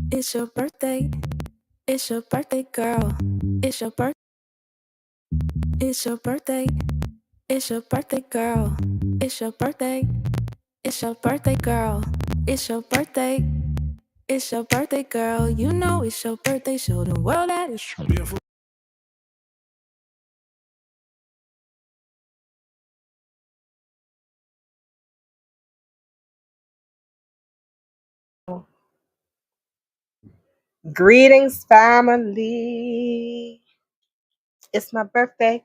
It's your birthday. It's your birthday, girl. It's your birthday. It's your birthday. It's your birthday, girl. It's your birthday. It's your birthday, girl. It's your birthday. It's your birthday, girl. You know it's your birthday. Show the world that it's beautiful. Greetings, family. It's my birthday.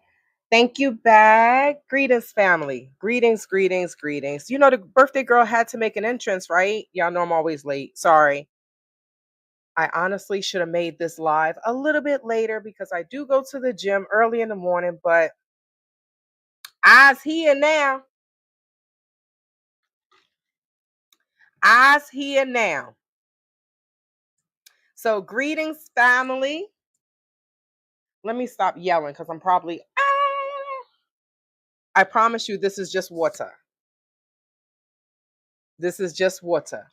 Thank you back. Greetings, family. Greetings, greetings, greetings. You know, the birthday girl had to make an entrance, right? Y'all know I'm always late. Sorry. I honestly should have made this live a little bit later because I do go to the gym early in the morning, but I's here now. I's here now. So, greetings, family. Let me stop yelling because I'm probably. I promise you, this is just water. This is just water.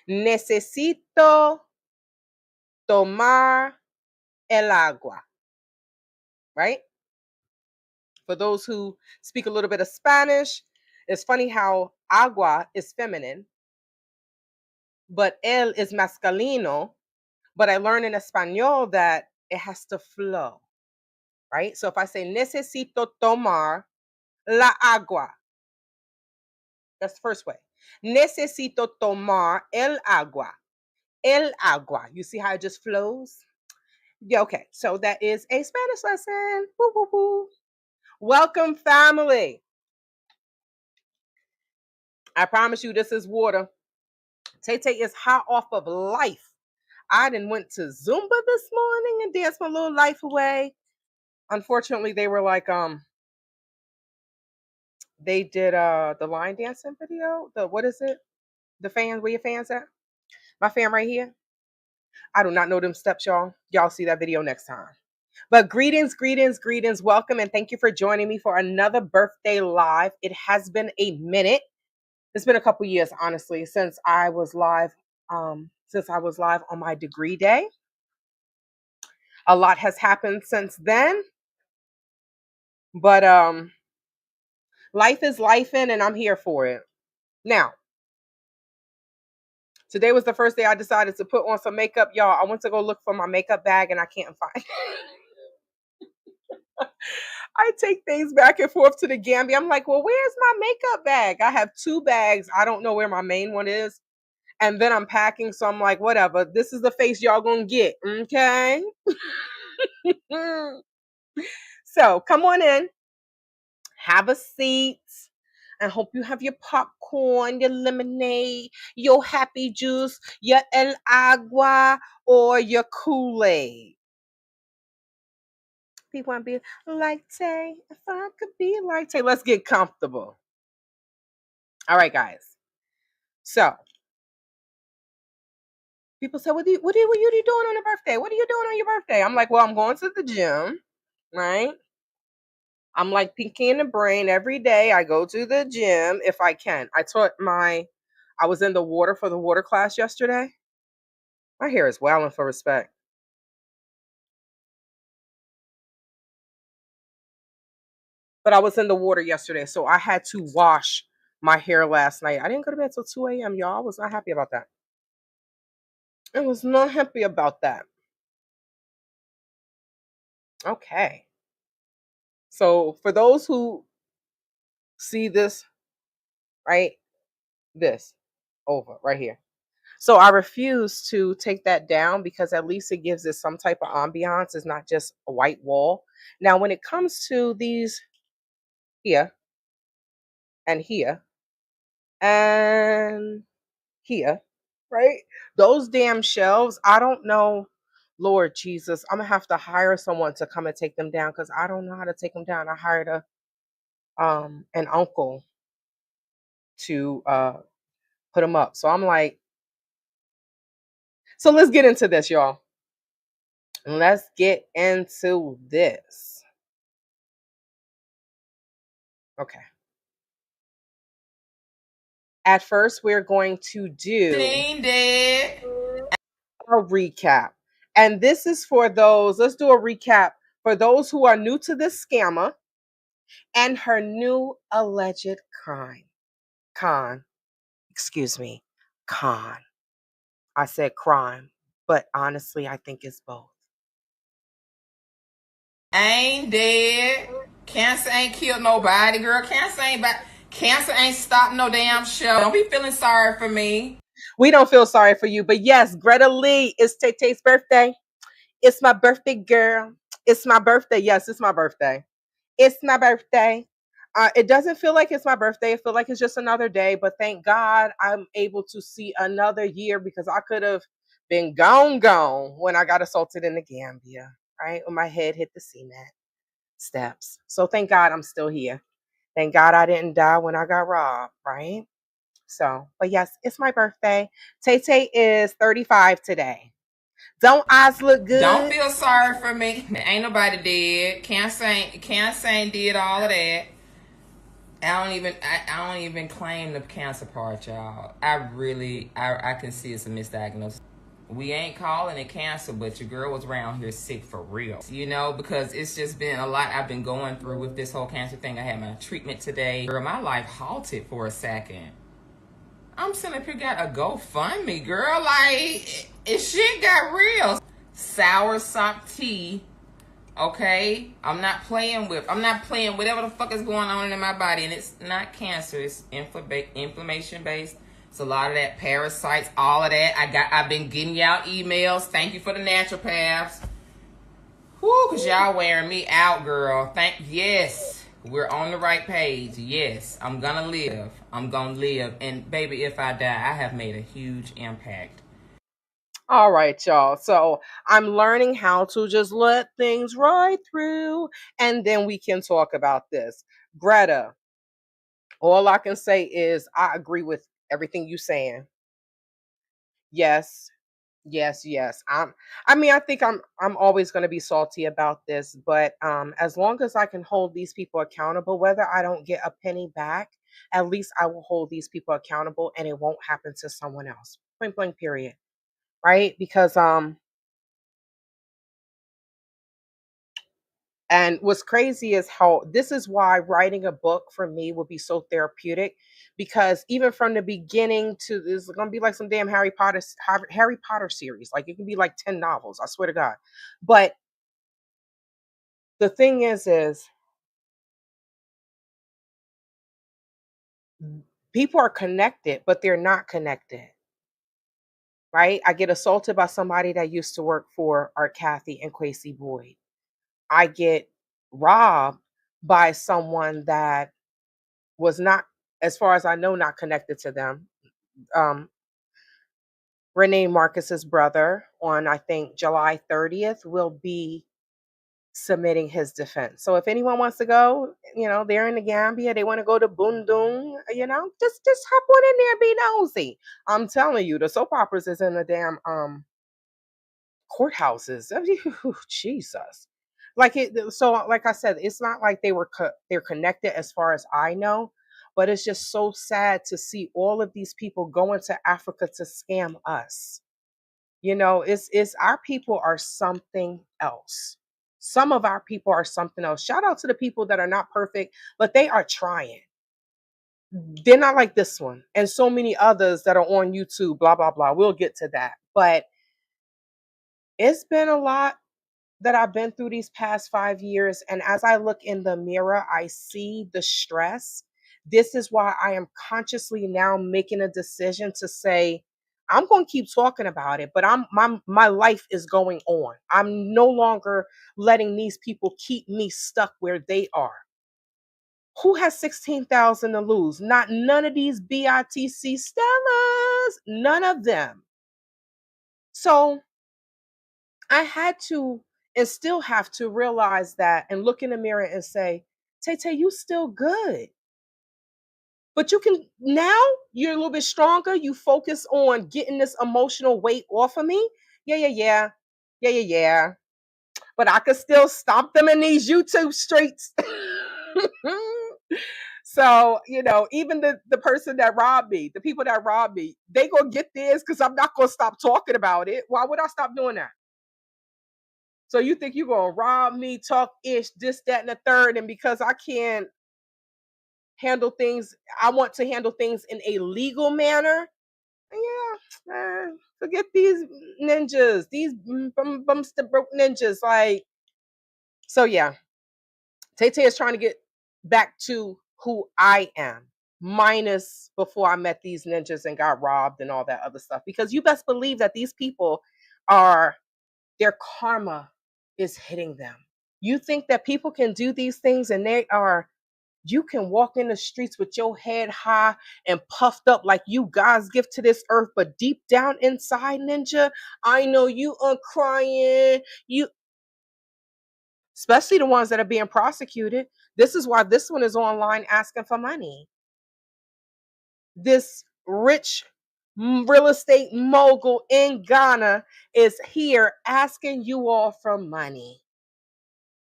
Necesito tomar el agua. Right? For those who speak a little bit of Spanish, it's funny how agua is feminine, but el is masculino. But I learned in Espanol that it has to flow. Right? So if I say necesito tomar la agua, that's the first way. Necesito tomar el agua. El agua. You see how it just flows? Yeah, okay. So that is a Spanish lesson. Woo, woo, woo. Welcome, family. I promise you, this is water. Tay is hot off of life. I done went to Zumba this morning and danced my little life away. Unfortunately, they were like, they did the line dancing video. The what is it? The fans, where your fans at? My fan right here. I do not know them steps, y'all. Y'all see that video next time. But greetings, greetings, greetings. Welcome and thank you for joining me for another birthday live. It has been a minute. It's been a couple years, honestly, since I was live. Since I was live on my degree day. A lot has happened since then. But life is lifing and I'm here for it. Now, today was the first day I decided to put on some makeup. Y'all, I went to go look for my makeup bag and I can't find I take things back and forth to the Gambia. I'm like, well, where's my makeup bag? I have two bags. I don't know where my main one is. And then I'm packing. So I'm like, whatever. This is the face y'all gonna get. Okay. So come on in. Have a seat. I hope you have your popcorn, your lemonade, your happy juice, your el agua, or your Kool-Aid. People want to be like Tay. If I could be like Tay, let's get comfortable. All right, guys. So people say, what are you doing on your birthday? What are you doing on your birthday? I'm like, well, I'm going to the gym, right? I'm like Pinky in the Brain every day. I go to the gym if I can. I was in the water for the water class yesterday. My hair is wailing for respect. But I was in the water yesterday, so I had to wash my hair last night. I didn't go to bed till 2 a.m., y'all. I was not happy about that. I was not happy about that. Okay. So for those who see this, right? This over right here. So I refuse to take that down because at least it gives it some type of ambiance. It's not just a white wall. Now, when it comes to these here and here and here, right? Those damn shelves, I don't know. Lord Jesus, I'm gonna have to hire someone to come and take them down because I don't know how to take them down. I hired an uncle to put them up. So I'm like, so let's get into this, y'all. Let's get into this. Okay. At first, we're going to do. a recap. And this is for those, let's do a recap for those who are new to this scammer and her new alleged crime. Con, excuse me, con. I said crime, but honestly, I think it's both. Ain't dead. Cancer ain't killed nobody, girl. Cancer ain't stopped no damn show. Don't be feeling sorry for me. We don't feel sorry for you, but yes, Greta Lee, it's Tay Tay's birthday. It's my birthday, girl. It's my birthday. Yes, it's my birthday. It's my birthday. It doesn't feel like it's my birthday. I feel like it's just another day, but thank God I'm able to see another year because I could have been gone when I got assaulted in the Gambia, right? When my head hit the cement steps. So thank God I'm still here. Thank God I didn't die when I got robbed, right? So, but yes, it's my birthday. Tay Tay is 35 today. Don't eyes look good? Don't feel sorry for me. Ain't nobody dead. Cancer ain't did all of that. I don't even claim the cancer part, y'all. I can see it's a misdiagnosis. We ain't calling it cancer, but your girl was around here sick for real. You know, because it's just been a lot I've been going through with this whole cancer thing. I had my treatment today. Girl, my life halted for a second. I'm sitting up here got a GoFundMe, girl. Like, it shit got real. Sour sop tea. Okay, I'm not playing whatever the fuck is going on in my body, and it's not cancer. It's inflammation based. It's a lot of that parasites, all of that. I've been getting y'all emails. Thank you for the naturopaths. Whoo, cause y'all wearing me out, girl. Yes, we're on the right page. Yes, I'm gonna live. And baby, if I die, I have made a huge impact. All right, y'all. So I'm learning how to just let things ride through, and then we can talk about this. Greta, all I can say is I agree with everything you're saying. Yes, yes. I think I'm always going to be salty about this, but as long as I can hold these people accountable, whether I don't get a penny back, at least I will hold these people accountable, and it won't happen to someone else. Point blank. Period. Right? Because And what's crazy is how this is why writing a book for me would be so therapeutic, because even from the beginning to this is gonna be like some damn Harry Potter series. Like it can be like 10 novels, I swear to God. But the thing is people are connected, but they're not connected. Right? I get assaulted by somebody that used to work for our Cathey and Cathey Boyd. I get robbed by someone that was not, as far as I know, not connected to them. Renee Marcus's brother on, I think, July 30th will be submitting his defense. So if anyone wants to go, they're in the Gambia, they want to go to Bundung, just hop on in there and be nosy. I'm telling you, the soap operas is in the damn courthouses. Jesus. Like I said, it's not like they're connected as far as I know, but it's just so sad to see all of these people going to Africa to scam us. It's our people are something else. Some of our people are something else. Shout out to the people that are not perfect, but they are trying. They're not like this one and so many others that are on YouTube, blah, blah, blah. We'll get to that. But it's been a lot that I've been through these past 5 years. And as I look in the mirror, I see the stress. This is why I am consciously now making a decision to say, I'm going to keep talking about it, but my life is going on. I'm no longer letting these people keep me stuck where they are. Who has 16,000 to lose? None of these BITC Stellas, none of them. So I had to and still have to realize that and look in the mirror and say, Tay Tay, you still good. But now you're a little bit stronger. You focus on getting this emotional weight off of me. Yeah. But I could still stomp them in these YouTube streets. So, even the person that robbed me, the people that robbed me, they gonna get theirs because I'm not gonna stop talking about it. Why would I stop doing that? So you think you're gonna rob me, talk ish, this, that, and the third, and because I can't handle things, I want to handle things in a legal manner. Yeah, forget these ninjas, these bumster broke ninjas. Like, so yeah, Tay Tay is trying to get back to who I am, minus before I met these ninjas and got robbed and all that other stuff. Because you best believe that these people are, their karma is hitting them. You think that people can do these things and you can walk in the streets with your head high and puffed up like you God's gift to this earth, but deep down inside, ninja, I know you are crying. You, especially the ones that are being prosecuted. This is why this one is online asking for money. This rich real estate mogul in Ghana is here asking you all for money.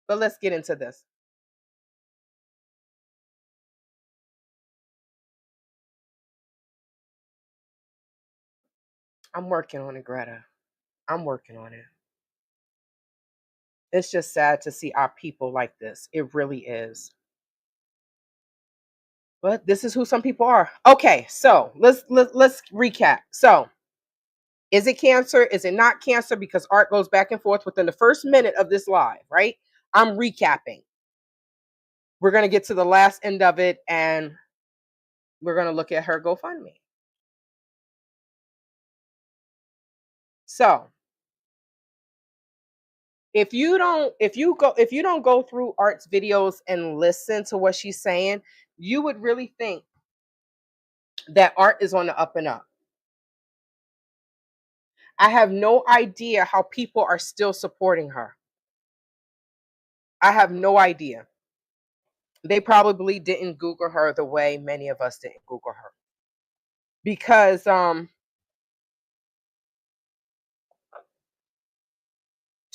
But let's get into this. I'm working on it, Greta. I'm working on it. It's just sad to see our people like this. It really is. But this is who some people are. Okay, so let's recap. So, is it cancer? Is it not cancer? Because Art goes back and forth within the first minute of this live, right? I'm recapping. We're going to get to the last end of it and we're going to look at her GoFundMe. So, if you don't go through Art's videos and listen to what she's saying, you would really think that Art is on the up and up. I have no idea how people are still supporting her. I have no idea. They probably didn't Google her the way many of us didn't Google her. Because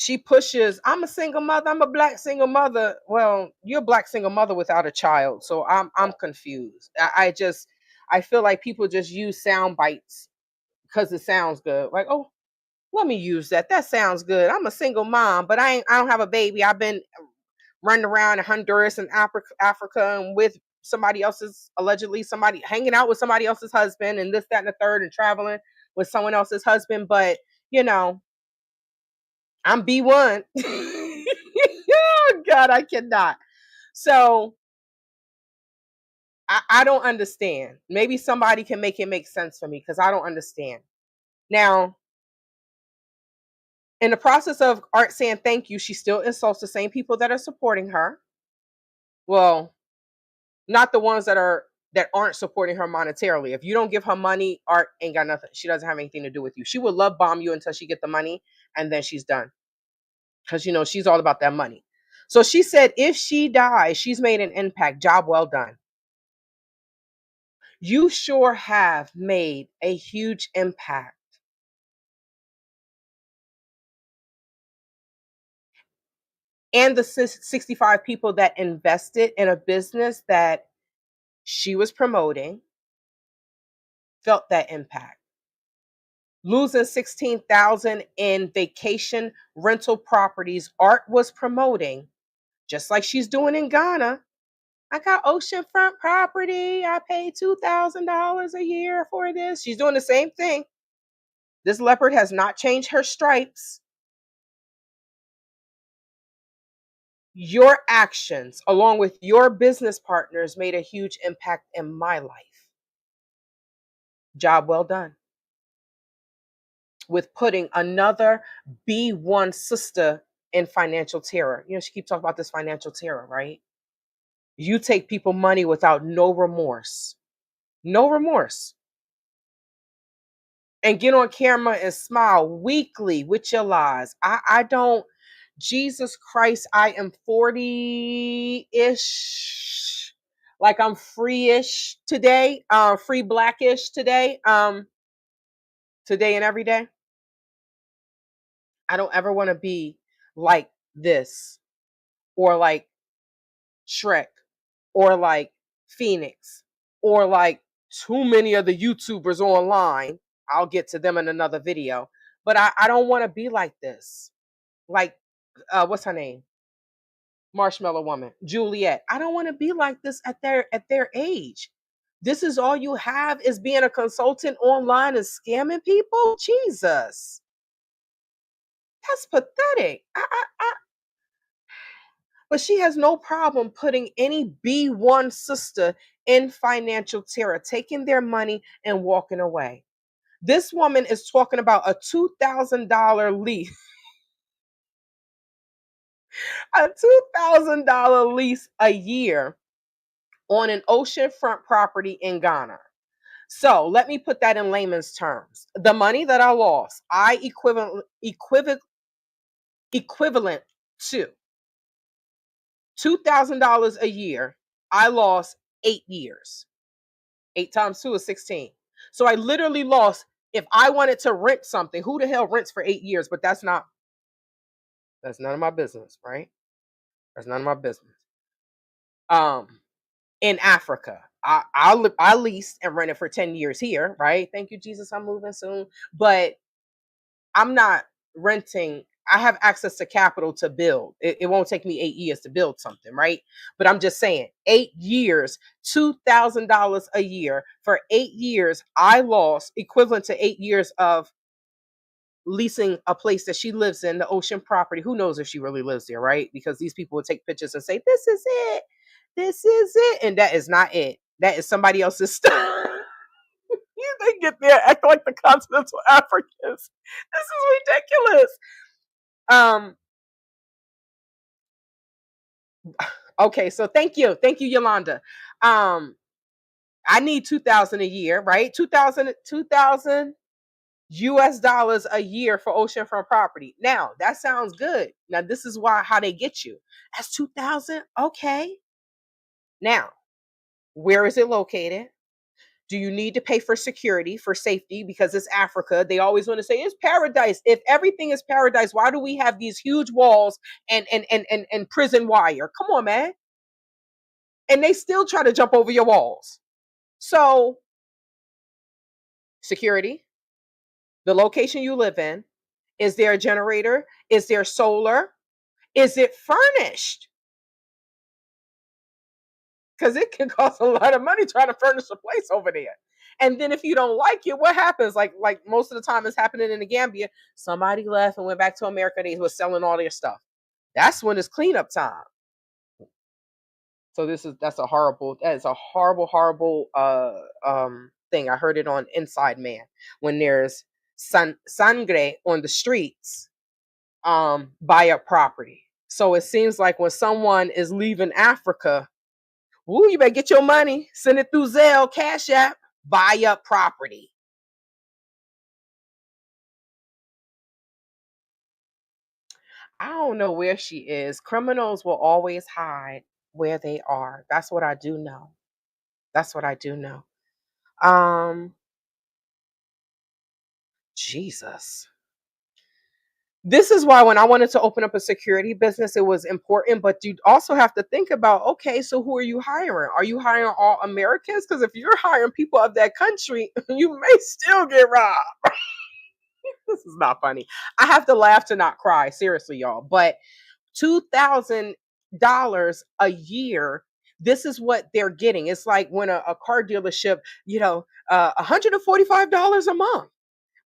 she pushes, I'm a single mother, I'm a black single mother. Well, you're a black single mother without a child. So I'm confused. I feel like people just use sound bites because it sounds good. Like, oh, let me use that. That sounds good. I'm a single mom, but I don't have a baby. I've been running around in Honduras and Africa and with somebody else's, allegedly somebody hanging out with somebody else's husband and this, that, and the third, and traveling with someone else's husband. But, I'm B1. Oh, God, I cannot. So I don't understand. Maybe somebody can make it make sense for me because I don't understand. Now, in the process of Art saying thank you, she still insults the same people that are supporting her. Well, not the ones that aren't supporting her monetarily. If you don't give her money, Art ain't got nothing. She doesn't have anything to do with you. She will love bomb you until she get the money, and then she's done. Because she's all about that money. So she said if she dies, she's made an impact. Job well done. You sure have made a huge impact. And the 65 people that invested in a business that she was promoting felt that impact. Losing 16,000 in vacation rental properties Art was promoting, just like she's doing in Ghana. I got oceanfront property. I paid $2,000 a year for this. She's doing the same thing. This leopard has not changed her stripes. Your actions, along with your business partners, made a huge impact in my life. Job well done. With putting another B1 sister in financial terror. She keeps talking about this financial terror, right? You take people money without no remorse. No remorse. And get on camera and smile weekly with your lies. I don't, Jesus Christ, I am 40-ish. Like I'm free-ish today, free blackish today, today and every day. I don't ever want to be like this or like Shrek or like Phoenix, or like too many of the YouTubers online. I'll get to them in another video. But I don't want to be like this. Like, what's her name? Marshmallow Woman, Juliet. I don't want to be like this at their age. This is all you have, is being a consultant online and scamming people? Jesus. That's pathetic. But she has no problem putting any B1 sister in financial terror, taking their money and walking away. This woman is talking about a $2,000 lease, a $2,000 lease a year on an oceanfront property in Ghana. So let me put that in layman's terms. The money that I lost, I equivalent to $2,000 a year. I lost 8 years. 8 times 2 is 16. So I literally lost, if I wanted to rent something, who the hell rents for 8 years? But that's none of my business, right? That's none of my business. In Africa, I leased and rented for 10 years here, right? Thank you, Jesus, I'm moving soon. But I'm not renting. I have access to capital to build. It won't take me 8 years to build something, right? But I'm just saying, 8 years, $2,000 a year. For 8 years, I lost equivalent to 8 years of leasing a place that she lives in, the ocean property. Who knows if she really lives there, right? Because these people will take pictures and say, this is it. This is it. And that is not it. That is somebody else's stuff. They get there, act like the continental Africans. This is ridiculous. Okay, so thank you, Yolanda. I need 2,000 a year, right? 2,000 US dollars a year for oceanfront property. Now that sounds good. Now this is how they get you. That's 2,000. Okay. Now, where is it located? Do you need to pay for security, for safety? Because it's Africa. They always want to say it's paradise. If everything is paradise, why do we have these huge walls and prison wire? Come on, man. And they still try to jump over your walls. So, security, the location you live in, is there a generator? Is there solar? Is it furnished? Because it can cost a lot of money trying to furnish a place over there. And then if you don't like it, what happens? Like most of the time it's happening in the Gambia. Somebody left and went back to America. They were selling all their stuff. That's when it's cleanup time. So that's a horrible thing. I heard it on Inside Man. When there's sangre on the streets, buy a property. So it seems like when someone is leaving Africa, ooh, you better get your money, send it through Zelle, Cash App, buy up property. I don't know where she is. Criminals will always hide where they are. That's what I do know. Jesus. This is why when I wanted to open up a security business, it was important, but you also have to think about, okay, so who are you hiring? Are you hiring all Americans? Because if you're hiring people of that country, you may still get robbed. This is not funny. I have to laugh to not cry, seriously, y'all. But $2,000 a year, this is what they're getting. It's like when a car dealership, $145 a month.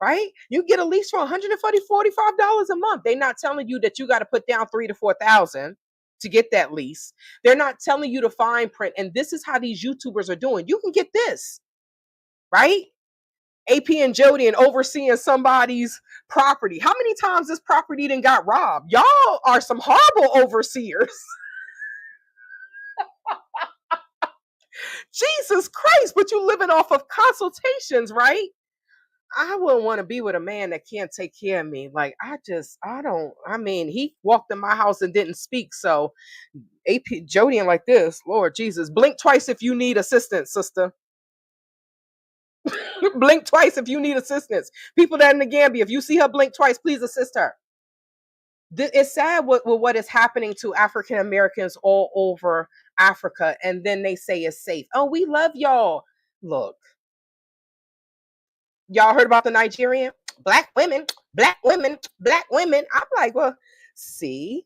Right? You get a lease for $145 a month. They're not telling you that you got to put down $3,000 to $4,000 to get that lease. They're not telling you to fine print. And this is how these YouTubers are doing. You can get this, right? AP and Jody and overseeing somebody's property. How many times this property then got robbed? Y'all are some horrible overseers. Jesus Christ, but you living off of consultations, right? I wouldn't want to be with a man that can't take care of me. Like, he walked in my house and didn't speak. So AP Jody and like this, Lord Jesus, blink twice if you need assistance, sister. Blink twice if you need assistance. People that in the Gambia, if you see her blink twice, please assist her. It's sad what is happening to African Americans all over Africa, and then they say it's safe. Oh, we love y'all. Look, y'all heard about the Nigerian black women, black women, black women. I'm like, well, see,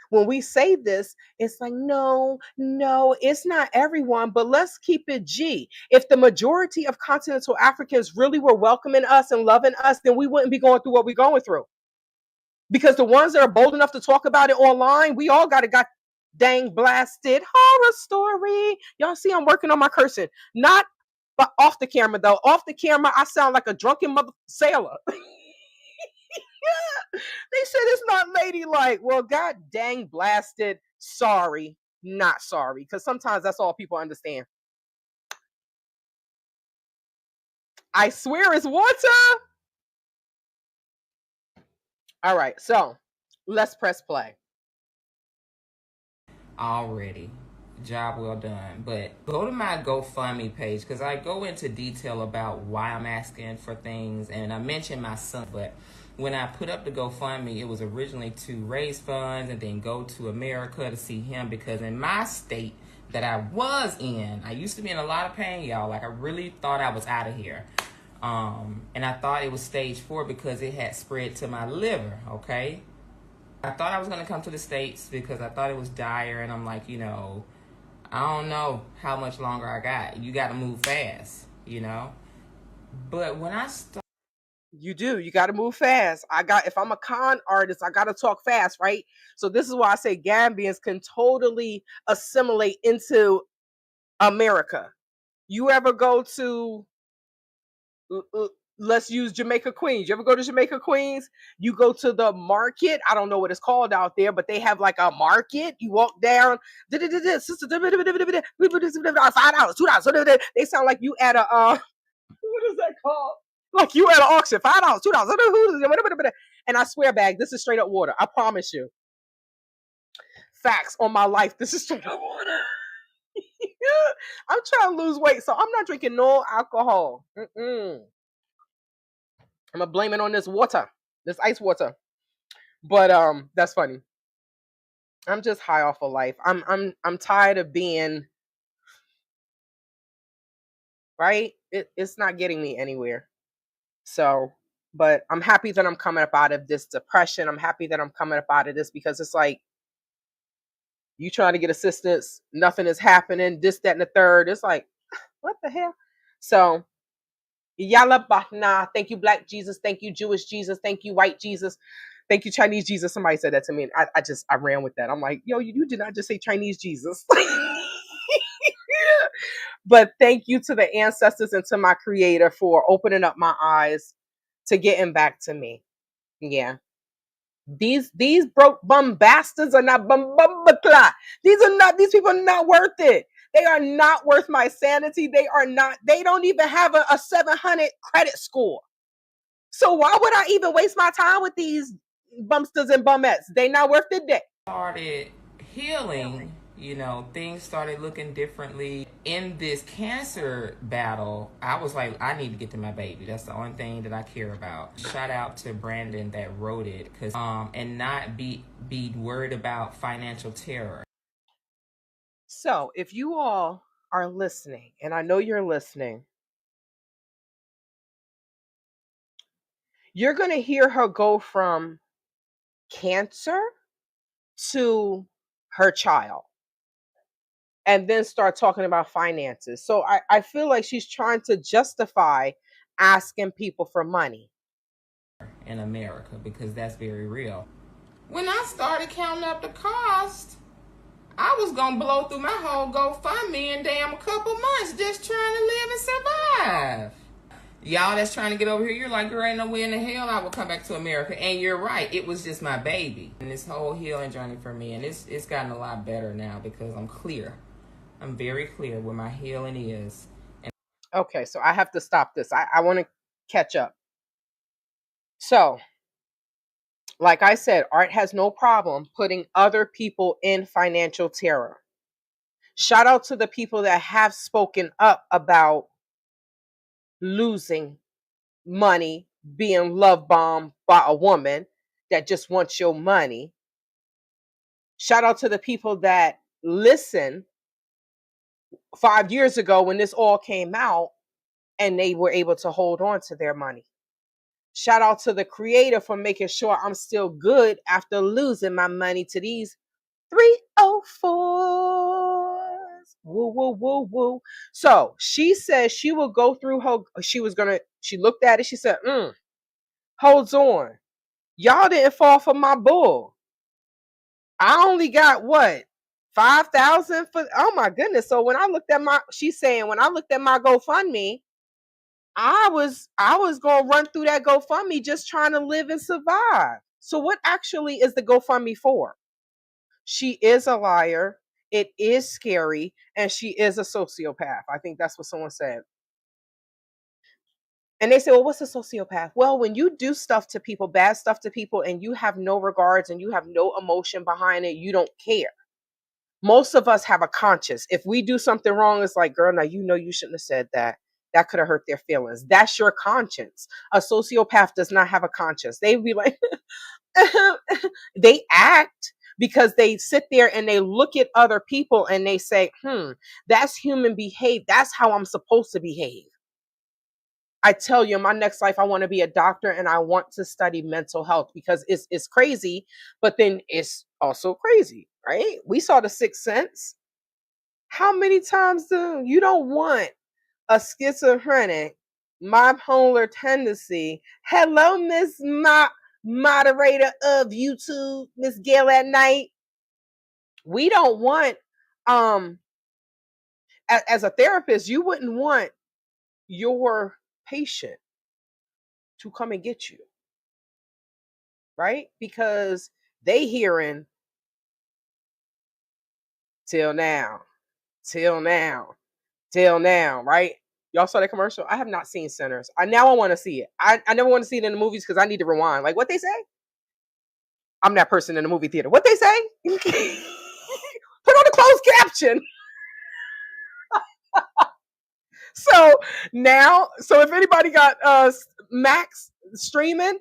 when we say this, it's like, no, it's not everyone, but let's keep it G. If the majority of continental Africans really were welcoming us and loving us, then we wouldn't be going through what we're going through. Because the ones that are bold enough to talk about it online, we all got dang blasted horror story. Y'all see, I'm working on my cursing. Not but off the camera, though. Off the camera, I sound like a drunken mother sailor. They said it's not ladylike. Well, god dang blasted. Sorry, not sorry. Because sometimes that's all people understand. I swear it's water. All right, so let's press play. Already. Job well done. But go to my GoFundMe page because I go into detail about why I'm asking for things. And I mentioned my son, but when I put up the GoFundMe, it was originally to raise funds and then go to America to see him, because in my state that I was in, I used to be in a lot of pain, y'all. Like, I really thought I was out of here. And I thought it was stage 4 because it had spread to my liver, okay? I thought I was going to come to the States because I thought it was dire, and I'm like, I don't know how much longer I got. You got to move fast, But when I started... You do. You got to move fast. If I'm a con artist, I got to talk fast, right? So this is why I say Gambians can totally assimilate into America. You ever go to, let's use Jamaica, Queens. You ever go to Jamaica, Queens? You go to the market. I don't know what it's called out there, but they have like a market. You walk down, $5, $2. They sound like you at a, what is that called? Like you at an auction, $5, $2. And I swear, bag, this is straight up water. I promise you. Facts on my life. This is straight up water. I'm trying to lose weight, so I'm not drinking no alcohol. I'm gonna blame it on this water, this ice water. But that's funny. I'm just high off of life. I'm tired of being right. It's not getting me anywhere. So, but I'm happy that I'm coming up out of this depression. I'm happy that I'm coming up out of this, because it's like, you trying to get assistance, nothing is happening, this, that, and the third. It's like, what the hell? So, Yalla Bahna, thank you, Black Jesus, thank you, Jewish Jesus, thank you, White Jesus, thank you, Chinese Jesus. Somebody said that to me, and I ran with that. I'm like, yo, you did not just say Chinese Jesus. But thank you to the ancestors and to my creator for opening up my eyes to getting back to me. Yeah. These broke bum bastards are not these people are not worth it. They are not worth my sanity. They don't even have a 700 credit score. So why would I even waste my time with these bumsters and bumettes? They not worth the day. Started healing, things started looking differently. In this cancer battle, I was like, I need to get to my baby. That's the only thing that I care about. Shout out to Brandon that wrote it, because and not be worried about financial terror. So if you all are listening, and I know you're listening, you're going to hear her go from cancer to her child, and then start talking about finances. So I feel like she's trying to justify asking people for money in America, because that's very real. When I started counting up the cost, I was going to blow through my whole GoFundMe in damn a couple months just trying to live and survive. Y'all that's trying to get over here, you're like, girl, ain't no way in the hell I will come back to America. And you're right, it was just my baby. And this whole healing journey for me, and it's gotten a lot better now because I'm clear. I'm very clear where my healing is. Okay, so I have to stop this. I want to catch up. So, like I said, Art has no problem putting other people in financial terror. Shout out to the people that have spoken up about losing money, being love bombed by a woman. that just want your money. Shout out to the people that listen 5 years ago when this all came out and they were able to hold on to their money. Shout out to the creator for making sure I'm still good after losing my money to these 304s. Woo, woo, woo, woo. So she says she will go through her, she looked at it, she said, holds on. Y'all didn't fall for my bull. I only got what? 5,000 for, oh my goodness. So when I looked at she's saying, when I looked at my GoFundMe, I was going to run through that GoFundMe just trying to live and survive. So what actually is the GoFundMe for? She is a liar. It is scary. And she is a sociopath. I think that's what someone said. And they say, well, what's a sociopath? Well, when you do stuff to people, bad stuff to people, and you have no regards and you have no emotion behind it, you don't care. Most of us have a conscience. If we do something wrong, it's like, girl, now you know you shouldn't have said that. That could have hurt their feelings. That's your conscience. A sociopath does not have a conscience. They be like, they act because they sit there and they look at other people and they say, that's human behavior. That's how I'm supposed to behave. I tell you, in my next life, I want to be a doctor and I want to study mental health because it's crazy, but then it's also crazy, right? We saw The Sixth Sense. How many times do you don't want a schizophrenic, bipolar tendency? Hello, Miss moderator of YouTube, Miss Gail at Night. We don't want, as a therapist, you wouldn't want your patient to come and get you, right? Because they hearing till now, right? Y'all saw that commercial? I have not seen Sinners. I want to see it. I never want to see it in the movies because I need to rewind. Like what they say? I'm that person in the movie theater. What they say? Put on the closed caption. So if anybody got Max streaming,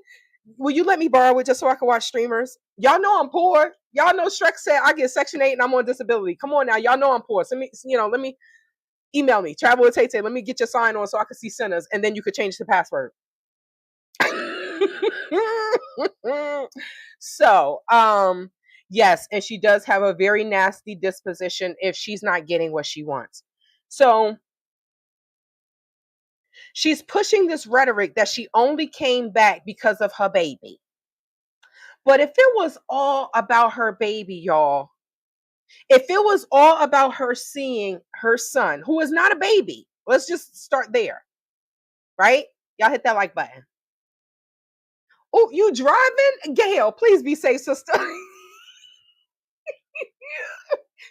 will you let me borrow it just so I can watch streamers? Y'all know I'm poor. Y'all know Shrek said I get Section 8 and I'm on disability. Come on now, y'all know I'm poor. So let me email me, Travel with Tay. Let me get your sign on so I can see Sinners, and then you could change the password. So, yes, and she does have a very nasty disposition if she's not getting what she wants. So she's pushing this rhetoric that she only came back because of her baby. But if it was all about her baby, y'all, if it was all about her seeing her son, who is not a baby, let's just start there, right? Y'all hit that like button. Oh, you driving? Gail, please be safe, sister.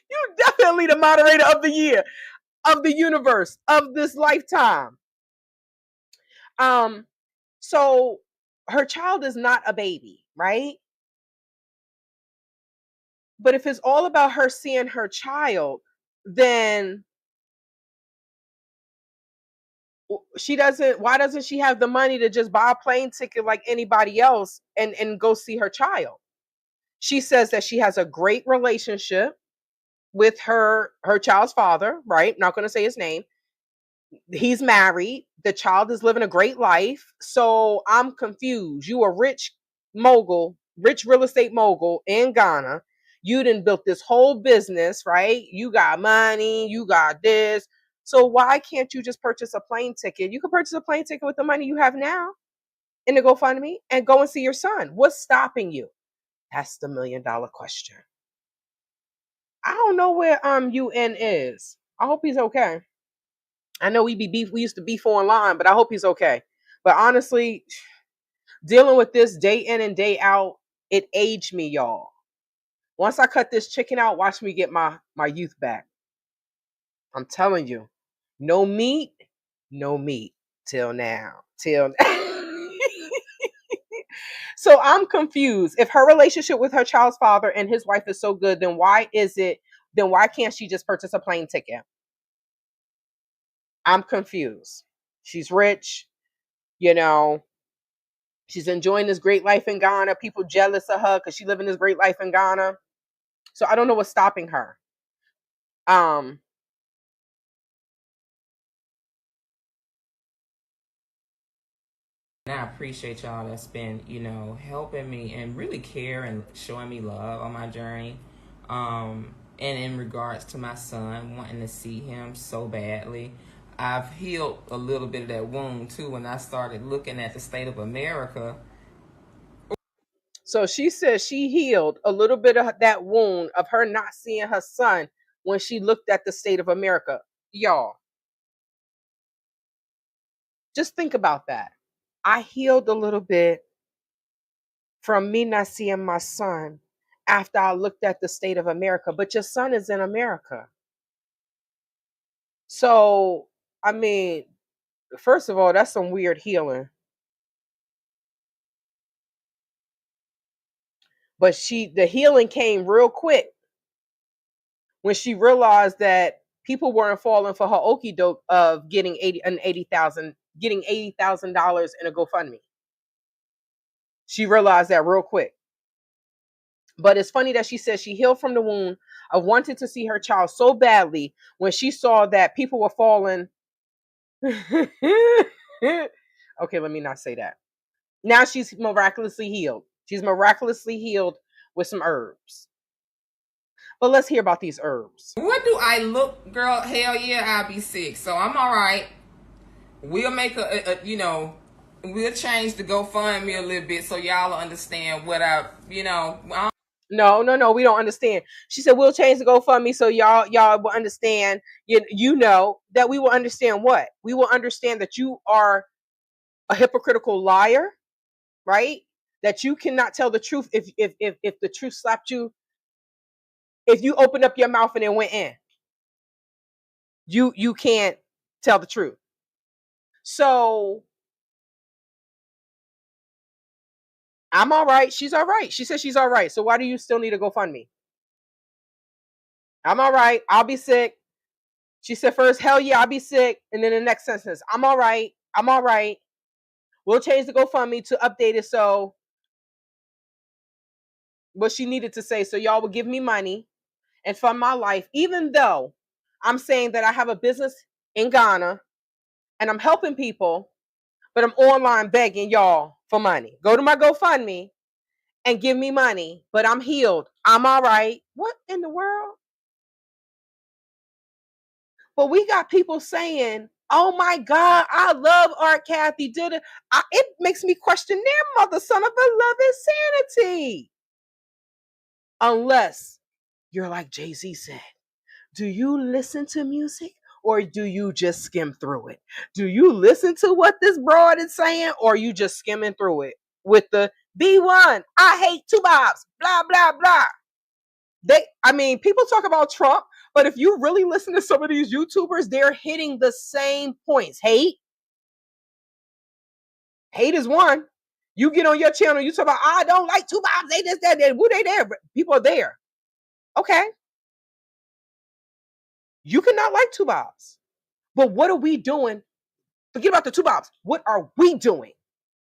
You're definitely the moderator of the year, of the universe, of this lifetime. So her child is not a baby, right? But if it's all about her seeing her child, then why doesn't she have the money to just buy a plane ticket like anybody else and go see her child? She says that she has a great relationship with her child's father, right? Not going to say his name. He's married. The child is living a great life. So I'm confused. You a rich real estate mogul in Ghana. You done built this whole business, right? You got money, you got this. So why can't you just purchase a plane ticket? You can purchase a plane ticket with the money you have now in the GoFundMe and go and see your son. What's stopping you? That's the $1 million question. I don't know where UN is. I hope he's okay. I know we used to beef online, but I hope he's okay. But honestly, dealing with this day in and day out, it aged me, y'all. Once I cut this chicken out, watch me get my youth back. I'm telling you, no meat till now. So I'm confused. If her relationship with her child's father and his wife is so good, then why can't she just purchase a plane ticket? I'm confused. She's rich, She's enjoying this great life in Ghana. People jealous of her because she's living this great life in Ghana. So I don't know what's stopping her. Um, And I appreciate y'all that's been, helping me and really care and showing me love on my journey. And in regards to my son, wanting to see him so badly. I've healed a little bit of that wound too when I started looking at the state of America. so she says she healed a little bit of that wound of her not seeing her son when she looked at the state of America. Y'all, just think about that. I healed a little bit from me not seeing my son after I looked at the state of America, but your son is in America. So, I mean, first of all, that's some weird healing. But the healing came real quick when she realized that people weren't falling for her okie doke of getting $80,000 in a GoFundMe. She realized that real quick. But it's funny that she says she healed from the wound of wanting to see her child so badly when she saw that people were falling. Okay, let me not say that. Now she's miraculously healed. She's miraculously healed with some herbs. But let's hear about these herbs. What do I look, girl? Hell yeah, I'll be sick. So I'm all right. We'll make we'll change the GoFundMe a little bit so y'all will understand what No, we don't understand. She said we'll change the GoFundMe so y'all will understand. You know that we will understand what? We will understand that you are a hypocritical liar, right? That you cannot tell the truth if the truth slapped you. If you opened up your mouth and it went in, you can't tell the truth. So I'm all right. She's all right. She says she's all right. So why do you still need a GoFundMe? I'm all right. I'll be sick. She said first, hell yeah, I'll be sick. And then the next sentence, I'm all right. I'm all right. We'll change the GoFundMe to update it so what she needed to say. So y'all will give me money and fund my life, even though I'm saying that I have a business in Ghana and I'm helping people, but I'm online begging y'all for money. Go to my GoFundMe and give me money, but I'm healed. I'm all right. What in the world? But we got people saying, oh my God, I love Art Cathey. Did it? It makes me question their mother, son of a love insanity. Unless you're like Jay-Z said, do you listen to music or do you just skim through it? Do you listen to what this broad is saying or are you just skimming through it with the B1? I hate two bobs, blah, blah, blah. People talk about Trump, but if you really listen to some of these YouTubers, they're hitting the same points. Hate is one. You get on your channel, you talk about, I don't like two bobs, they this, that, who they there? People are there. Okay. You cannot like two bobs. But what are we doing? Forget about the two bobs. What are we doing?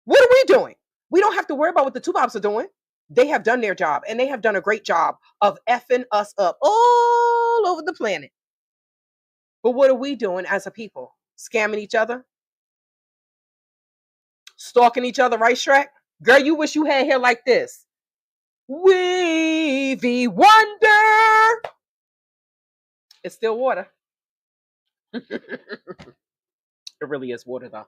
What are we doing? We don't have to worry about what the two bobs are doing. They have done their job, and they have done a great job of effing us up all over the planet. But what are we doing as a people? Scamming each other? Stalking each other, right, Shrek? Girl, you wish you had hair like this. Weavy wonder. It's still water. It really is water, though.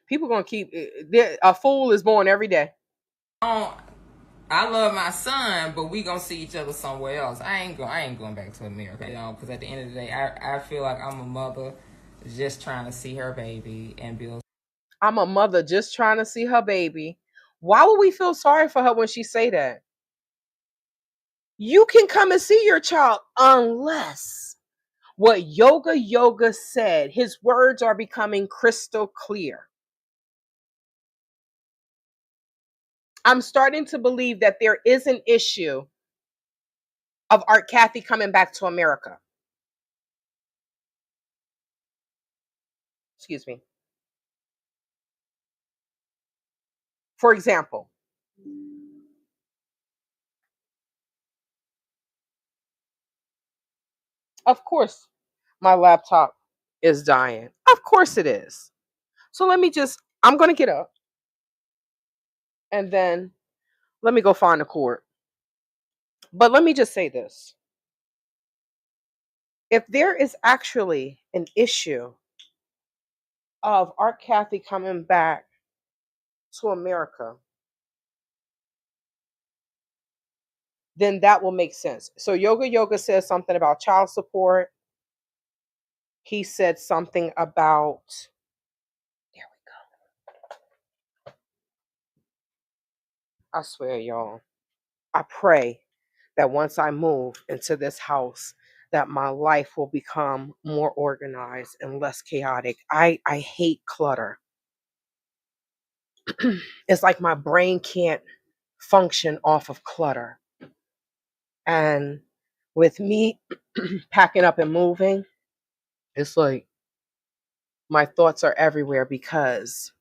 People gonna keep. A fool is born every day. I love my son, but we gonna see each other somewhere else. I ain't going back to America, because at the end of the day, I feel like I'm a mother just trying to see her baby and build. I'm a mother just trying to see her baby. Why would we feel sorry for her when she say that? You can come and see your child unless what Yoga said, his words are becoming crystal clear. I'm starting to believe that there is an issue of Art Cathey coming back to America. Excuse me. For example, of course, my laptop is dying. Of course it is. So I'm going to get up and then let me go find the cord. But let me just say this. If there is actually an issue of our Cathey coming back to America, then that will make sense. So Yoga says something about child support. He said something about, there we go. I swear, y'all, I pray that once I move into this house, that my life will become more organized and less chaotic. I hate clutter. It's like my brain can't function off of clutter. And with me packing up and moving, it's like my thoughts are everywhere because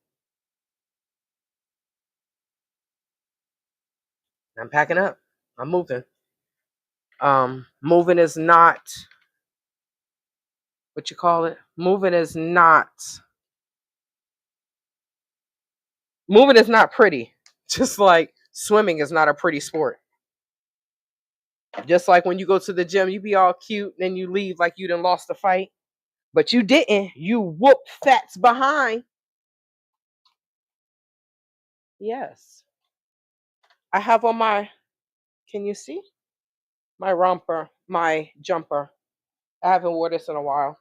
I'm packing up. I'm moving. Moving is not what you call it. Moving is not pretty. Just like swimming is not a pretty sport. Just like when you go to the gym, you be all cute and then you leave like you done lost the fight. But you didn't. You whooped fats behind. Yes. I have on my, can you see? My romper, my jumper. I haven't worn this in a while.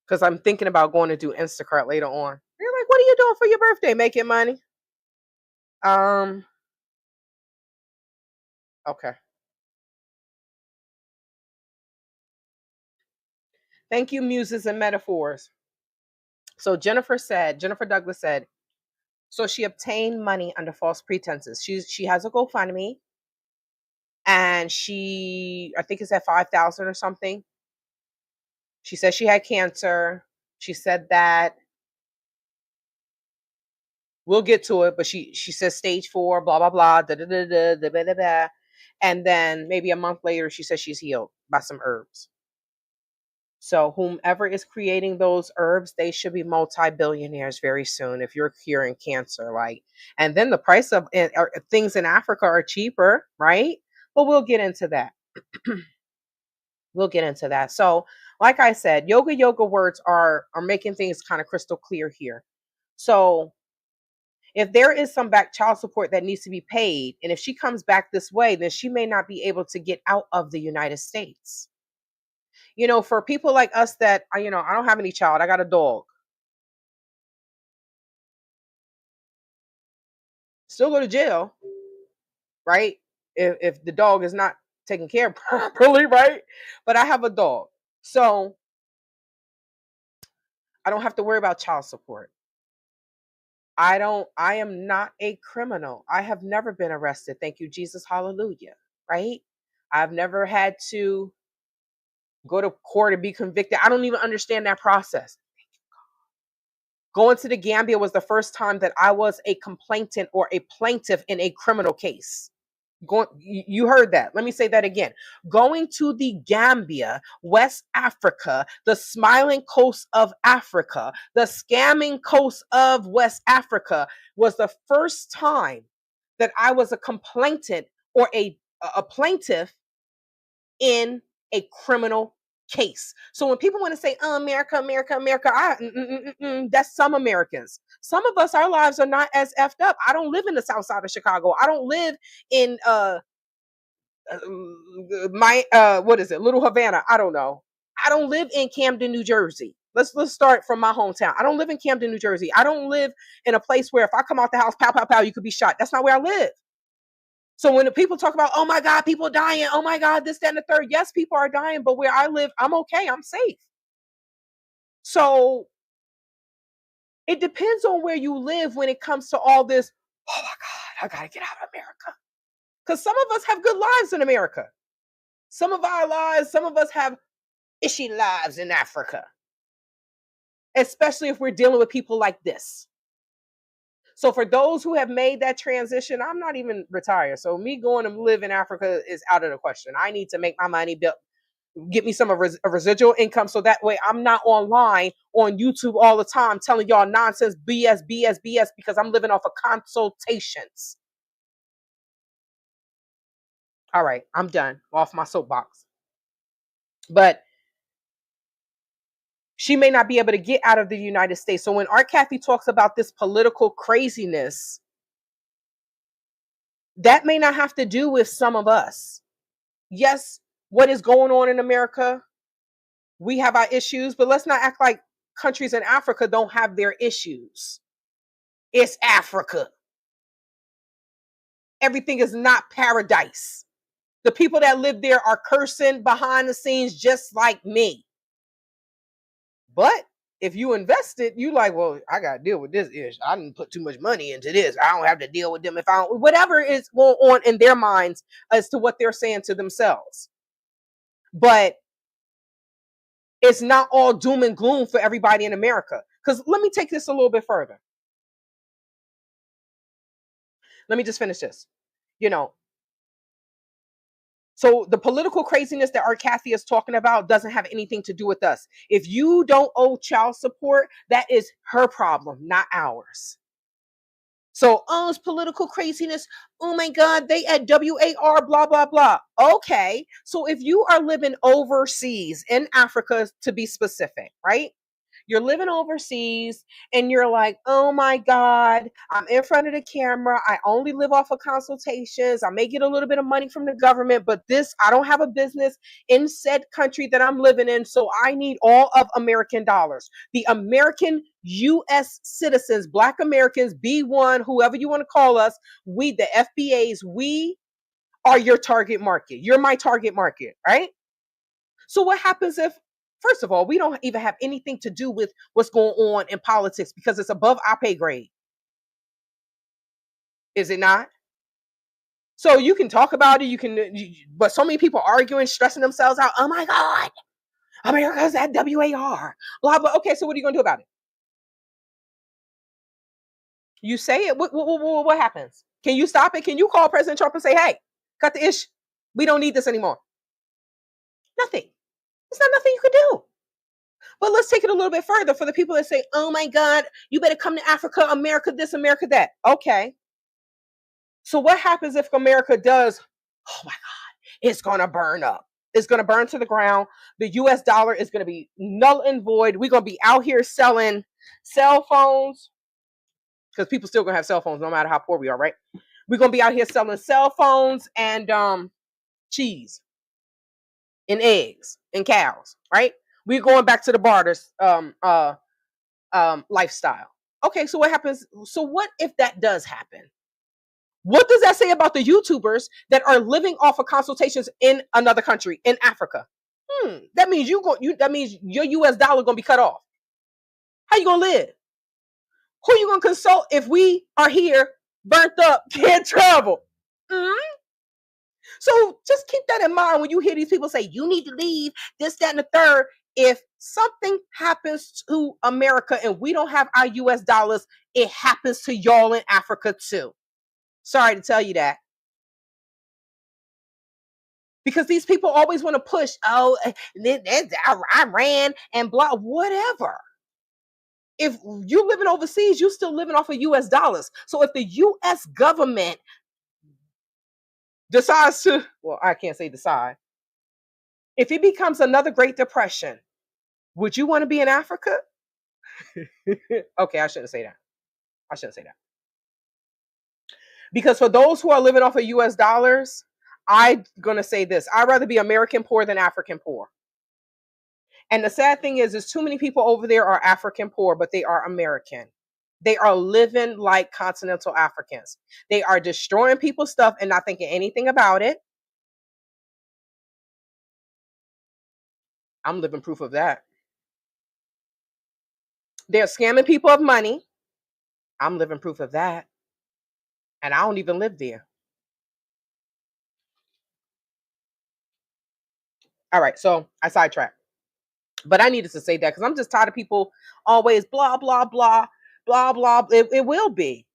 Because I'm thinking about going to do Instacart later on. They're like, what are you doing for your birthday? Making money? Okay. Thank you, muses and metaphors. So Jennifer Douglas said, so she obtained money under false pretenses. She has a GoFundMe, and I think it's at 5,000 or something. She said she had cancer. She said that we'll get to it, but she says stage 4, blah blah blah, da da da da da da da. And then maybe a month later, she says she's healed by some herbs. So whomever is creating those herbs, they should be multi-billionaires very soon if you're curing cancer. And then the price of things in Africa are cheaper, right? But we'll get into that. We'll get into that. So, like I said, yoga words are making things kind of crystal clear here. So if there is some back child support that needs to be paid, and if she comes back this way, then she may not be able to get out of the United States. For people like us that, I don't have any child. I got a dog. Still go to jail, right? If the dog is not taken care of properly, right? But I have a dog. So I don't have to worry about child support. I am not a criminal. I have never been arrested. Thank you, Jesus. Hallelujah. Right? I've never had to go to court and be convicted. I don't even understand that process. Going to the Gambia was the first time that I was a complainant or a plaintiff in a criminal case. You heard that. Let me say that again. Going to the Gambia, West Africa, the smiling coast of Africa, the scamming coast of West Africa was the first time that I was a complainant or a plaintiff in a criminal case. So when people want to say, oh, America, that's some Americans. Some of us, our lives are not as effed up. I don't live in the south side of Chicago. I don't live in Little Havana. I don't know. I don't live in Camden, New Jersey. Let's start from my hometown. I don't live in Camden, New Jersey. I don't live in a place where if I come out the house, pow, pow, pow, you could be shot. That's not where I live. So when the people talk about, oh my God, people dying, oh my God, this, that, and the third, yes, people are dying, but where I live, I'm okay, I'm safe. So it depends on where you live when it comes to all this, oh my God, I gotta get out of America. Because some of us have good lives in America. Some of us have ishy lives in Africa. especially if we're dealing with people like this. So for those who have made that transition, I'm not even retired. So me going to live in Africa is out of the question. I need to make my money, get me some of a residual income, so that way I'm not online on YouTube all the time telling y'all nonsense, BS, BS, BS, because I'm living off of consultations. All right, I'm done. Off my soapbox. But she may not be able to get out of the United States. So when our Cathey talks about this political craziness, that may not have to do with some of us. Yes, what is going on in America, we have our issues, but let's not act like countries in Africa don't have their issues. It's Africa. Everything is not paradise. The people that live there are cursing behind the scenes just like me. But if you invested, you like, well, I got to deal with this issue. I didn't put too much money into this. I don't have to deal with them if I don't, whatever is going on in their minds as to what they're saying to themselves. But it's not all doom and gloom for everybody in America. Because let me take this a little bit further. Let me just finish this. So the political craziness that our Cathey is talking about doesn't have anything to do with us. If you don't owe child support, that is her problem, not ours. So, it's political craziness. Oh my God, they at WAR, blah, blah, blah. Okay. So if you are living overseas in Africa, to be specific, right? You're living overseas and you're like, oh my God, I'm in front of the camera. I only live off of consultations. I may get a little bit of money from the government, but I don't have a business in said country that I'm living in. So I need all of American dollars. The American U.S. citizens, Black Americans, B1, whoever you want to call us, we, the FBAs, we are your target market. You're my target market, right? So what happens if, first of all, we don't even have anything to do with what's going on in politics because it's above our pay grade? Is it not? So you can talk about it, but so many people arguing, stressing themselves out. Oh my God, America's at WAR, blah, blah. Okay, so what are you going to do about it? You say it, what happens? Can you stop it? Can you call President Trump and say, hey, cut the ish. We don't need this anymore. Nothing. It's not nothing you could do. But let's take it a little bit further for the people that say, oh my God, you better come to Africa, America this, America that. Okay. So what happens if America does, oh my God, it's going to burn up. It's going to burn to the ground. The US dollar is going to be null and void. We're going to be out here selling cell phones, because people still going to have cell phones no matter how poor we are, right? We're going to be out here selling cell phones and cheese and eggs and cows, right? We're going back to the barter lifestyle. Okay, so what happens? So what if that does happen? What does that say about the YouTubers that are living off of consultations in another country, in Africa? That means that means your US dollar gonna be cut off. How you gonna live? Who you gonna consult if we are here, burnt up, can't travel? So just keep that in mind when you hear these people say you need to leave, this, that, and the third. If something happens to America and we don't have our US dollars, it happens to y'all in Africa too. Sorry to tell you that. Because these people always want to push, Iran and blah, whatever. If you're living overseas, you're still living off of US dollars. So if the US government decides to, well, I can't say decide. If it becomes another Great Depression, would you want to be in Africa? Okay, I shouldn't say that. Because for those who are living off of US dollars, I'm going to say this. I'd rather be American poor than African poor. And the sad thing is too many people over there are African poor, but they are American. They are living like continental Africans. They are destroying people's stuff and not thinking anything about it. I'm living proof of that. They're scamming people of money. I'm living proof of that. And I don't even live there. All right, so I sidetracked. But I needed to say that because I'm just tired of people always blah, blah, blah, blah, blah. It will be.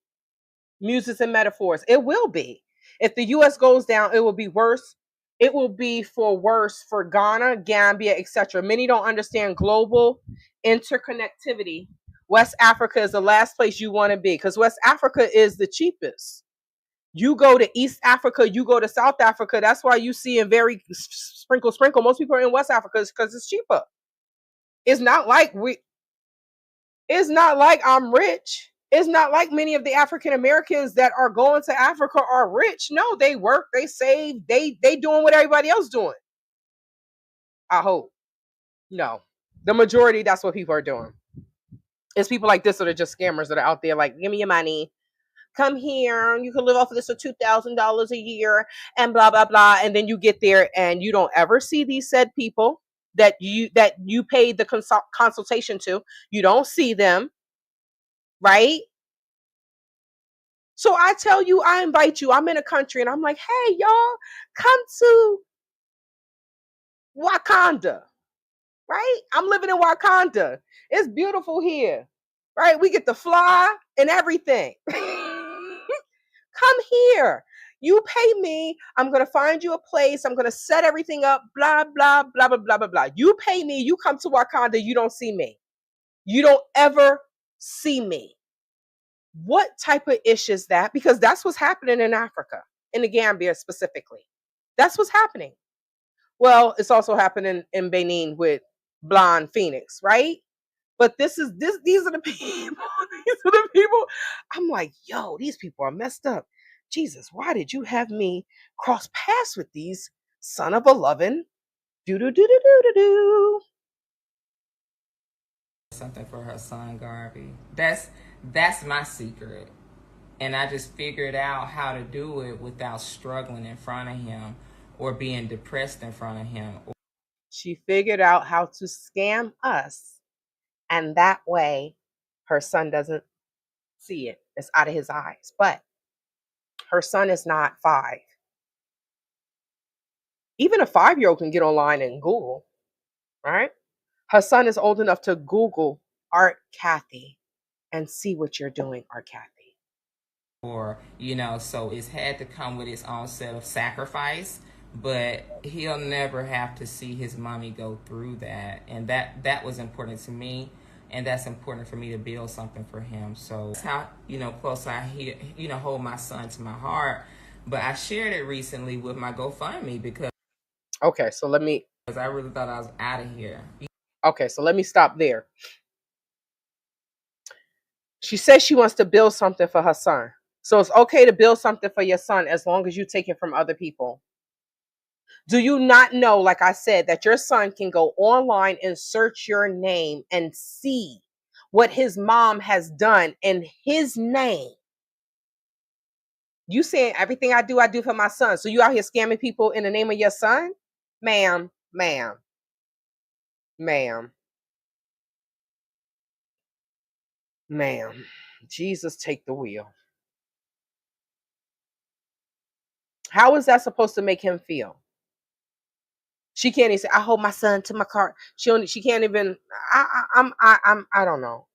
Muses and metaphors. It will be. If the US goes down, it will be worse. It will be for worse for Ghana, Gambia, etc. Many don't understand global interconnectivity. West Africa is the last place you want to be because West Africa is the cheapest. You go to East Africa, you go to South Africa. That's why you see in very sprinkle. Most people are in West Africa because it's cheaper. It's not like it's not like I'm rich. It's not like many of the African Americans that are going to Africa are rich. No, they work, they save, they doing what everybody else doing. I hope. No. The majority, that's what people are doing. It's people like this that are just scammers that are out there like, give me your money. Come here. You can live off of this for $2,000 a year and blah, blah, blah. And then you get there and you don't ever see these said people that you paid the consultation to. You don't see them. Right? So I tell you, I invite you. I'm in a country and I'm like, hey, y'all, come to Wakanda. Right? I'm living in Wakanda. It's beautiful here. Right? We get to fly and everything. Come here. You pay me. I'm going to find you a place. I'm going to set everything up. Blah, blah, blah, blah, blah, blah, blah. You pay me. You come to Wakanda. You don't see me. You don't ever see me. What type of ish is that? Because that's what's happening in Africa, in the Gambia specifically. That's what's happening. Well, it's also happening in Benin with Blonde Phoenix, right? But these are the people. These are the people. I'm like, yo, these people are messed up. Jesus, why did you have me cross paths with these son of a lovin'? Do. Something for her son Garvey. That's my secret. And I just figured out how to do it without struggling in front of him or being depressed in front of him. She figured out how to scam us. And that way her son doesn't see it. It's out of his eyes. But her son is not 5. Even a 5-year-old can get online and Google, right? Her son is old enough to Google Art Cathey and see what you're doing, Art Cathey. Or, so it's had to come with its own set of sacrifice, but he'll never have to see his mommy go through that. And that was important to me. And that's important for me to build something for him. So that's how, close I hold my son to my heart. But I shared it recently with my GoFundMe because okay, so let me, because I really thought I was out of here. Okay, so let me stop there. She says she wants to build something for her son. So it's okay to build something for your son as long as you take it from other people. Do you not know, like I said, that your son can go online and search your name and see what his mom has done in his name? You saying everything I do for my son. So you out here scamming people in the name of your son? Ma'am. Jesus, take the wheel. How is that supposed to make him feel? She can't even say, I hold my son to my car. She can't even, I don't know.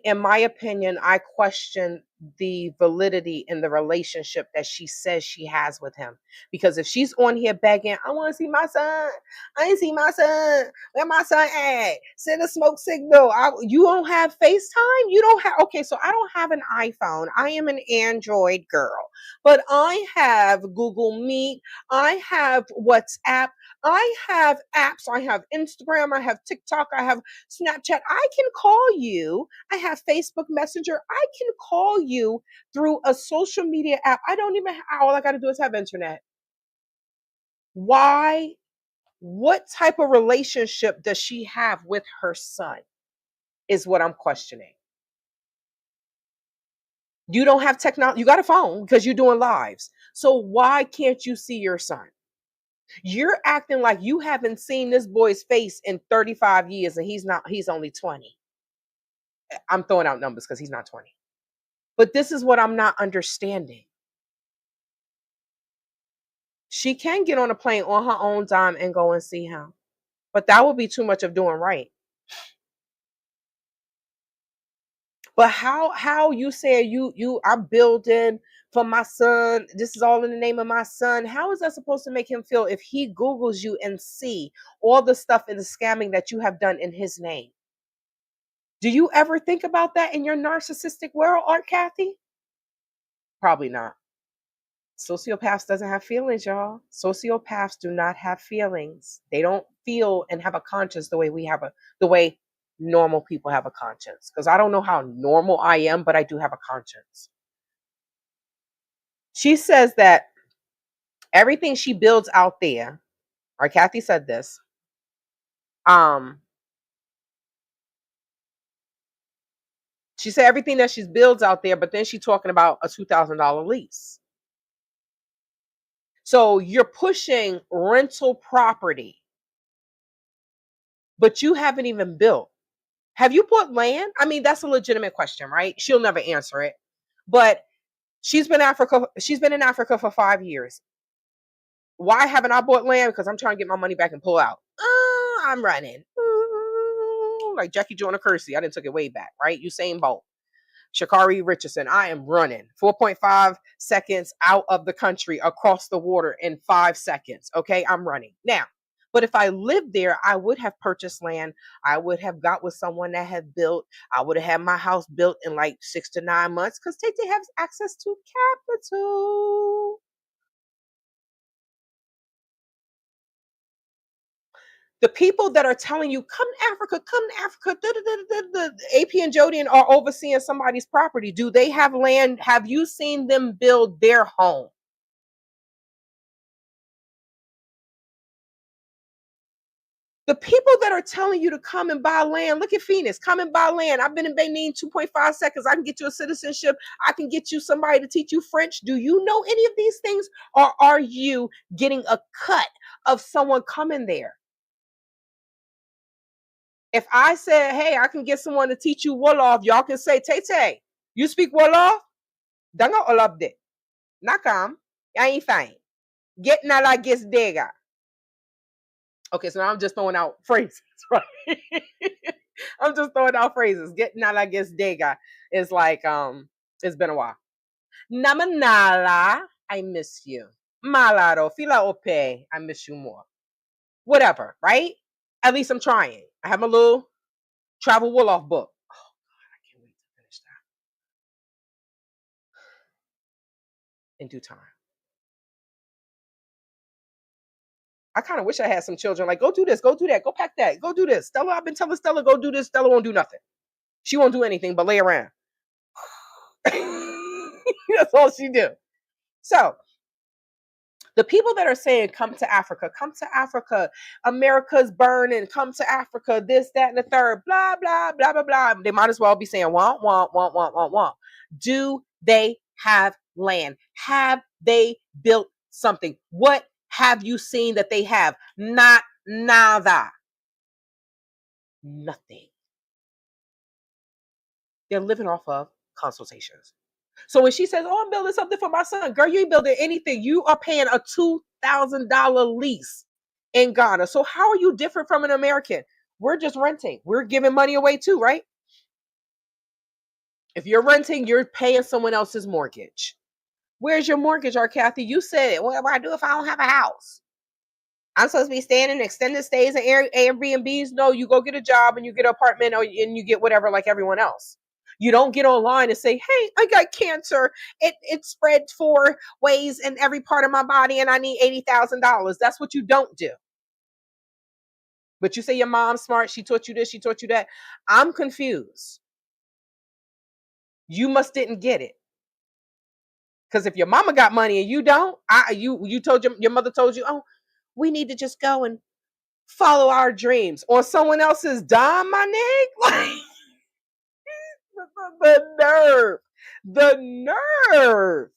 In my opinion, I question the validity in the relationship that she says she has with him. Because if she's on here begging, I want to see my son. I ain't see my son. Where my son at? Send a smoke signal. You don't have FaceTime? You don't have, okay, so I don't have an iPhone. I am an Android girl. But I have Google Meet. I have WhatsApp. I have apps. I have Instagram. I have TikTok. I have Snapchat. I can call you. I have Facebook Messenger. I can call you through a social media app. I don't even, all I got to do is have internet. Why? What type of relationship does she have with her son is what I'm questioning. You don't have technology. You got a phone because you're doing lives. So why can't you see your son? You're acting like you haven't seen this boy's face in 35 years and he's only 20. I'm throwing out numbers because he's not 20. But this is what I'm not understanding. She can get on a plane on her own dime and go and see him. But that would be too much of doing right. But how you say you are building for my son, this is all in the name of my son. How is that supposed to make him feel if he Googles you and see all the stuff and the scamming that you have done in his name? Do you ever think about that in your narcissistic world, Art Cathey? Probably not. Sociopaths doesn't have feelings, y'all. Sociopaths do not have feelings. They don't feel and have a conscience the way the way normal people have a conscience. Because I don't know how normal I am, but I do have a conscience. She says that everything she builds out there, or Cathey said this, she said everything that she builds out there, but then she's talking about a $2,000 lease. So you're pushing rental property, but you haven't even built. Have you bought land? I mean, that's a legitimate question, right? She'll never answer it. But she's been in Africa for 5 years. Why haven't I bought land? Because I'm trying to get my money back and pull out. I'm running. Like Jackie Joyner Kersey. I didn't took it way back, right? Usain Bolt. Sha'Carri Richardson, I am running 4.5 seconds out of the country across the water in 5 seconds. Okay, I'm running now. But if I lived there, I would have purchased land. I would have got with someone that had built. I would have had my house built in like 6 to 9 months because they have access to capital. The people that are telling you, come to Africa, the AP and Jodian are overseeing somebody's property. Do they have land? Have you seen them build their home? The people that are telling you to come and buy land, look at Phoenix, come and buy land. I've been in Benin 2.5 seconds. I can get you a citizenship. I can get you somebody to teach you French. Do you know any of these things? Or are you getting a cut of someone coming there? If I said, hey, I can get someone to teach you Wolof, y'all can say, Tete, you speak Wolof? Danga Olabde. Nakam, I ain't fine. Get nala gets dega. Okay, so now I'm just throwing out phrases, right? I'm just throwing out phrases. Get nala gets dega is like, it's been a while. Namanala, I miss you. Malaro, fila ope, I miss you more. Whatever, right? At least I'm trying. I have my little travel Wolof book. Oh, God, I can't wait to finish that in due time. I kind of wish I had some children. Like, go do this, go do that, go pack that, go do this. Stella, I've been telling Stella, go do this. Stella won't do nothing. She won't do anything but lay around. That's all she do. So the people that are saying, come to Africa, America's burning, come to Africa, this, that, and the third, blah, blah, blah, blah, blah. They might as well be saying, want. Do they have land? Have they built something? What have you seen that they have? Not nada. Nothing. They're living off of consultations. So when she says, oh, I'm building something for my son, girl, you ain't building anything. You are paying a $2,000 lease in Ghana. So how are you different from an American? We're just renting. We're giving money away too, right? If you're renting, you're paying someone else's mortgage. Where's your mortgage, Cathey? You said it. What do I do if I don't have a house? I'm supposed to be staying in extended stays and Airbnbs? No, you go get a job and you get an apartment and you get whatever like everyone else. You don't get online and say, hey, I got cancer. It spread 4 ways in every part of my body and I need $80,000. That's what you don't do. But you say your mom's smart. She taught you this. She taught you that. I'm confused. You must didn't get it. Because if your mama got money and you don't, you told your mother told you, oh, we need to just go and follow our dreams on someone else's dime, my nigga. Like, the nerve.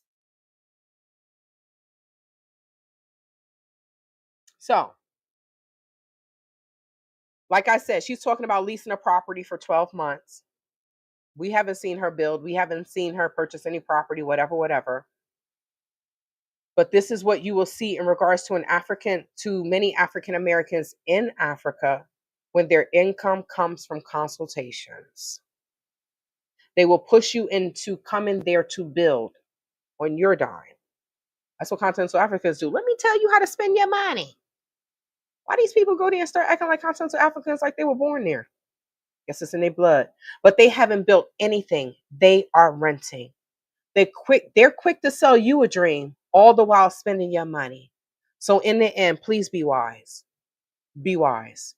So, like I said, she's talking about leasing a property for 12 months. We haven't seen her build. We haven't seen her purchase any property, whatever. But this is what you will see in regards to many African Americans in Africa when their income comes from consultations. They will push you into coming there to build on your dime. That's what Continental Africans do. Let me tell you how to spend your money. Why these people go there and start acting like Continental Africans like they were born there? Guess it's in their blood. But they haven't built anything. They are renting. They're quick to sell you a dream, all the while spending your money. So in the end, please be wise. Be wise.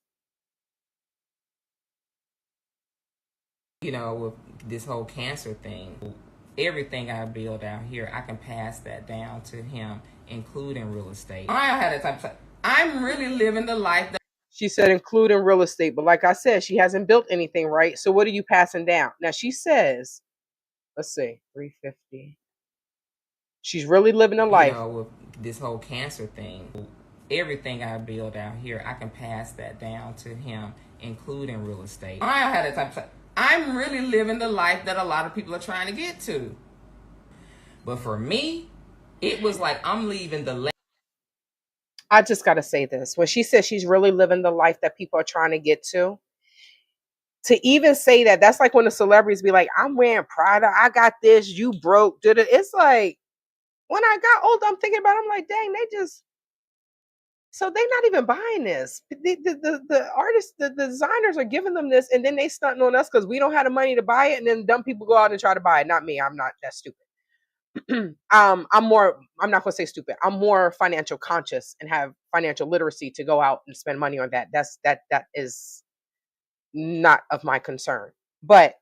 You know, with this whole cancer thing, everything I build out here, I can pass that down to him, including real estate. I don't have that type of stuff. I'm really living the life that She said including real estate, but like I said, she hasn't built anything, right? So what are you passing down? Now she says, let's see, 350. She's really living a life. You know, with this whole cancer thing, everything I build out here, I can pass that down to him, including real estate. I don't have that type of stuff. I'm really living the life that a lot of people are trying to get to. But for me, it was like I'm leaving the I just got to say this. When she says she's really living the life that people are trying to get to even say that, that's like when the celebrities be like, I'm wearing Prada, I got this, you broke. It's like, when I got older, I'm thinking about it, I'm like, dang, so they're not even buying this. The artists, the designers are giving them this, and then they stunting on us because we don't have the money to buy it, and then dumb people go out and try to buy it. Not me. I'm not that stupid. I'm not gonna say stupid. I'm more financial conscious and have financial literacy to go out and spend money on that. That is not of my concern. But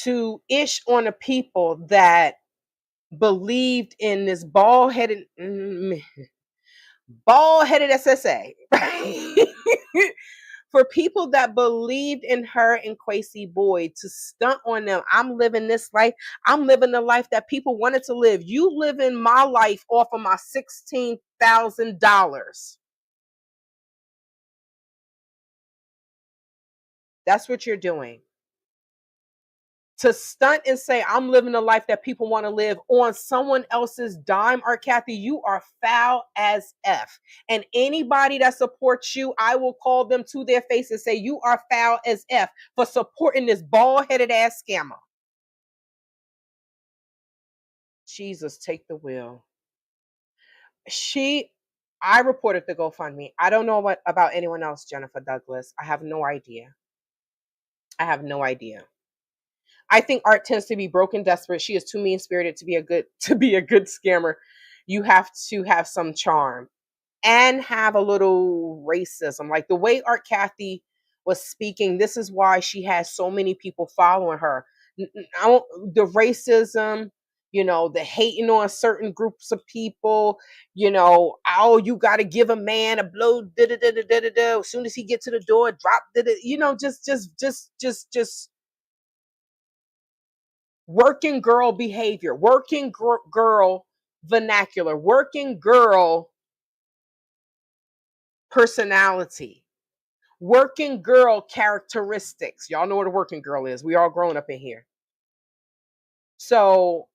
to ish on the people that believed in this bald-headed SSA, right? For people that believed in her and Kwesi Boyd to stunt on them, I'm living this life. I'm living the life that people wanted to live. You living my life off of my $16,000. That's what you're doing. To stunt and say, I'm living the life that people want to live on someone else's dime, or Cathey, you are foul as F. And anybody that supports you, I will call them to their face and say, you are foul as F for supporting this bald-headed ass scammer. Jesus, take the wheel. I reported the GoFundMe. I don't know about anyone else, Jennifer Douglas. I have no idea. I think art tends to be broken, desperate. She is too mean-spirited to be a good scammer. You have to have some charm and have a little racism. Like the way Art Cathey was speaking, this is why she has so many people following her. The racism, the hating on certain groups of people, oh, you got to give a man a blow, as soon as he get to the door, drop, just working girl behavior, working girl vernacular, working girl personality, working girl characteristics. Y'all know what a working girl is. We all grown up in here. So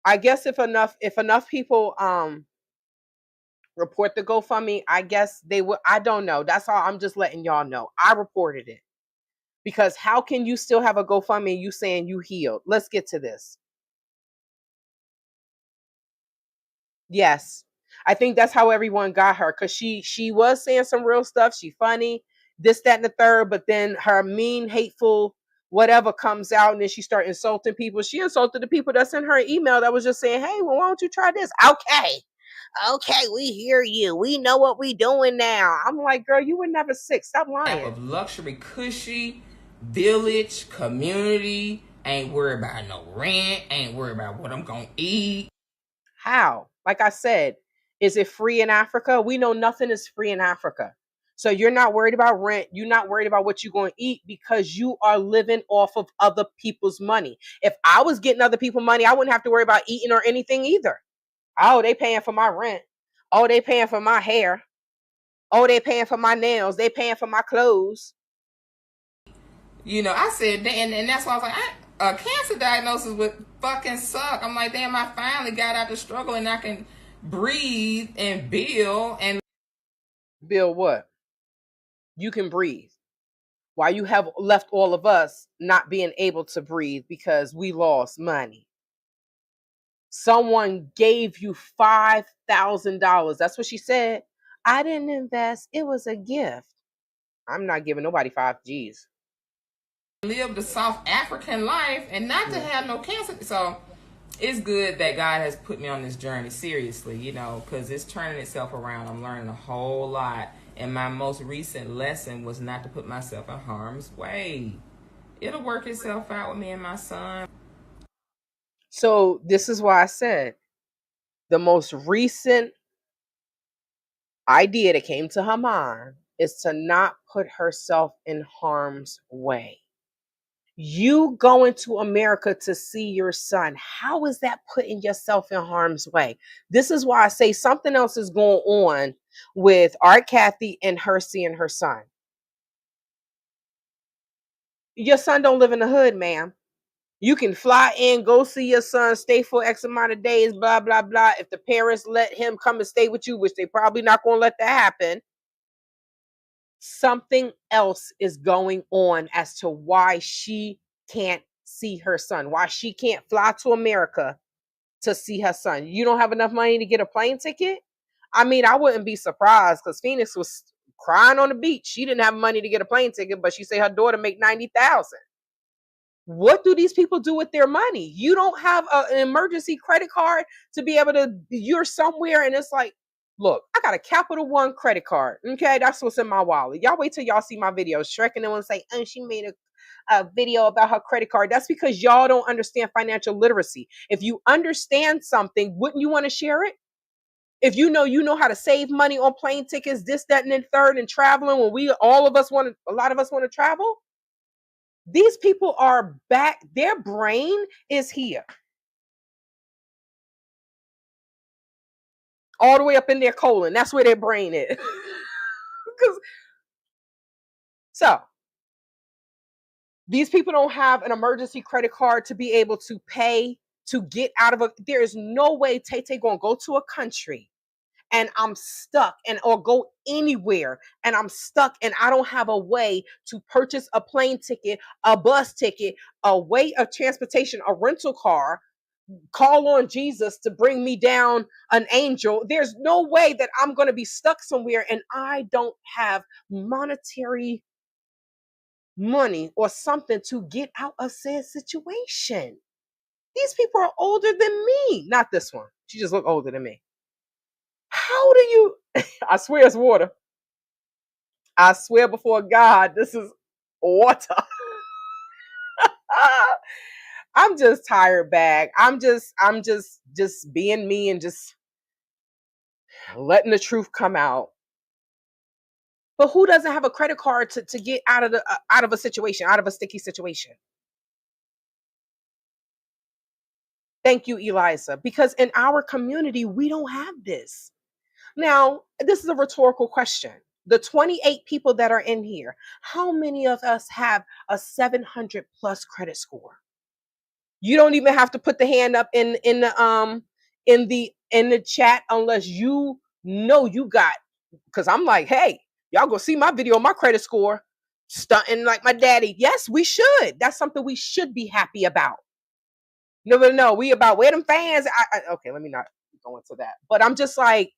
I guess if enough people report the GoFundMe, I guess they will. I don't know. That's all. I'm just letting y'all know. I reported it. Because how can you still have a GoFundMe and you saying you healed? Let's get to this. Yes. I think that's how everyone got her, because she was saying some real stuff. She funny, this, that, and the third, but then her mean, hateful, whatever comes out, and then she start insulting people. She insulted the people that sent her an email that was just saying, hey, well, why don't you try this? Okay, we hear you. We know what we doing now. I'm like, girl, you were never sick. Stop lying. Of luxury, cushy village community. Ain't worried about no rent. Ain't worried about what I'm gonna eat. How? Like I said, is it free in Africa? We know nothing is free in Africa. So you're not worried about rent. You're not worried about what you're going to eat because you are living off of other people's money. If I was getting other people's money, I wouldn't have to worry about eating or anything either. Oh, they paying for my rent. Oh, they paying for my hair. Oh, they paying for my nails. They paying for my clothes. I said, and that's why I was like, a cancer diagnosis would fucking suck. I'm like, damn, I finally got out the struggle and I can breathe and build and Build what? You can breathe. Why you have left all of us not being able to breathe because we lost money. Someone gave you $5,000. That's what she said. I didn't invest. It was a gift. I'm not giving nobody 5 G's. live the South African life and not to have no cancer. So it's good that God has put me on this journey, seriously, because it's turning itself around. I'm learning a whole lot. And my most recent lesson was not to put myself in harm's way. It'll work itself out with me and my son. So this is why I said the most recent idea that came to her mind is to not put herself in harm's way. You going to America to see your son. How is that putting yourself in harm's way? This is why I say something else is going on with our Cathey and her seeing her son. Your son don't live in the hood, ma'am. You can fly in, go see your son, stay for X amount of days, blah, blah, blah. If the parents let him come and stay with you, which they probably not going to let that happen, something else is going on as to why she can't see her son, why she can't fly to America to see her son. You don't have enough money to get a plane ticket? I mean, I wouldn't be surprised because Phoenix was crying on the beach. She didn't have money to get a plane ticket, but she said her daughter make $90,000. What do these people do with their money? You don't have an emergency credit card to be able to, you're somewhere and it's like, look, I got a Capital One credit card. Okay, that's what's in my wallet. Y'all wait till y'all see my video. Shrek and then say, oh, she made a video about her credit card. That's because y'all don't understand financial literacy. If you understand something, wouldn't you want to share it? If you know how to save money on plane tickets, this, that, and then third, and traveling when a lot of us want to travel. These people are back. Their brain is here. All the way up in their colon. That's where their brain is. So, these people don't have an emergency credit card to be able to pay to get out of there is no way Tay gonna go to a country and I'm stuck or go anywhere and I'm stuck and I don't have a way to purchase a plane ticket, a bus ticket, a way of transportation, a rental car, call on Jesus to bring me down an angel. There's no way that I'm going to be stuck somewhere and I don't have monetary money or something to get out of said situation. These people are older than me. Not this one. She just look older than me. How do you, I swear it's water. I swear before God, this is water. I'm just tired, bag. I'm just being me and just letting the truth come out. But who doesn't have a credit card to get out of a situation, out of a sticky situation? Thank you, Eliza. Because in our community, we don't have this. Now, this is a rhetorical question. The 28 people that are in here, how many of us have a 700 plus credit score? You don't even have to put the hand up in the chat unless you know you got, because I'm like, hey, y'all go see my video on my credit score, stunting like my daddy. Yes, we should. That's something we should be happy about. No, we about where them fans. Okay, let me not go into that. But I'm just like,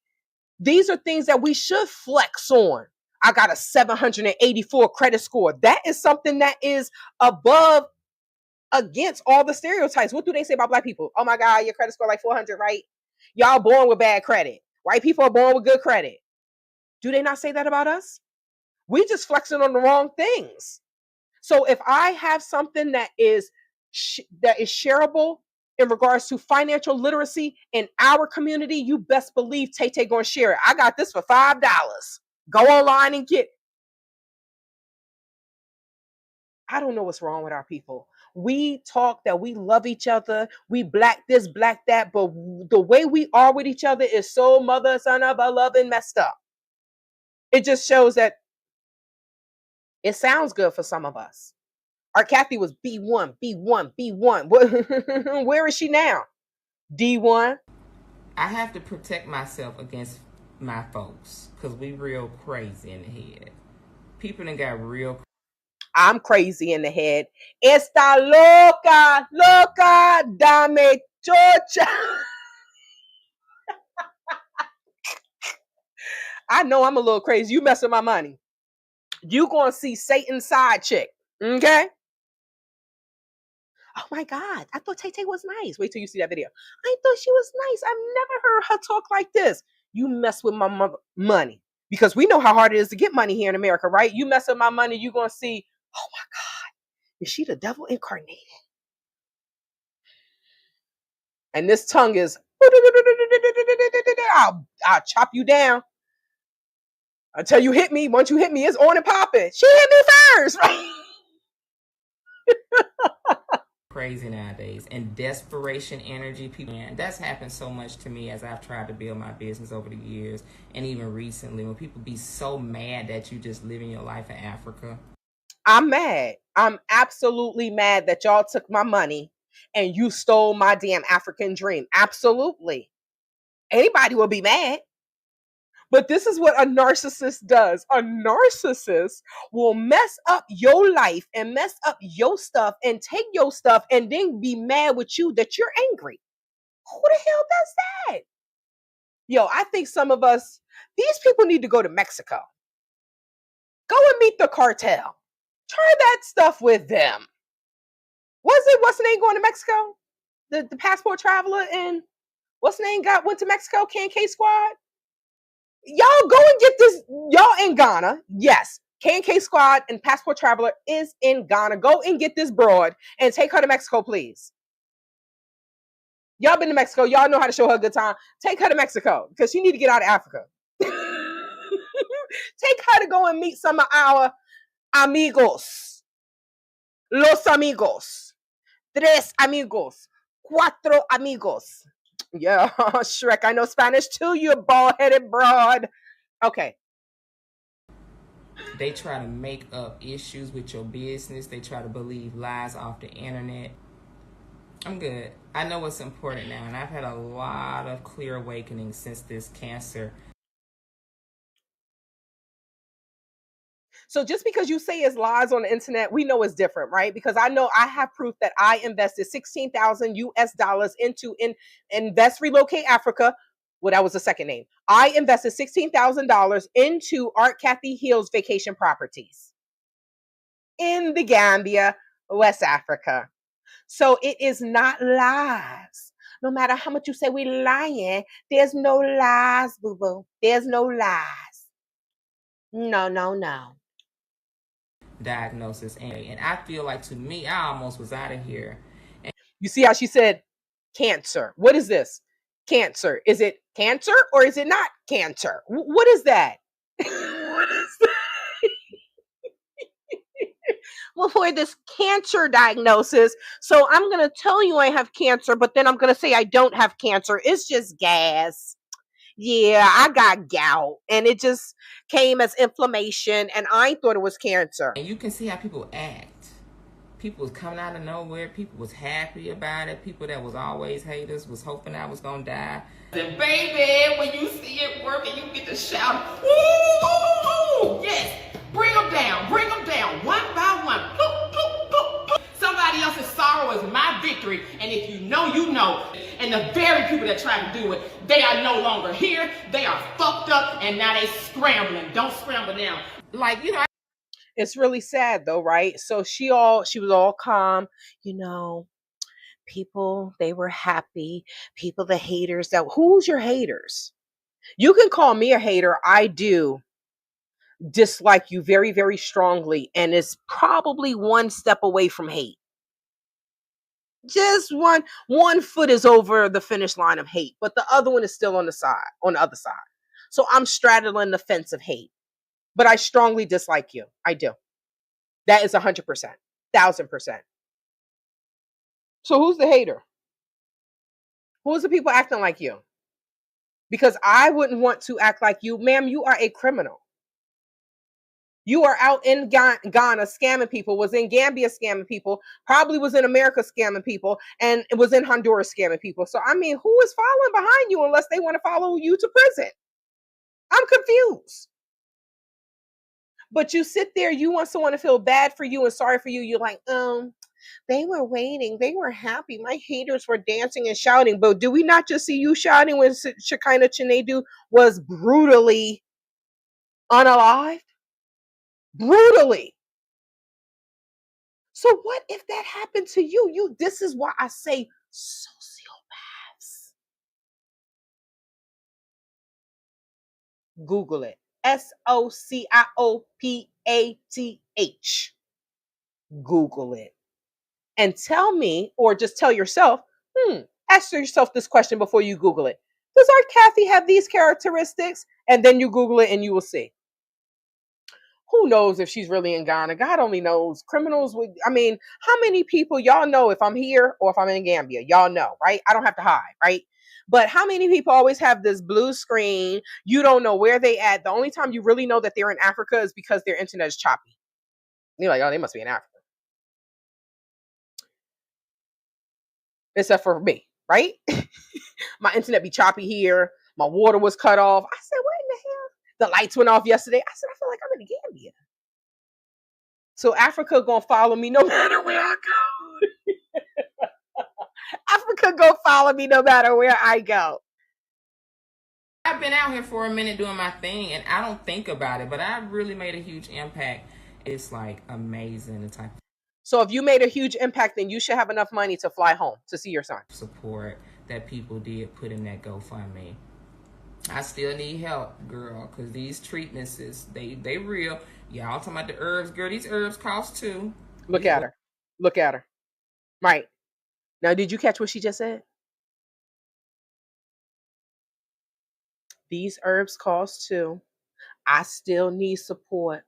these are things that we should flex on. I got a 784 credit score. That is something that is above against all the stereotypes. What do they say about black people? Oh my God, your credit score like 400, right? Y'all born with bad credit. White people are born with good credit. Do they not say that about us? We just flexing on the wrong things. So if I have something that is shareable in regards to financial literacy in our community, you best believe Tay gonna share it. I got this for $5. Go online and get. I don't know what's wrong with our people. We talk that we love each other. We black this, black that. But the way we are with each other is so mother, son of a love and messed up. It just shows that it sounds good for some of us. Our Cathey was B1, B1, B1. Where is she now? D1. I have to protect myself against my folks because we real crazy in the head. People done got real. I'm crazy in the head. Esta loca, loca, dame chocha. I know I'm a little crazy. You messing my money. You gonna see Satan's side chick. Okay? Oh my God. I thought Tay Tay was nice. Wait till you see that video. I thought she was nice. I've never heard her talk like this. You mess with my money. Because we know how hard it is to get money here in America, right? You mess with my money, you're gonna see, oh my God, is she the devil incarnated? And this tongue is, I'll chop you down until you hit me. Once you hit me, it's on and popping. She hit me first, right? Crazy nowadays, and desperation energy. People, and that's happened so much to me as I've tried to build my business over the years, and even recently, when people be so mad that you just living your life in Africa. I'm mad. I'm absolutely mad that y'all took my money and you stole my damn African dream. Absolutely. Anybody will be mad. But this is what a narcissist does. A narcissist will mess up your life and mess up your stuff and take your stuff and then be mad with you that you're angry. Who the hell does that? Yo, I think some of us, these people need to go to Mexico. Go and meet the cartel. Try that stuff with them. What's the name going to Mexico? The passport traveler and what's the name went to Mexico? K Squad? Y'all go and get this. Y'all in Ghana. Yes. K Squad and Passport Traveler is in Ghana. Go and get this broad and take her to Mexico, please. Y'all been to Mexico. Y'all know how to show her a good time. Take her to Mexico because she need to get out of Africa. Take her to go and meet some of our amigos. Los amigos. Tres amigos. Cuatro amigos. Yeah, Shrek, I know Spanish too, you bald-headed broad. Okay. They try to make up issues with your business. They try to believe lies off the internet. I'm good. I know what's important now, and I've had a lot of clear awakenings since this cancer. So just because you say it's lies on the internet, we know it's different, right? Because I know I have proof that I invested $16,000 into Invest Relocate Africa. Well, that was the second name. I invested $16,000 into Art Cathey Hills Vacation Properties in the Gambia, West Africa. So it is not lies. No matter how much you say we lying, there's no lies, boo-boo. There's no lies. No. Diagnosis, and I feel like, to me, I almost was out of here. And you see how she said cancer? What is this? Cancer. Is it cancer or is it not cancer? What is that? What is that? Well, for this cancer diagnosis, so I'm going to tell you I have cancer, but then I'm going to say I don't have cancer. It's just gas. Yeah, I got gout and it just came as inflammation and I thought it was cancer. And you can see how people act. People was coming out of nowhere. People was happy about it. People that was always haters was hoping I was going to die. And baby, when you see it working, you get to shout, woo, yes, bring them down, one by one. Somebody else's sorrow is my victory, and if you know, you know. And the very people that try to do it, they are no longer here. They are fucked up, and now they scrambling. Don't scramble now. Like, you know. It's really sad though, right? So she was all calm, you know. People, they were happy. People, the haters. Who's your haters? You can call me a hater. I do dislike you very, very strongly, and it's probably one step away from hate. Just one foot is over the finish line of hate, but the other one is still on the other side. So I'm straddling the fence of hate, but I strongly dislike you. I do. That is 100%, 1000%. So who's the hater? Who's the people acting like you? Because I wouldn't want to act like you. Ma'am, you are a criminal. You are out in Ghana scamming people, was in Gambia scamming people, probably was in America scamming people, and it was in Honduras scamming people. So, I mean, who is following behind you unless they want to follow you to prison? I'm confused. But you sit there, you want someone to feel bad for you and sorry for you. You're like, they were waiting. They were happy. My haters were dancing and shouting. But do we not just see you shouting when Shekinah Chinedu was brutally unalived? Brutally. So what if that happened to you? This is why I say sociopaths. Google it. SOCIOPATH. Google it. And tell me, or just tell yourself, ask yourself this question before you Google it. Does our Cathey have these characteristics? And then you Google it and you will see. Who knows if she's really in Ghana? God only knows. Criminals would, I mean, how many people, y'all know if I'm here or if I'm in Gambia? Y'all know, right? I don't have to hide, right? But how many people always have this blue screen? You don't know where they at. The only time you really know that they're in Africa is because their internet is choppy. You're like, oh, they must be in Africa. Except for me, right? My internet be choppy here. My water was cut off. I said, what in the hell? The lights went off yesterday. I said, I feel like I'm in Gambia. So Africa gonna follow me no matter where I go. Africa gonna follow me no matter where I go. I've been out here for a minute doing my thing, and I don't think about it, but I really made a huge impact. It's like amazing the type. So if you made a huge impact, then you should have enough money to fly home to see your son. Support that people did put in that GoFundMe. I still need help, girl, because these treatments they real. Y'all talking about the herbs, girl. These herbs cost too. Look at her. Look at her. Right. Now, did you catch what she just said? These herbs cost too. I still need support.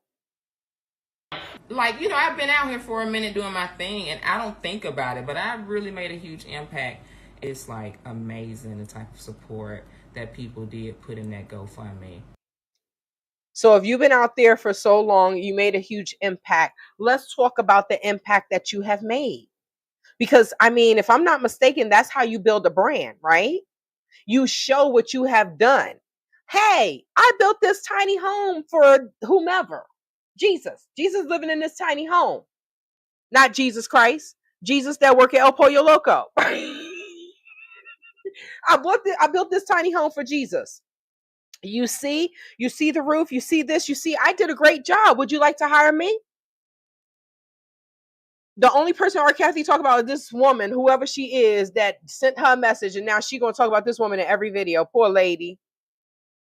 Like, I've been out here for a minute doing my thing, and I don't think about it, but I really made a huge impact. It's like amazing the type of support that people did put in that GoFundMe. So if you've been out there for so long, you made a huge impact. Let's talk about the impact that you have made. Because, I mean, if I'm not mistaken, that's how you build a brand, right? You show what you have done. Hey, I built this tiny home for whomever. Jesus living in this tiny home. Not Jesus Christ. Jesus that work at El Pollo Loco. I built this tiny home for Jesus. You see the roof, you see this, I did a great job. Would you like to hire me? The only person our Cathey talk about is this woman, whoever she is, that sent her a message, and now she gonna talk about this woman in every video. Poor lady.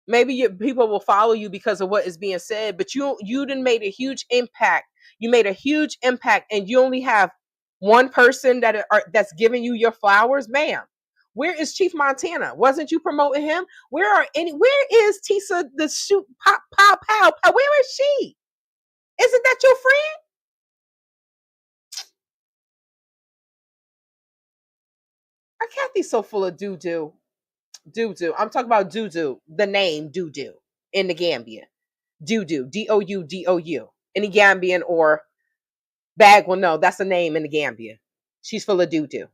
Maybe people will follow you because of what is being said, but you done made a huge impact. You made a huge impact, and you only have one person that's giving you your flowers, ma'am. Where is Chief Montana? Wasn't you promoting him? Where is Tisa the shoot pop pow pow? Where is she? Isn't that your friend? Our Cathey's so full of doo-doo. Doo-doo. I'm talking about doo-doo. The name doo-doo in the Gambia. Doo-doo. D-O-U-D-O-U. Any Gambian or bag will know that's a name in the Gambia. She's full of doo-doo.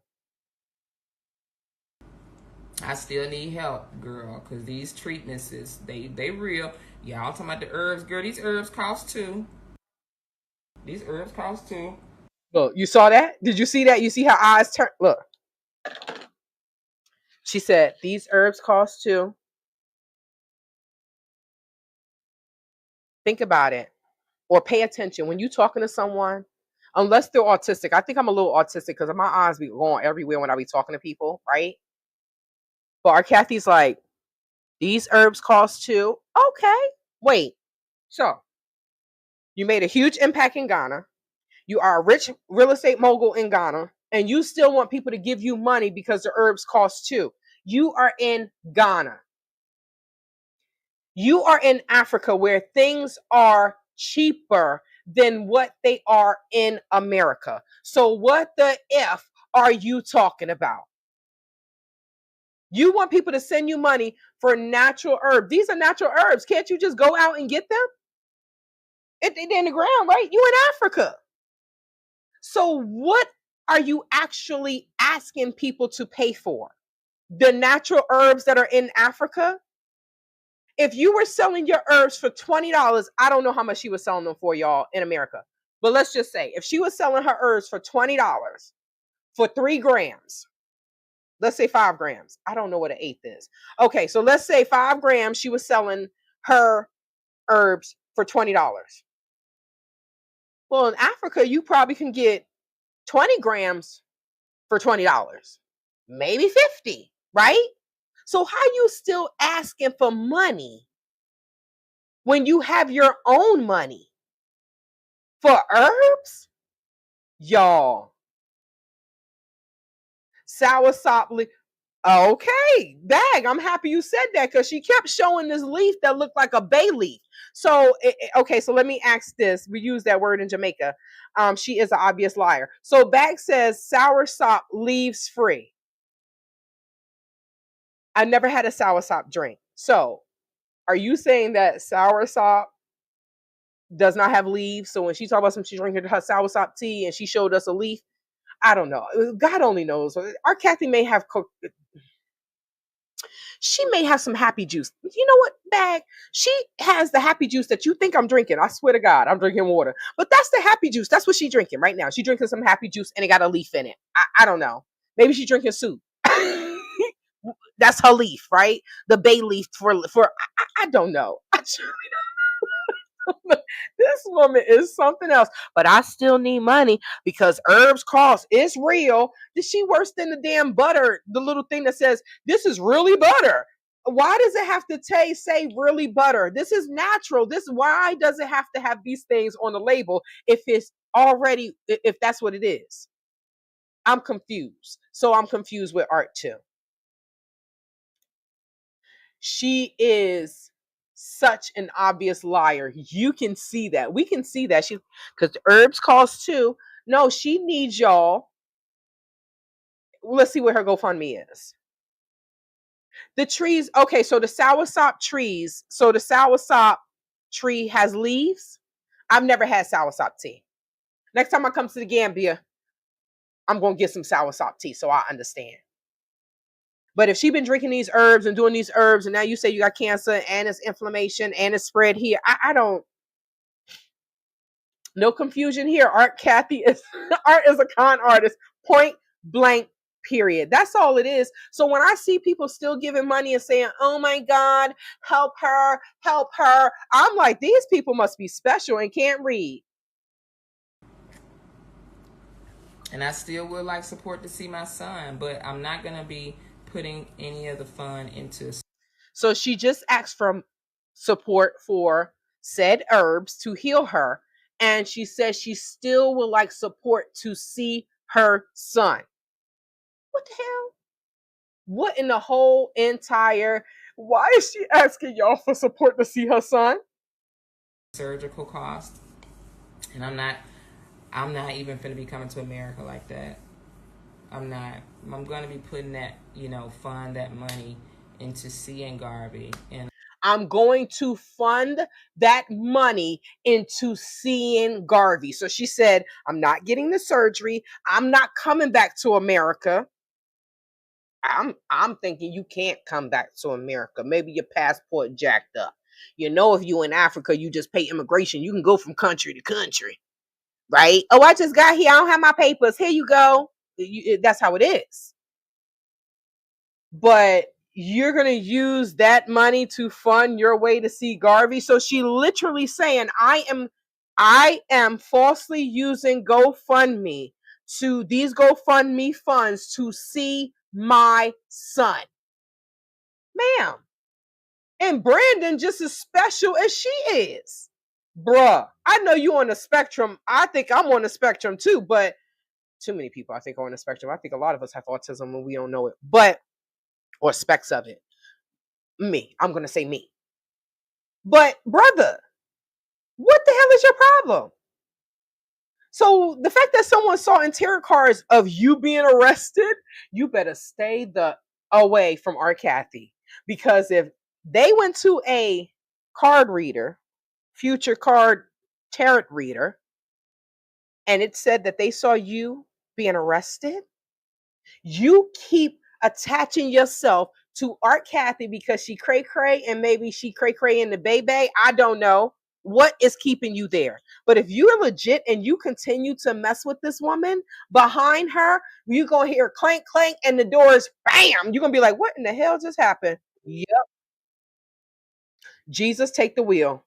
I still need help, girl, because these treatments they real. Y'all talking about the herbs, girl. These herbs cost too. These herbs cost too. Look, you saw that? Did you see that? You see her eyes turn? Look. She said, these herbs cost too. Think about it. Or pay attention. When you're talking to someone, unless they're autistic. I think I'm a little autistic because my eyes be going everywhere when I be talking to people, right? But our Cathey's like, these herbs cost too. Okay. Wait. So, you made a huge impact in Ghana. You are a rich real estate mogul in Ghana. And you still want people to give you money because the herbs cost too. You are in Ghana. You are in Africa where things are cheaper than what they are in America. So what the F are you talking about? You want people to send you money for natural herbs. These are natural herbs. Can't you just go out and get them? They're in the ground, right? You in Africa. So what are you actually asking people to pay for? The natural herbs that are in Africa? If you were selling your herbs for $20, I don't know how much she was selling them for, y'all, in America. But let's just say, if she was selling her herbs for $20 for 3 grams, let's say 5 grams. I don't know what an eighth is. Okay, so let's say 5 grams, she was selling her herbs for $20. Well, in Africa, you probably can get 20 grams for $20, maybe 50, right? So how you still asking for money when you have your own money for herbs? Y'all. Soursop leaf. Okay, Bag, I'm happy you said that, because she kept showing this leaf that looked like a bay leaf. So, okay, so let me ask this. We use that word in Jamaica. She is an obvious liar. So Bag says soursop leaves free. I never had a soursop drink. So are you saying that soursop does not have leaves? So when she talked about she's drinking her soursop tea and she showed us a leaf, I don't know. God only knows. Our Cathey may have she may have some happy juice. You know what, Bag? She has the happy juice that you think I'm drinking. I swear to God, I'm drinking water. But that's the happy juice. That's what she's drinking right now. She's drinking some happy juice and it got a leaf in it. I don't know. Maybe she's drinking soup. That's her leaf, right? The bay leaf for I don't know. This woman is something else. But I still need money because herbs cost. It's real. Is she worse than the damn butter? The little thing that says this is really butter. Why does it have to say really butter? This is natural. Why does it have to have these things on the label if it's already, if that's what it is? I'm confused. So I'm confused with art too. She is such an obvious liar. You can see that. We can see that. She, because the herbs cost too. No, she needs y'all. Let's see what her GoFundMe is. The trees. Okay, so the soursop trees. So the soursop tree has leaves. I've never had soursop tea. Next time I come to the Gambia, I'm gonna get some soursop tea so I understand. But if she's been drinking these herbs and doing these herbs, and now you say you got cancer and it's inflammation and it's spread here, I don't. No confusion here. Cathey is Art is a con artist. Point blank. Period. That's all it is. So when I see people still giving money and saying, "Oh my God, help her, help her," I'm like, these people must be special and can't read. And I still would like support to see my son, but I'm not gonna be putting any of the fun into. So she just asked for support for said herbs to heal her, and she says she still would like support to see her son. What the hell? What in the whole entire? Why is she asking y'all for support to see her son? Surgical cost, and I'm not even going to be coming to America like that. I'm not. I'm going to be putting that, fund that money into seeing Garvey, and I'm going to fund that money into seeing Garvey. So she said, I'm not getting the surgery. I'm not coming back to America. I'm thinking you can't come back to America. Maybe your passport jacked up. If you in Africa, you just pay immigration. You can go from country to country, right? Oh, I just got here. I don't have my papers. Here you go. That's how it is. But you're going to use that money to fund your way to see Garvey. So she literally saying, I am falsely using GoFundMe these GoFundMe funds to see my son. Ma'am. And Brandon just as special as she is. Bruh, I know you on the spectrum. I think I'm on the spectrum too, but too many people I think are on the spectrum. I think a lot of us have autism and we don't know it, or specks of it. I'm going to say me. But brother, what the hell is your problem? So the fact that someone saw in tarot cards of you being arrested, you better stay away from our Cathey. Because if they went to a card reader, future card tarot reader, and it said that they saw you being arrested. You keep attaching yourself to Art Cathey because she cray cray, and maybe she cray cray in the baby. I don't know what is keeping you there. But if you're legit and you continue to mess with this woman, behind her, you're going to hear clank, clank, and the doors, bam. You're going to be like, what in the hell just happened? Yep. Jesus, take the wheel.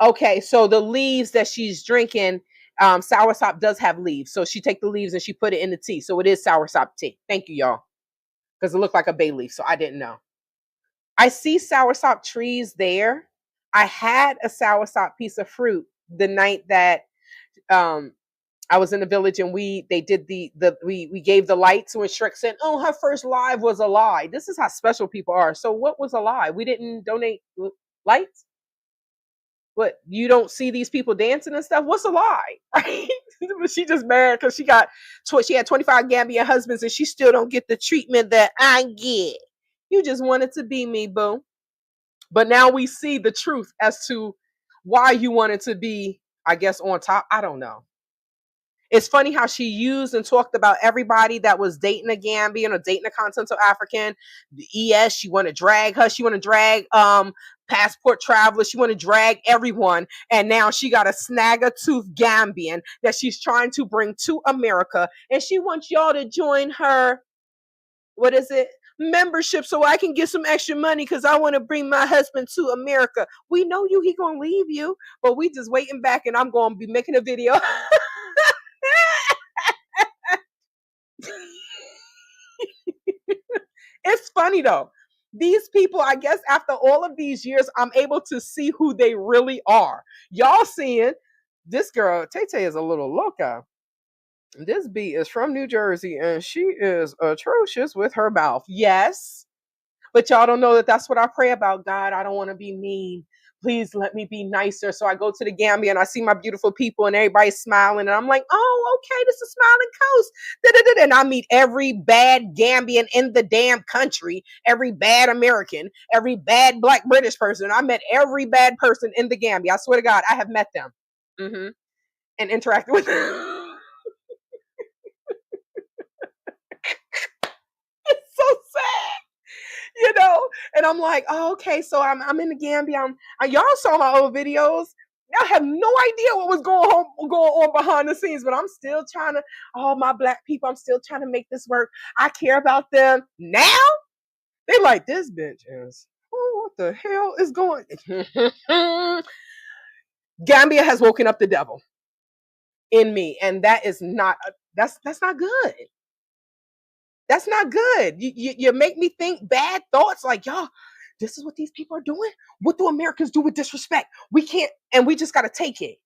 Okay, so the leaves that she's drinking, soursop does have leaves. So she take the leaves and she put it in the tea. So it is soursop tea. Thank you, y'all. Because it looked like a bay leaf, so I didn't know. I see soursop trees there. I had a soursop piece of fruit the night that I was in the village, and we gave the lights when Shrek said, "Oh, her first live was a lie." This is how special people are. So what was a lie? We didn't donate lights. What, you don't see these people dancing and stuff? What's a lie? Right? She just mad because she had 25 Gambian husbands and she still don't get the treatment that I get. You just wanted to be me, boo. But now we see the truth as to why you wanted to be, I guess, on top. I don't know. It's funny how she used and talked about everybody that was dating a Gambian or dating a continental African. The ES, she want to drag her. She want to drag passport travelers. She want to drag everyone. And now she got a snag-a-tooth Gambian that she's trying to bring to America. And she wants y'all to join her, what is it? Membership, so I can get some extra money because I want to bring my husband to America. We know you, he gonna leave you, but we just waiting back, and I'm gonna be making a video. It's funny though. These people, I guess after all of these years, I'm able to see who they really are. Y'all seeing this girl, Tay is a little loca. This bee is from New Jersey and she is atrocious with her mouth. Yes. But y'all don't know that that's what I pray about. God, I don't want to be mean. Please let me be nicer. So I go to the Gambia and I see my beautiful people and everybody's smiling. And I'm like, oh, okay, this is Smiling Coast. Da-da-da-da. And I meet every bad Gambian in the damn country, every bad American, every bad Black British person. I met every bad person in the Gambia. I swear to God, I have met them and interacted with them. It's so sad. You know, and I'm like, oh, okay, so I'm in the Gambia. Y'all saw my old videos. I have no idea what was going on behind the scenes, but I'm still trying to, all my Black people, I'm still trying to make this work. I care about them. Now, they like, this bitch is, oh, what the hell is going on? Gambia has woken up the devil in me, and that is not, that's not good. That's not good. You make me think bad thoughts like, y'all, this is what these people are doing. What do Americans do with disrespect? We can't, and we just got to take it.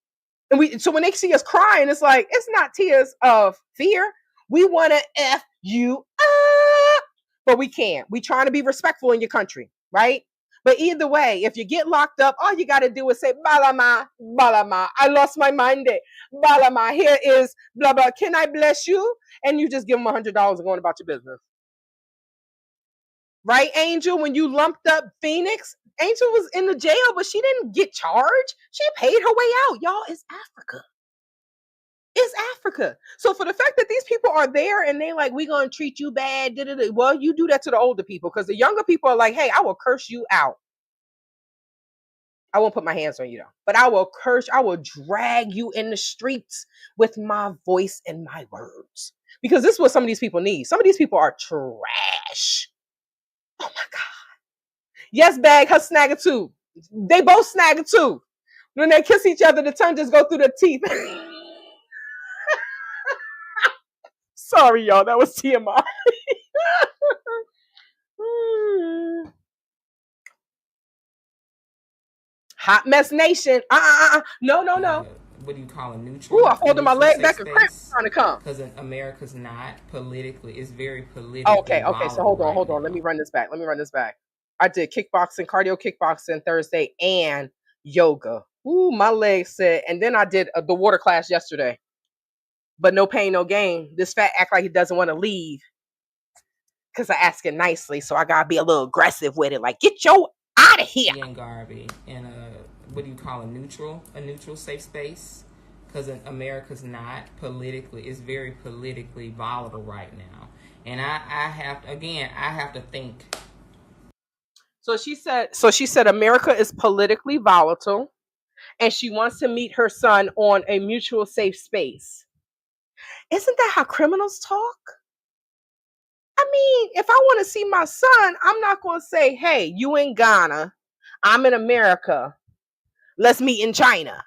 And so when they see us crying, it's like, it's not tears of fear. We want to F you up, but we can't. We trying to be respectful in your country, right? But either way, if you get locked up, all you got to do is say, Balama, Balama, I lost my mind. Balama, here is blah, blah. Can I bless you? And you just give them $100 and going about your business. Right, Angel? When you lumped up Phoenix, Angel was in the jail, but she didn't get charged. She paid her way out. Y'all, it's Africa. It's Africa. So for the fact that these people are there and they like, we going to treat you bad. Well, you do that to the older people because the younger people are like, hey, I will curse you out. I won't put my hands on you though, but I will drag you in the streets with my voice and my words. Because this is what some of these people need. Some of these people are trash. Oh my God. Yes, bag, her snag-a-tooth. They both snag-a-tooth. When they kiss each other, the tongue just go through the teeth. Sorry, y'all. That was TMI. Hot Mess Nation. No. What do you call them? Neutral. Ooh, I folded my leg back and cramp trying to come. Because America's not politically, it's very political. Okay. So hold on. Let me run this back. I did kickboxing, cardio kickboxing Thursday and yoga. Ooh, my legs said, and then I did the water class yesterday. But no pain, no gain. This fat act like he doesn't want to leave because I ask it nicely. So I got to be a little aggressive with it. Like, get your out of here. And Garvey and what do you call a neutral safe space, because America's not politically, it's very politically volatile right now. And I have to think. So she said America is politically volatile and she wants to meet her son on a mutual safe space. Isn't that how criminals talk? I mean, if I want to see my son, I'm not going to say, hey, you in Ghana, I'm in America, let's meet in China.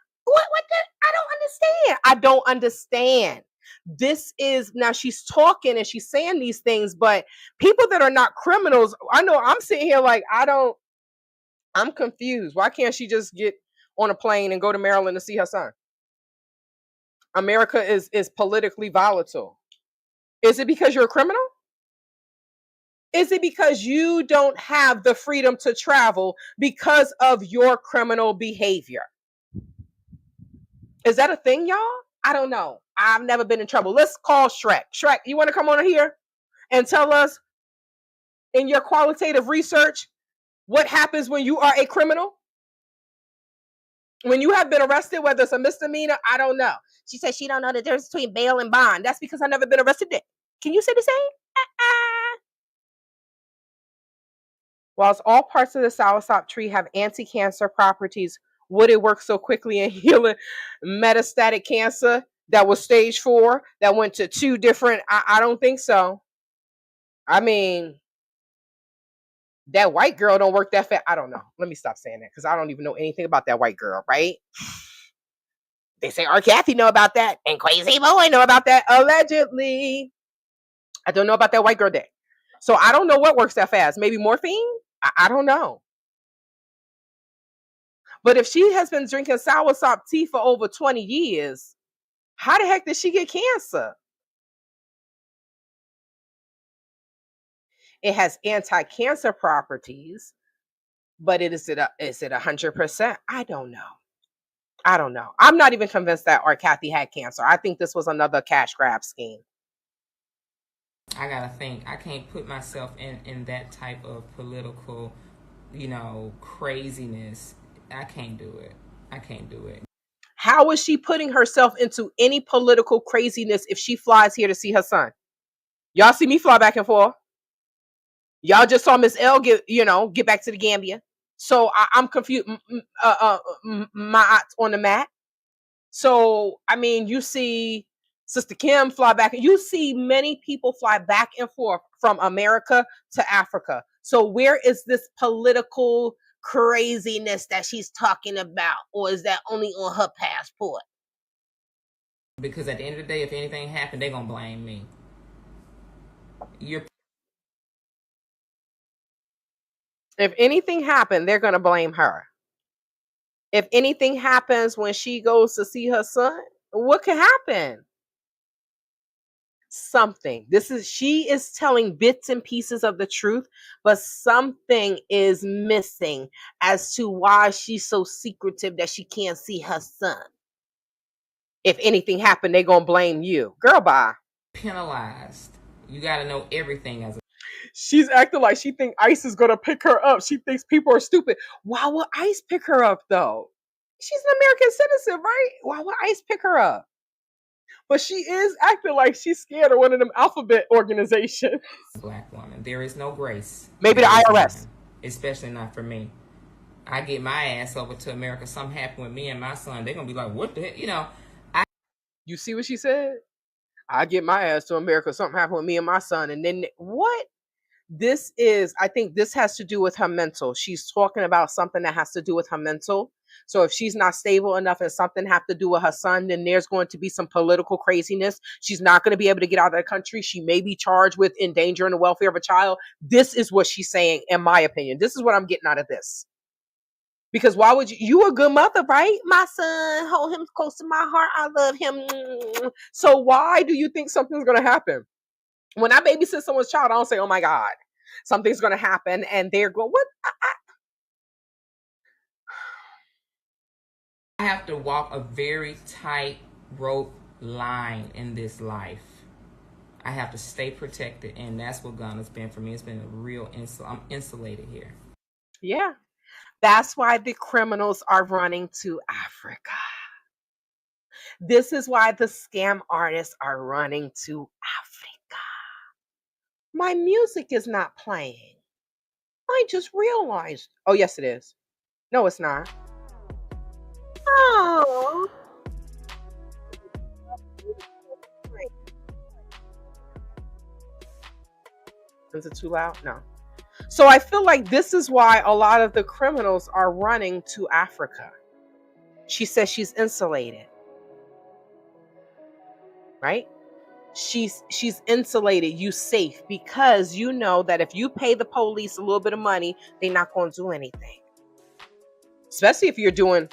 I don't understand. This is, now she's talking and she's saying these things, but people that are not criminals, I know I'm sitting here like, I'm confused. Why can't she just get on a plane and go to Maryland to see her son? America is politically volatile. Is it because you're a criminal? Is it because you don't have the freedom to travel because of your criminal behavior? Is that a thing, y'all? I don't know. I've never been in trouble. Let's call Shrek. Shrek, you want to come on here and tell us in your qualitative research what happens when you are a criminal? When you have been arrested, whether it's a misdemeanor, I don't know. She said she don't know the difference between bail and bond. That's because I've never been arrested. Can you say the same? Whilst all parts of the soursop tree have anti-cancer properties, would it work so quickly in healing metastatic cancer that was stage 4, that went to 2 different? I don't think so. I mean, that white girl don't work that fast. I don't know. Let me stop saying that because I don't even know anything about that white girl, right? They say our Cathey know about that and Crazy Boy know about that, allegedly. I don't know about that white girl day. So I don't know what works that fast. Maybe morphine? I don't know. But if she has been drinking soursop tea for over 20 years, how the heck did she get cancer? It has anti-cancer properties, but is it 100%? I don't know. I'm not even convinced that our Cathey had cancer. I think this was another cash grab scheme. I gotta think. I can't put myself in that type of political, craziness. I can't do it. How is she putting herself into any political craziness if she flies here to see her son? Y'all see me fly back and forth. Y'all just saw Miss L get back to the Gambia. So I'm confused. My on the mat. So, I mean, you see Sister Kim fly back. You see many people fly back and forth from America to Africa. So where is this political craziness that she's talking about? Or is that only on her passport? Because at the end of the day, if anything happened, they're going to blame me. If anything happened, they're going to blame her. If anything happens when she goes to see her son, what could happen? Something. She is telling bits and pieces of the truth, but something is missing as to why she's so secretive that she can't see her son. If anything happened, they're going to blame you. Girl, bye. Penalized. You got to know everything as a... She's acting like she thinks ICE is going to pick her up. She thinks people are stupid. Why would ICE pick her up, though? She's an American citizen, right? Why would ICE pick her up? But she is acting like she's scared of one of them alphabet organizations. Black woman. There is no grace. Maybe the IRS. Especially not for me. I get my ass over to America. Something happened with me and my son. They're going to be like, what the heck? You see what she said? I get my ass to America. Something happened with me and my son. And then what? I think this has to do with her mental. She's talking about something that has to do with her mental. So if she's not stable enough and something have to do with her son, then there's going to be some political craziness. She's not going to be able to get out of the country. She may be charged with endangering the welfare of a child. This is what she's saying, in my opinion. This is what I'm getting out of this. Because why would you a good mother, right? My son, hold him close to my heart. I love him. So why do you think something's going to happen? When I babysit someone's child, I don't say, oh my God, something's going to happen. And they're going, what? I have to walk a very tight rope line in this life. I have to stay protected. And that's what Ghana's been for me. It's been a real I'm insulated here. Yeah. That's why the criminals are running to Africa. This is why the scam artists are running to Africa. My music is not playing. I just realized. Oh, yes, it is. No, it's not. Oh. Is it too loud? No. So I feel like this is why a lot of the criminals are running to Africa. She says she's insulated. Right? She's insulated, you safe, because you know that if you pay the police a little bit of money, they're not going to do anything. Especially if you're doing,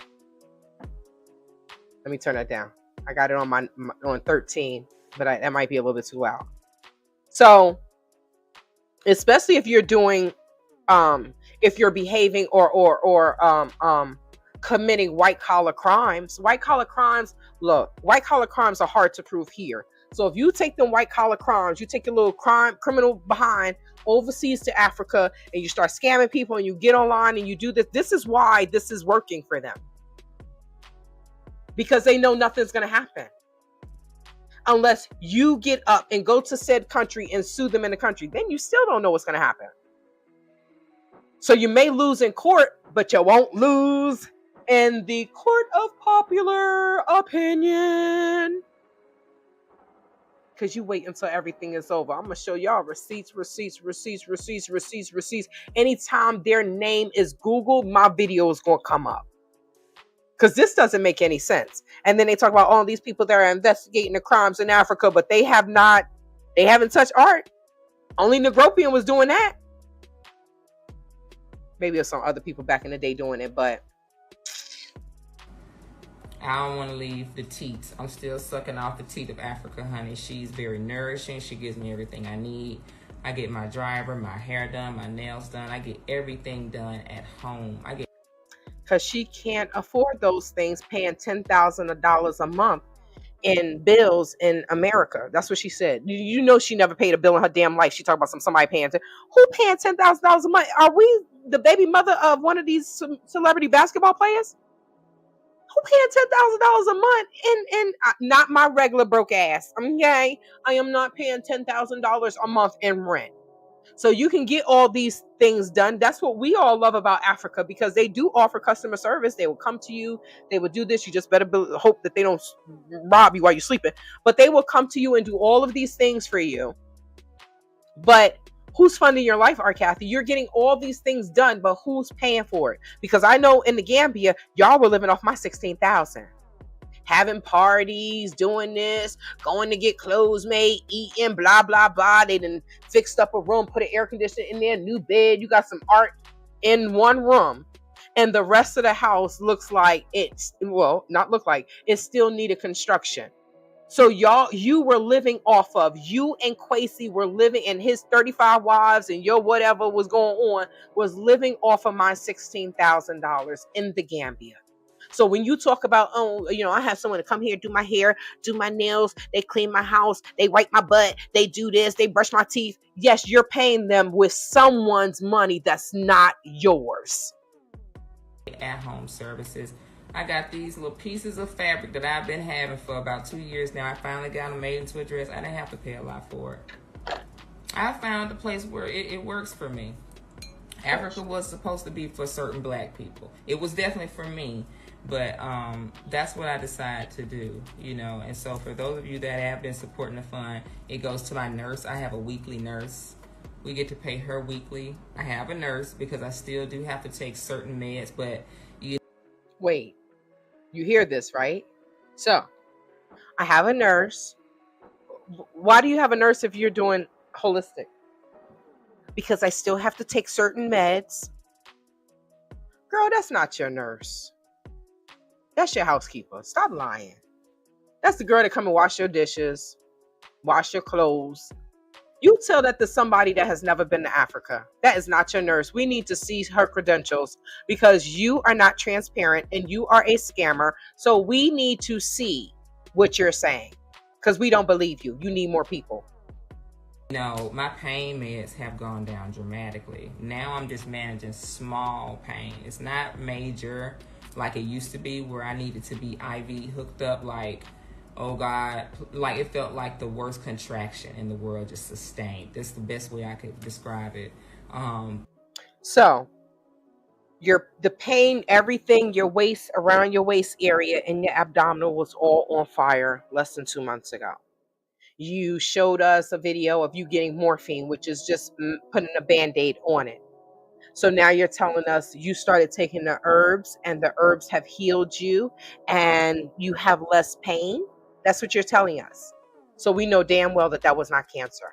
let me turn that down. I got it on on 13, but that might be a little bit too loud. So, especially if you're doing, if you're behaving or committing white collar crimes. White collar crimes are hard to prove here. So if you take them white collar crimes, you take your little criminal behind overseas to Africa and you start scamming people and you get online and you do this. This is why this is working for them. Because they know nothing's going to happen. Unless you get up and go to said country and sue them in the country. Then you still don't know what's going to happen. So you may lose in court, but you won't lose in the court of popular opinion. Because you wait until everything is over. I'm going to show y'all receipts. Anytime their name is Googled, my video is going to come up. Because this doesn't make any sense. And then they talk about all these people that are investigating the crimes in Africa, but they haven't touched art. Only Negropian was doing that. Maybe there's some other people back in the day doing it, but I don't want to leave the teats. I'm still sucking off the teat of Africa, honey. She's very nourishing. She gives me everything I need. I get my driver, my hair done, my nails done. I get everything done at home. Because she can't afford those things, paying $10,000 a month in bills in America. That's what she said. You know she never paid a bill in her damn life. She talked about somebody paying. Who paying $10,000 a month? Are we the baby mother of one of these celebrity basketball players? Who paying $10,000 a month in not my regular broke ass? Okay, I am not paying $10,000 a month in rent. So you can get all these things done. That's what we all love about Africa, because they do offer customer service. They will come to you. They will do this. You just better hope that they don't rob you while you're sleeping. But they will come to you and do all of these things for you. But who's funding your life, Cathey? You're getting all these things done, but who's paying for it? Because I know in the Gambia, y'all were living off my $16,000. Having parties, doing this, going to get clothes made, eating, blah, blah, blah. They done fixed up a room, put an air conditioner in there, new bed. You got some art in one room. And the rest of the house looks like it still needed construction. So you were living off of, you and Quasi were living, and his 35 wives and your whatever was going on was living off of my $16,000 in the Gambia. So when you talk about, I have someone to come here, do my hair, do my nails, they clean my house, they wipe my butt, they do this, they brush my teeth. Yes, you're paying them with someone's money that's not yours. At-home services. I got these little pieces of fabric that I've been having for about 2 years now. I finally got them made into a dress. I didn't have to pay a lot for it. I found a place where it works for me. Africa was supposed to be for certain black people. It was definitely for me. But that's what I decided to do, And so for those of you that have been supporting the fund, it goes to my nurse. I have a weekly nurse. We get to pay her weekly. I have a nurse because I still do have to take certain meds, but Wait, you hear this, right? So, I have a nurse. Why do you have a nurse if you're doing holistic? Because I still have to take certain meds. Girl, that's not your nurse. That's your housekeeper. Stop lying. That's the girl that come and wash your dishes, wash your clothes. You tell that to somebody that has never been to Africa. That is not your nurse. We need to see her credentials, because you are not transparent and you are a scammer. So we need to see what you're saying, because we don't believe you. You need more people. No, my pain meds have gone down dramatically. Now I'm just managing small pain. It's not major like it used to be, where I needed to be IV hooked up, like, oh God, like it felt like the worst contraction in the world, just sustained. That's the best way I could describe it. So the pain, everything, your waist, around your waist area and your abdominal was all on fire less than 2 months ago. You showed us a video of you getting morphine, which is just putting a Band-Aid on it. So now you're telling us you started taking the herbs and the herbs have healed you and you have less pain. That's what you're telling us. So we know damn well that was not cancer.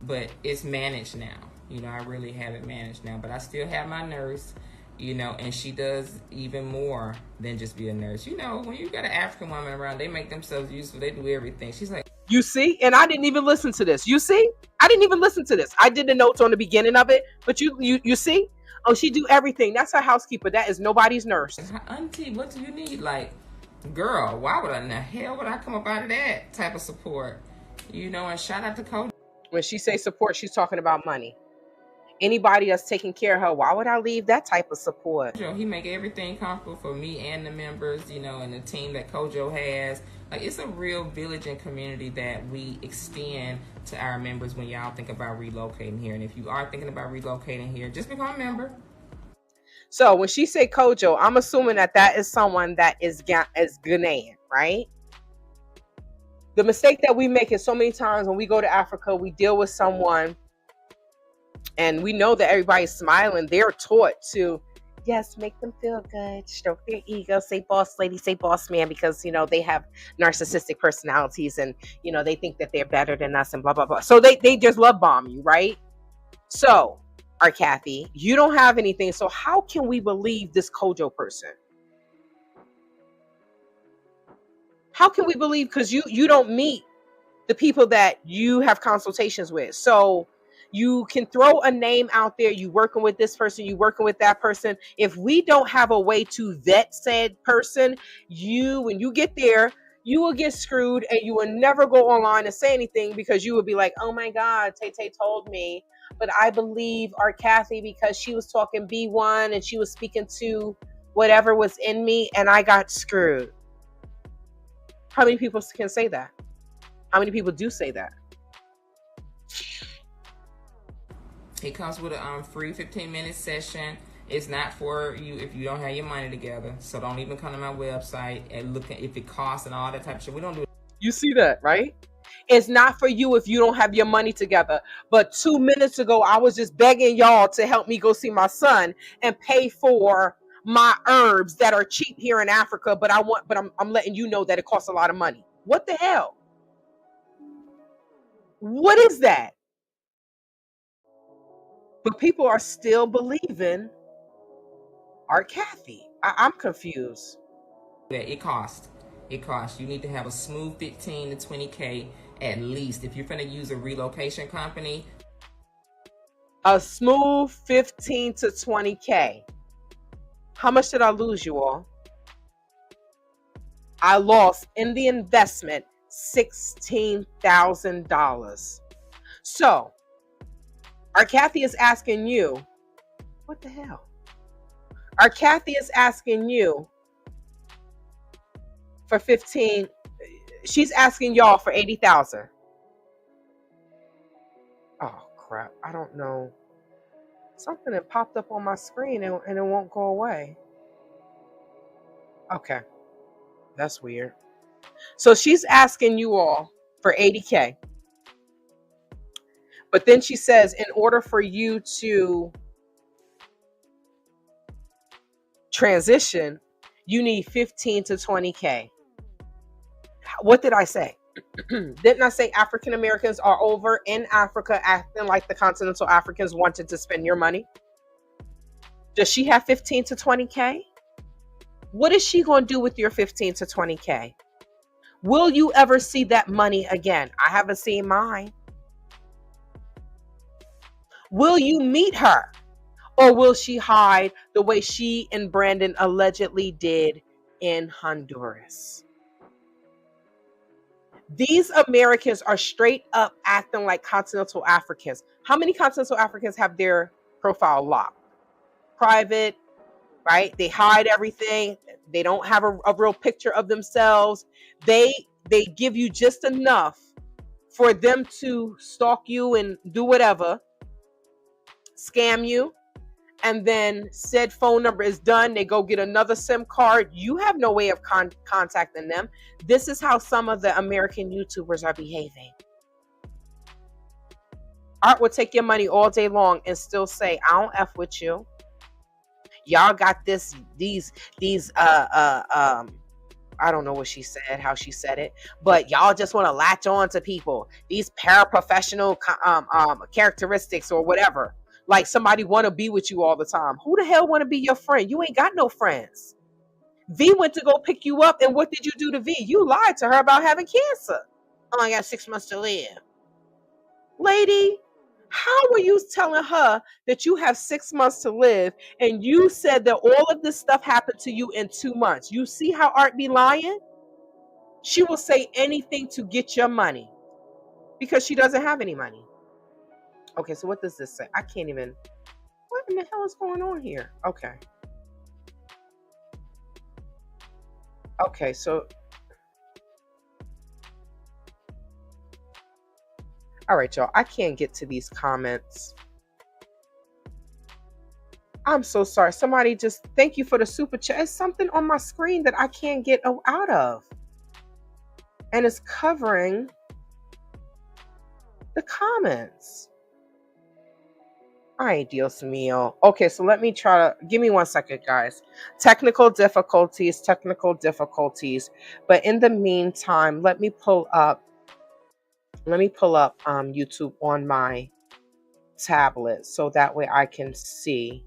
But it's managed now. You know, I really have it managed now. But I still have my nurse, you know, and she does even more than just be a nurse. You know, when you got an African woman around, they make themselves useful. They do everything. She's like, you see? And I didn't even listen to this. You see? I didn't even listen to this. I did the notes on the beginning of it. But you see? Oh, she do everything. That's her housekeeper. That is nobody's nurse. Auntie, what do you need? Like, girl, why would I, in the hell would I come up out of that type of support? You know, and shout out to Coach. When she say support, she's talking about money. Anybody that's taking care of her, why would I leave that type of support? He make everything comfortable for me and the members, you know, and the team that Kojo has. Like, it's a real village and community that we extend to our members when y'all think about relocating here. And if you are thinking about relocating here, just become a member. So when she say Kojo, I'm assuming that is someone that is Ghanaian, right? The mistake that we make is so many times when we go to Africa, we deal with someone and we know that everybody's smiling. They're taught to, yes, make them feel good, stroke their ego, say boss lady, say boss man, because, you know, they have narcissistic personalities and, you know, they think that they're better than us and blah, blah, blah. So they just love bomb you, right? So, our Cathey, you don't have anything. So how can we believe this Kojo person? How can we believe? Because you don't meet the people that you have consultations with. So you can throw a name out there. You working with this person, you working with that person. If we don't have a way to vet said person, when you get there, you will get screwed and you will never go online and say anything because you will be like, oh my God, Tay told me, but I believe our Cathey because she was talking B1 and she was speaking to whatever was in me and I got screwed. How many people can say that? How many people do say that? It comes with a free 15-minute session. It's not for you if you don't have your money together. So don't even come to my website and look at if it costs and all that type of shit. We don't do it. You see that, right? It's not for you if you don't have your money together. But 2 minutes ago, I was just begging y'all to help me go see my son and pay for my herbs that are cheap here in Africa. But I'm letting you know that it costs a lot of money. What the hell? What is that? But people are still believing our Cathey. I'm confused. It costs. It costs. You need to have a smooth 15 to 20K at least. If you're going to use a relocation company. A smooth 15 to 20K. How much did I lose, you all? I lost in the investment $16,000. So, our Cathey is asking you, what the hell? Our Cathey is asking you for 15. She's asking y'all for 80,000. Oh crap! I don't know. Something that popped up on my screen and it won't go away. Okay, that's weird. So she's asking you all for 80K. But then she says, in order for you to transition, you need 15 to 20K. What did I say? Didn't I say African Americans are over in Africa acting like the continental Africans wanted to spend your money? Does she have 15 to 20K? What is she going to do with your 15 to 20K? Will you ever see that money again? I haven't seen mine. Will you meet her? Or will she hide the way she and Brandon allegedly did in Honduras? These Americans are straight up acting like continental Africans. How many continental Africans have their profile locked? Private, right? They hide everything. They don't have a real picture of themselves. They give you just enough for them to stalk you and do whatever, scam you, and then said phone number is done. They go get another SIM card. You have no way of contacting them. This is how some of the American YouTubers are behaving. Art will take your money all day long and still say, I don't F with you. Y'all got these I don't know what she said, how she said it, but y'all just want to latch on to people. These paraprofessional characteristics or whatever. Like somebody want to be with you all the time. Who the hell want to be your friend? You ain't got no friends. V went to go pick you up, and what did you do to V? You lied to her about having cancer. Oh, I got 6 months to live. Lady, how were you telling her that you have 6 months to live, and you said that all of this stuff happened to you in 2 months? You see how Art be lying? She will say anything to get your money because she doesn't have any money. Okay, so what does this say? I can't even. What in the hell is going on here? Okay. Okay, so. All right, y'all. I can't get to these comments. I'm so sorry. Somebody just thank you for the super chat. It's something on my screen that I can't get out of. And it's covering the comments. Ay, Dios mío. Okay, so let me try to give me 1 second, guys. Technical difficulties. But in the meantime, let me pull up YouTube on my tablet so that way I can see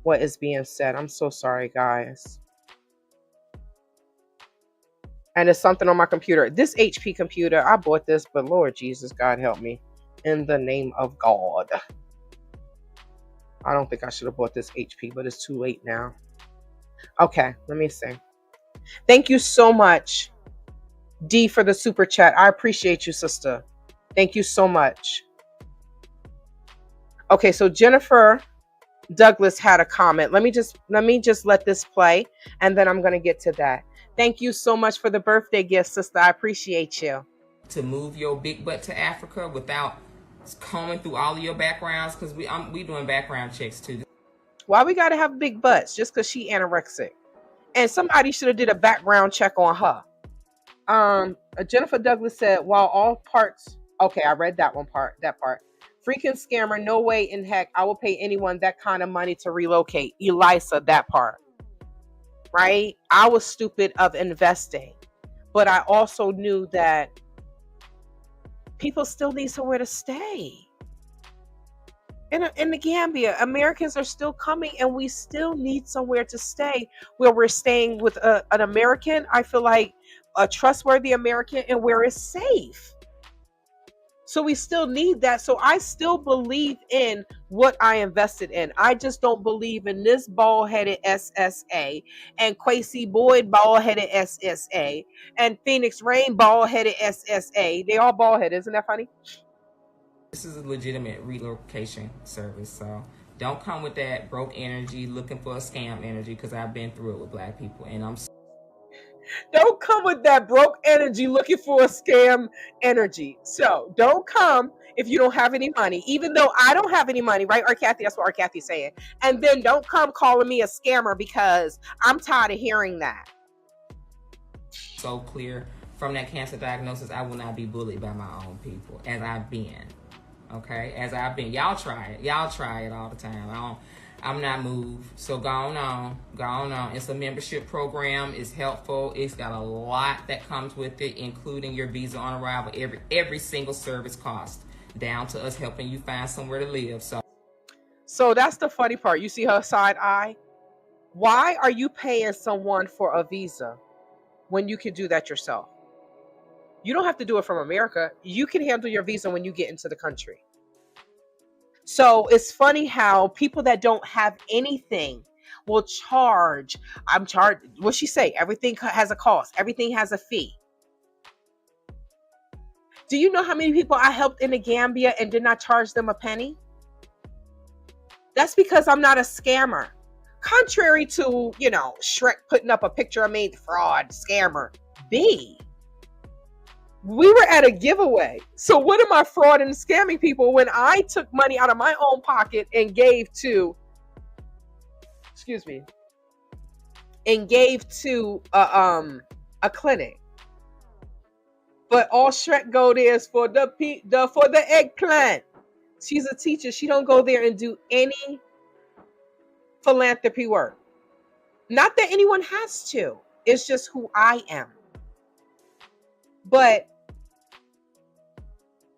what is being said. I'm so sorry, guys. And it's something on my computer. This HP computer, I bought this, but Lord Jesus, God help me. In the name of God. I don't think I should have bought this HP, but it's too late now. Okay, let me see. Thank you so much, D, for the super chat. I appreciate you, sister. Thank you so much. Okay, so Jennifer Douglas had a comment. Let me just let this play, and then I'm going to get to that. Thank you so much for the birthday gift, sister. I appreciate you. To move your big butt to Africa without combing through all of your backgrounds, because we doing background checks too. Why we gotta have big butts just because she anorexic? And somebody should have did a background check on her. Jennifer Douglas said, while all parts. Okay, I read that part. Freaking scammer, no way in heck I will pay anyone that kind of money to relocate. Elisa, that part. Right? I was stupid of investing. But I also knew that people still need somewhere to stay. In the Gambia, Americans are still coming, and we still need somewhere to stay where we're staying with an American. I feel like a trustworthy American, and where it's safe. So we still need that. So I still believe in what I invested in. I just don't believe in this bald-headed SSA and Quasi Boyd bald-headed SSA and Phoenix Rain bald-headed SSA. They all bald-headed. Isn't that funny? This is a legitimate relocation service. So don't come with that broke energy looking for a scam energy, because I've been through it with Black people. And don't come with that broke energy looking for a scam energy. So don't come if you don't have any money, even though I don't have any money, right? Or Cathey, that's what our Cathey's saying. And then don't come calling me a scammer, because I'm tired of hearing that. So clear from that cancer diagnosis, I will not be bullied by my own people, as I've been. Okay, as I've been. Y'all try it all the time. I'm not moved. So go on. It's a membership program. It's helpful. It's got a lot that comes with it, including your visa on arrival. Every single service cost, down to us helping you find somewhere to live. So that's the funny part. You see her side eye? Why are you paying someone for a visa when you can do that yourself? You don't have to do it from America. You can handle your visa when you get into the country. So it's funny how people that don't have anything will charge. I'm charged. What'd she say? Everything has a cost. Everything has a fee. Do you know how many people I helped in the Gambia and did not charge them a penny? That's because I'm not a scammer. Contrary to, Shrek putting up a picture of me, fraud, scammer. B, we were at a giveaway. So what am I fraud and scamming people when I took money out of my own pocket and gave to a clinic? But all Shrek go there is for the eggplant. She's a teacher. She don't go there and do any philanthropy work. Not that anyone has to. It's just who I am. But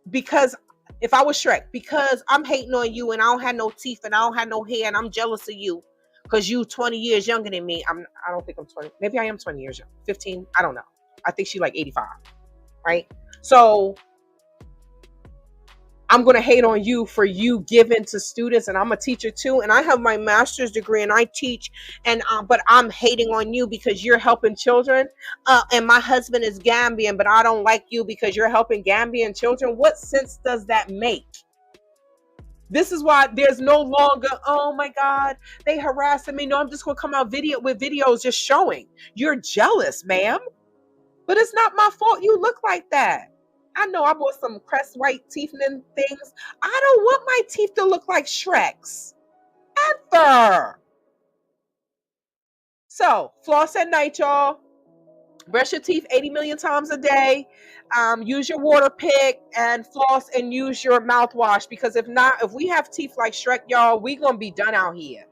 because if I was Shrek, because I'm hating on you and I don't have no teeth and I don't have no hair and I'm jealous of you because you 20 years younger than me. I don't think I'm 20. Maybe I am 20 years young. 15. I don't know. I think she's like 85. Right? So I'm going to hate on you for you giving to students, and I'm a teacher too, and I have my master's degree and I teach, and but I'm hating on you because you're helping children, and my husband is Gambian, but I don't like you because you're helping Gambian children. What sense does that make? This is why there's no longer, oh my God, they harassing me. No, I'm just going to come out with videos just showing. You're jealous, ma'am, but it's not my fault you look like that. I know I bought some Crest white teeth and things. I don't want my teeth to look like Shrek's. Ever. So, floss at night, y'all. Brush your teeth 80 million times a day. Use your water pick and floss and use your mouthwash. Because if not, if we have teeth like Shrek, y'all, we going to be done out here.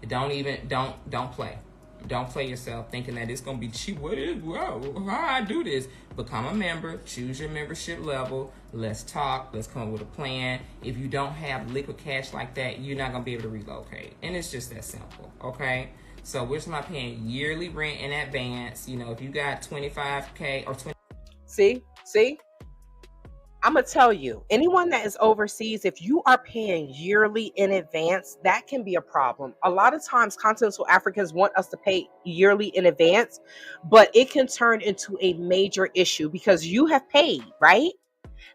Don't play. Don't play yourself thinking that it's going to be cheap. How I do this? Become a member. Choose your membership level. Let's talk. Let's come up with a plan. If you don't have liquid cash like that, you're not going to be able to relocate. And it's just that simple, okay? So we're just not paying yearly rent in advance. If you got $25K or $20. See? I'm going to tell you, anyone that is overseas, if you are paying yearly in advance, that can be a problem. A lot of times continental Africans want us to pay yearly in advance, but it can turn into a major issue because you have paid, right?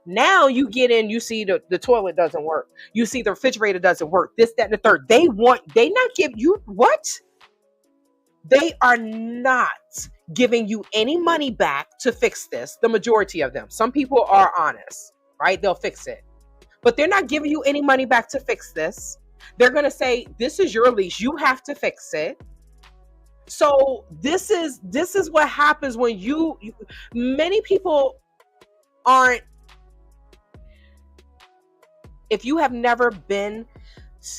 Now you get in, you see the toilet doesn't work. You see the refrigerator doesn't work. This, that, and the third. They not give you what? They are not giving you any money back to fix this. The majority of them. Some people are honest, right? They'll fix it. But they're not giving you any money back to fix this. They're going to say, this is your lease. You have to fix it. So this is what happens when many people aren't. If you have never been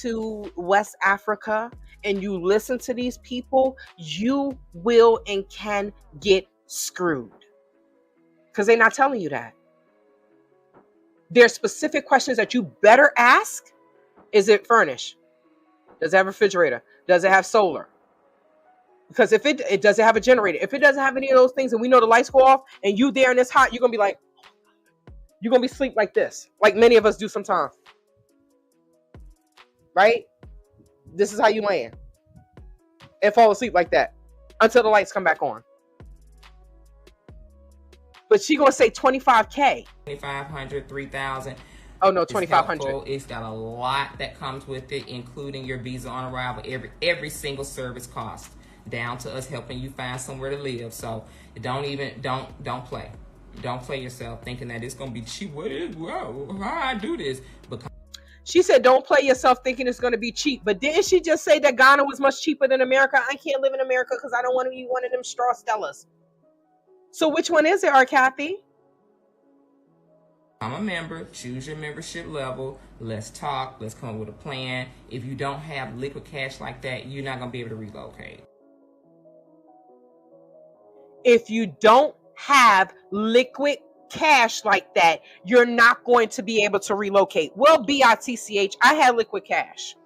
to West Africa and you listen to these people, you will and can get screwed because they're not telling you that. There's specific questions that you better ask. Is it furnished? Does it have a refrigerator? Does it have solar? Because if it doesn't have a generator, if it doesn't have any of those things and we know the lights go off and you there and it's hot, you're going to be like, you're going to be asleep like this, like many of us do sometimes. Right? This is how you land and fall asleep like that until the lights come back on. But she gonna say $25K, $2,500, $3,000. Oh no, $2,500. It's got a lot that comes with it, including your visa on arrival, every single service cost, down to us helping you find somewhere to live. So don't play. Don't play yourself thinking that it's gonna be cheap. How I do this? Because she said, don't play yourself thinking it's going to be cheap. But didn't she just say that Ghana was much cheaper than America? I can't live in America because I don't want to be one of them straw stellas. So which one is it, Cathey? I'm a member. Choose your membership level. Let's talk. Let's come up with a plan. If you don't have liquid cash like that, you're not going to be able to relocate. If you don't have liquid cash like that, you're not going to be able to relocate. Well, BITCH, I had liquid cash.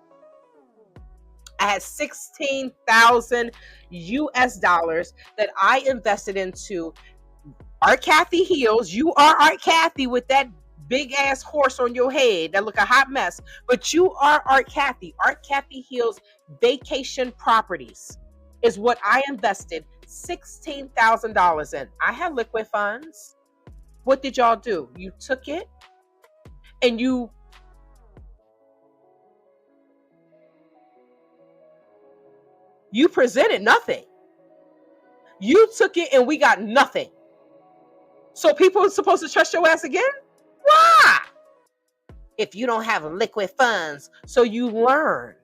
I had $16,000 US that I invested into Art Cathey heels. You are Art Cathey with that big ass horse on your head that look a hot mess, but you are Art Cathey. Art Cathey heels vacation properties is what I invested $16,000 in. I had liquid funds. What did y'all do? You took it and you presented nothing. You took it and we got nothing. So people are supposed to trust your ass again? Why? If you don't have liquid funds, so you learned.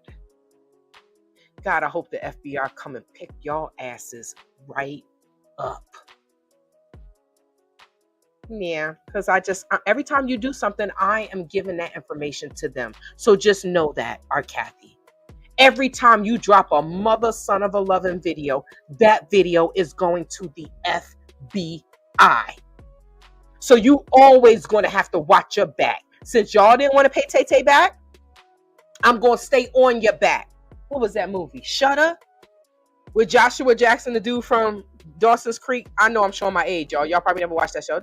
God, I hope the FBI come and pick y'all asses right up. Yeah, because every time you do something, I am giving that information to them. So just know that, our Cathey. Every time you drop a mother son of a loving video, that video is going to the FBI. So you always going to have to watch your back. Since y'all didn't want to pay Tay back, I'm going to stay on your back. What was that movie? Shudder? With Joshua Jackson, the dude from Dawson's Creek. I know I'm showing my age, y'all. Y'all probably never watched that show.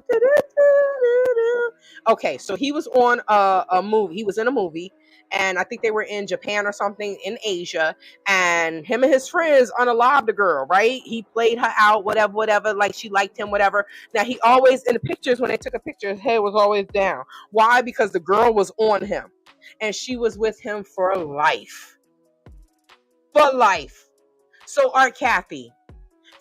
Okay, so he was on a movie. He was in a movie, and I think they were in Japan or something in Asia, and him and his friends unalived the girl, right? He played her out, whatever, like she liked him, whatever. Now, he always, in the pictures, when they took a picture, his head was always down. Why? Because the girl was on him, and she was with him for life. For life. So, Art Cathey,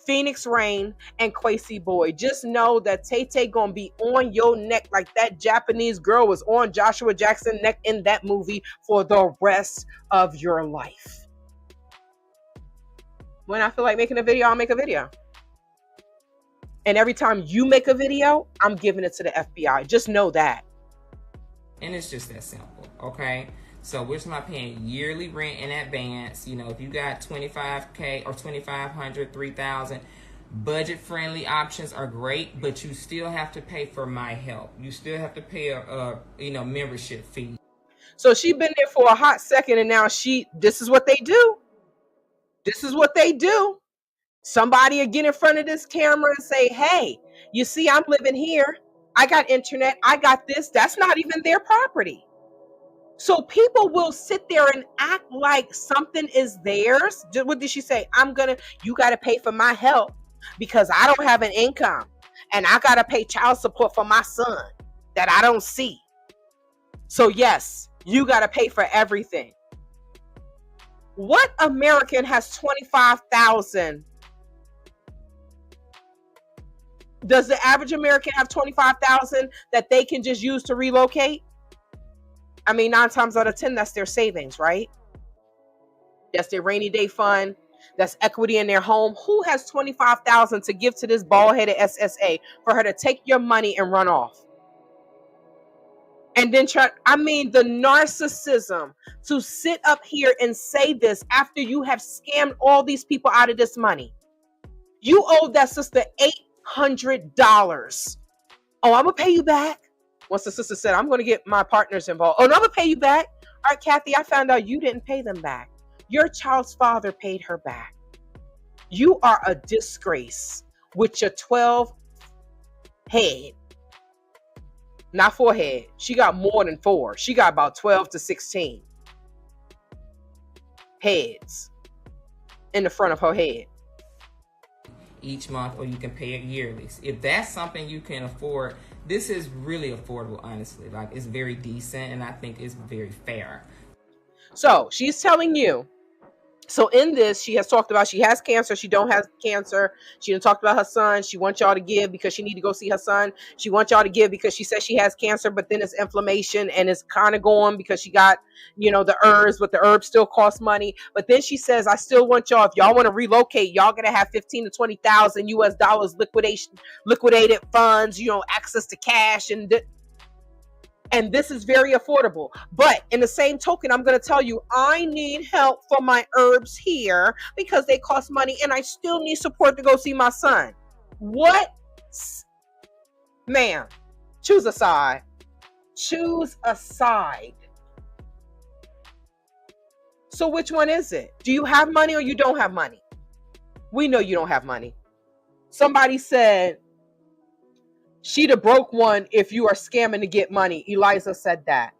Phoenix Rain, and Quasi Boy, just know that Tay gonna be on your neck like that Japanese girl was on Joshua Jackson's neck in that movie for the rest of your life. When I feel like making a video, I'll make a video. And every time you make a video, I'm giving it to the FBI. Just know that. And it's just that simple, okay? So we're not paying yearly rent in advance. You know, if you got $25K or $2,500, $3,000, budget-friendly options are great, but you still have to pay for my help. You still have to pay a membership fee. So she been there for a hot second, and now this is what they do. This is what they do. Somebody will get in front of this camera and say, hey, you see, I'm living here. I got internet. I got this. That's not even their property. So people will sit there and act like something is theirs. What did she say? You got to pay for my help because I don't have an income and I got to pay child support for my son that I don't see. So yes, you got to pay for everything. What American has $25,000? Does the average American have $25,000 that they can just use to relocate? I mean, 9 times out of 10, that's their savings, right? That's their rainy day fund. That's equity in their home. Who has $25,000 to give to this bald-headed SSA for her to take your money and run off? And then the narcissism to sit up here and say this after you have scammed all these people out of this money. You owe that sister $800. Oh, I'm going to pay you back. Once the sister said, I'm going to get my partners involved. Oh, no, I'm going to pay you back. All right, Cathey, I found out you didn't pay them back. Your child's father paid her back. You are a disgrace with your 12 head. Not forehead. She got more than 4. She got about 12 to 16 heads in the front of her head. Each month, or you can pay it yearly. If that's something you can afford, this is really affordable, honestly. Like, it's very decent, and I think it's very fair. So she's telling you. So in this, she has talked about she has cancer. She don't have cancer. She done talked about her son. She wants y'all to give because she need to go see her son. She wants y'all to give because she says she has cancer, but then it's inflammation and it's kind of going because she got, the herbs, but the herbs still cost money. But then she says, I still want y'all, if y'all want to relocate, y'all gonna have 15 to 20,000 US dollars liquidated funds, access to cash and this is very affordable. But in the same token, I'm going to tell you, I need help for my herbs here because they cost money and I still need support to go see my son. What? Ma'am, choose a side. Choose a side. So which one is it? Do you have money or you don't have money? We know you don't have money. Somebody said, she the broke one if you are scamming to get money. Eliza said that.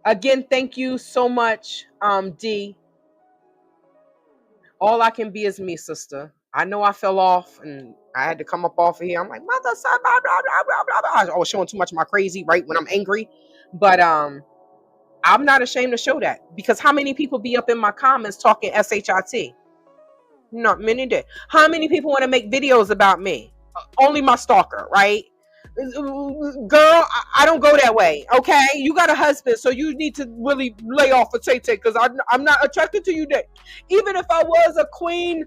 Again, thank you so much, D. All I can be is me, sister. I know I fell off and I had to come up off of here. I'm like, mother, son, blah, blah, blah, blah, blah, blah. I was showing too much of my crazy, right, when I'm angry. But I'm not ashamed to show that, because how many people be up in my comments talking shit? Not many did. How many people want to make videos about me? Only my stalker, right? Girl, I don't go that way. Okay, you got a husband, so you need to really lay off for Tay Tay, because I'm not attracted to you. That even if I was a queen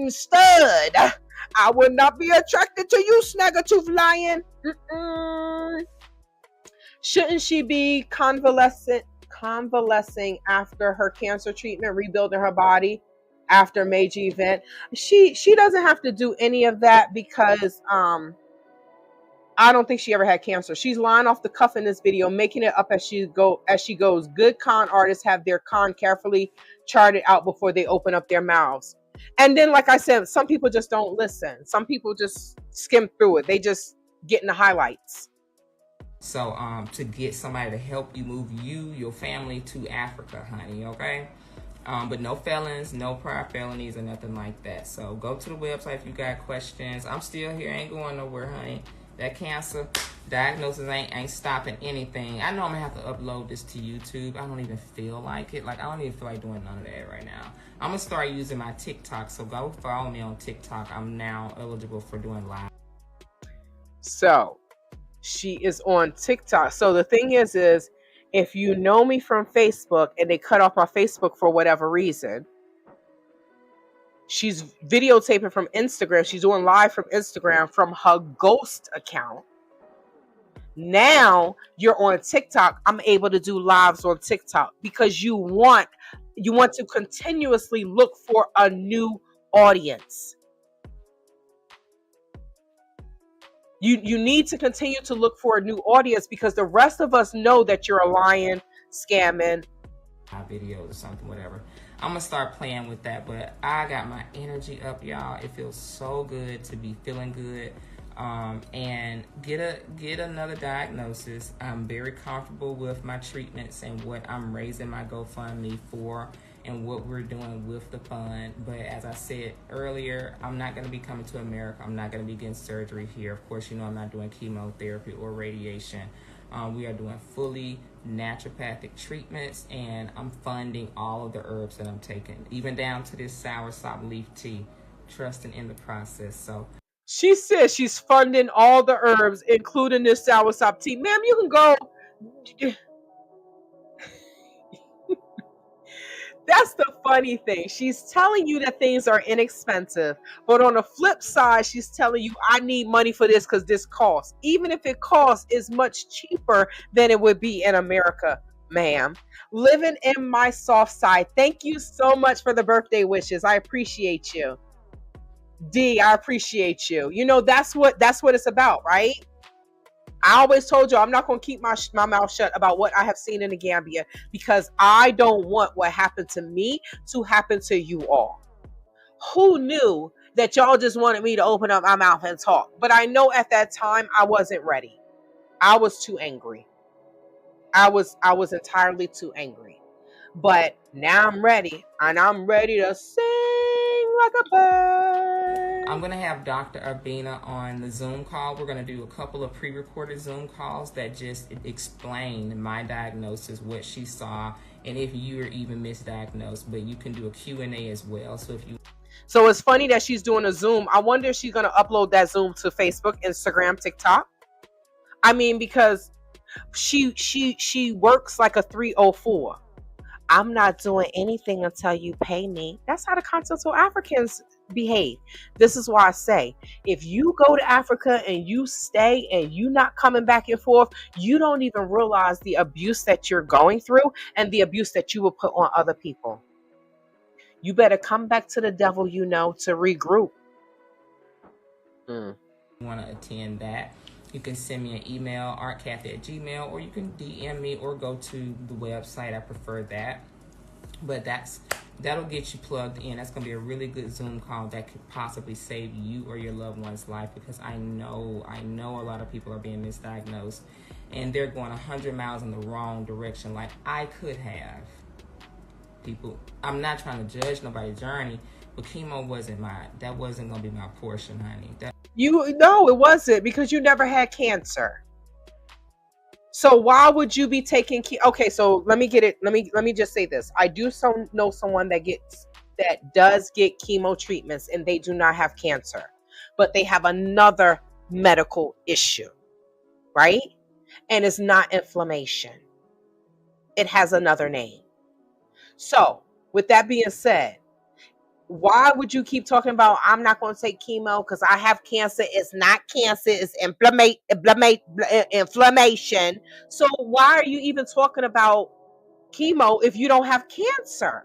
stud, I would not be attracted to you, snagger-tooth lion. Shouldn't she be convalescing after her cancer treatment, rebuilding her body after a major event? She doesn't have to do any of that, because I don't think she ever had cancer. She's lying off the cuff in this video, making it up as she goes. Good con artists have their con carefully charted out before they open up their mouths. And then, like I said, some people just don't listen. Some people just skim through it. They just get in the highlights. So to get somebody to help you move your family to Africa, honey, okay? But no felons, no prior felonies or nothing like that. So go to the website if you got questions. I'm still here, ain't going nowhere, honey. That cancer diagnosis ain't stopping anything. I know I'm gonna have to upload this to YouTube. I don't even feel like it. Like, I don't even feel like doing none of that right now. I'm gonna start using my TikTok, so go follow me on TikTok. I'm now eligible for doing live. So she is on TikTok. So the thing is if you know me from Facebook and they cut off my Facebook for whatever reason, she's videotaping from Instagram. She's doing live from Instagram from her ghost account. Now you're on TikTok. I'm able to do lives on TikTok because you want to continuously look for a new audience. You need to continue to look for a new audience, because the rest of us know that you're a lying, scamming. Videos or something, whatever. I'm gonna start playing with that, but I got my energy up, y'all. It feels so good to be feeling good, and get another diagnosis. I'm very comfortable with my treatments and what I'm raising my GoFundMe for and what we're doing with the fund. But as I said earlier, I'm not going to be coming to America. I'm not going to be getting surgery here. Of course, you know I'm not doing chemotherapy or radiation. We are doing fully naturopathic treatments, and I'm funding all of the herbs that I'm taking, even down to this soursop leaf tea, trusting in the process. So she says she's funding all the herbs, including this soursop tea. Ma'am, you can go. That's the funny thing. She's telling you that things are inexpensive, but on the flip side, she's telling you, I need money for this because this costs. Even if it costs, is much cheaper than it would be in America, ma'am. Living in my soft side. Thank you so much for the birthday wishes. I appreciate you. D, I appreciate you. You know, that's what it's about, right? I always told you I'm not going to keep my mouth shut about what I have seen in the Gambia, because I don't want what happened to me to happen to you all. Who knew that y'all just wanted me to open up my mouth and talk? But I know at that time I wasn't ready. I was too angry. I was entirely too angry. But now I'm ready, and I'm ready to sing like a bird. I'm going to have Dr. Urbina on the Zoom call. We're going to do a couple of pre-recorded Zoom calls that just explain my diagnosis, what she saw, and if you're even misdiagnosed. But you can do a Q&A as well. So it's funny that she's doing a Zoom. I wonder if she's going to upload that Zoom to Facebook, Instagram, TikTok. I mean, because she works like a 304. I'm not doing anything until you pay me. That's how the continental Africans behave. This is why I say, if you go to Africa and you stay and you not coming back and forth, you don't even realize the abuse that you're going through and the abuse that you will put on other people. You better come back to the devil, to regroup. You want to attend that, you can send me an email, artcathey@gmail, or you can DM me or go to the website. I prefer that. But that'll get you plugged in. That's going to be a really good Zoom call that could possibly save you or your loved one's life, because I know a lot of people are being misdiagnosed and they're going 100 miles in the wrong direction, like I could have. People, I'm not trying to judge nobody's journey, But chemo wasn't gonna be my portion, honey. No, it wasn't, because you never had cancer. So why would you be taking okay, so let me get it. Let me just say this. I do know someone that does get chemo treatments and they do not have cancer, but they have another medical issue, right? And it's not inflammation. It has another name. So with that being said, why would you keep talking about, I'm not going to take chemo because I have cancer? It's not cancer, it's inflammation. So why are you even talking about chemo if you don't have cancer?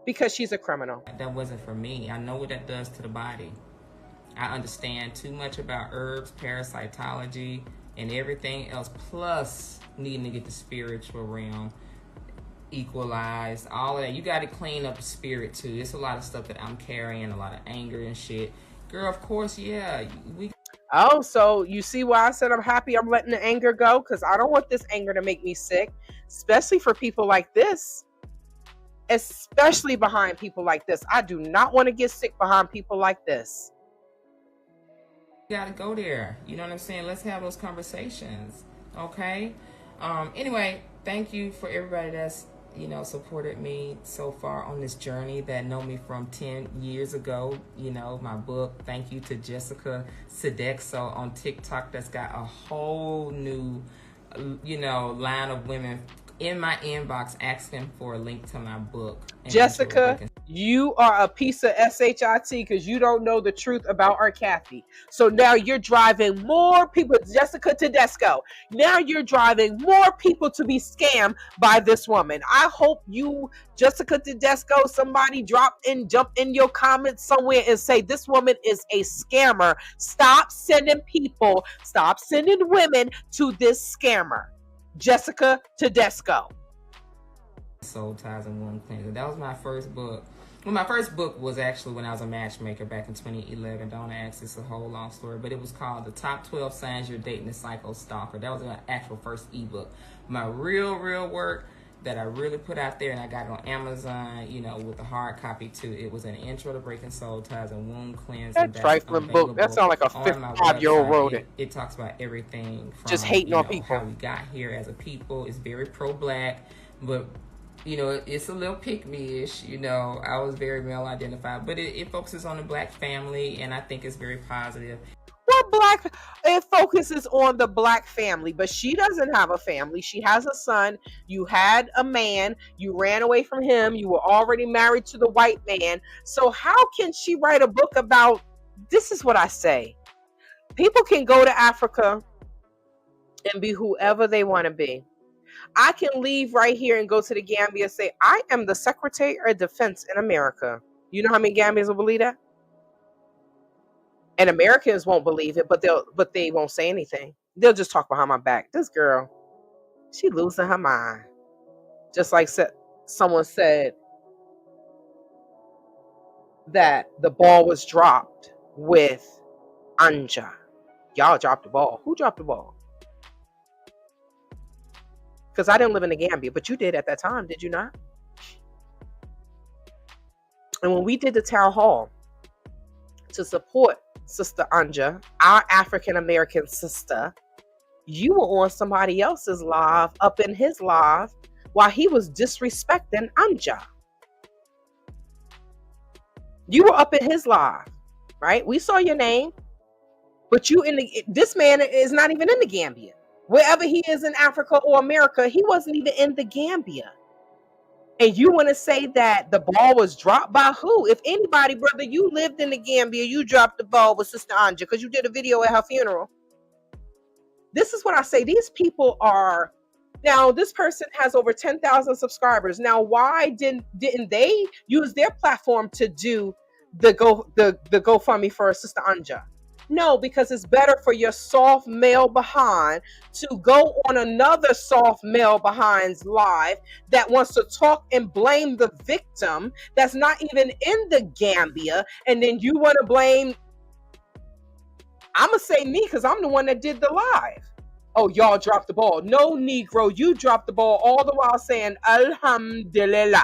Because she's a criminal. That wasn't for me. I know what that does to the body. I understand too much about herbs, parasitology, and everything else, plus needing to get the spiritual realm equalized, all of that. You got to clean up the spirit too. It's a lot of stuff that I'm carrying, a lot of anger and shit. Girl, of course, yeah. Oh, so you see why I said I'm happy I'm letting the anger go? Because I don't want this anger to make me sick, especially for people like this. Especially behind people like this. I do not want to get sick behind people like this. You got to go there. You know what I'm saying? Let's have those conversations. Okay? Anyway, thank you for everybody that's supported me so far on this journey, that know me from 10 years ago, my book. Thank you to Jessica Sodexo on TikTok that's got a whole new, line of women in my inbox asking for a link to my book. Jessica, you are a piece of SHIT because you don't know the truth about our Cathey. So now you're driving more people, Jessica Tedesco. Now you're driving more people to be scammed by this woman. I hope you, Jessica Tedesco, somebody jump in your comments somewhere and say this woman is a scammer. Stop sending women to this scammer. Jessica Tedesco. Soul Ties in One Cleanser. That was my first book. Well, my first book was actually when I was a matchmaker back in 2011. Don't ask, it's a whole long story. But it was called The Top 12 Signs You're Dating a Psycho Stalker. That was my actual first ebook. My real work that I really put out there, and I got it on Amazon, with the hard copy too. It was an intro to Breaking Soul Ties and Wound Cleansing. That trifling book. That sounds like a 55-year-old wrote it. It talks about everything from just hating on people. How we got here as a people. It's very pro-black, but it's a little pick-me-ish. I was very male identified, but it focuses on the black family, and I think it's very positive. It focuses on the black family, but she doesn't have a family. She has a son. You had a man. You ran away from him. You were already married to the white man. So how can she write a book about, this is what I say. People can go to Africa and be whoever they want to be. I can leave right here and go to the Gambia and say, I am the Secretary of Defense in America. You know how many Gambians will believe that? And Americans won't believe it, but they won't say anything. They'll just talk behind my back. This girl, she losing her mind. Just like someone said that the ball was dropped with Anja. Y'all dropped the ball. Who dropped the ball? Because I didn't live in the Gambia, but you did at that time, did you not? And when we did the town hall to support Sister Anja, our African-American sister, you were on somebody else's live, up in his live, while he was disrespecting Anja. You were up in his live, right? We saw your name, but this man is not even in the Gambia. Wherever he is in Africa or America, he wasn't even in the Gambia. And you want to say that the ball was dropped by who? If anybody, brother, you lived in the Gambia, you dropped the ball with Sister Anja because you did a video at her funeral. This is what I say. These people are, now this person has over 10,000 subscribers. Now, why didn't they use their platform to do the GoFundMe for Sister Anja? No, because it's better for your soft male behind to go on another soft male behind's live that wants to talk and blame the victim that's not even in the Gambia, and then you want to blame, I'm going to say me because I'm the one that did the live. Oh, y'all dropped the ball. No, Negro, you dropped the ball all the while saying Alhamdulillah.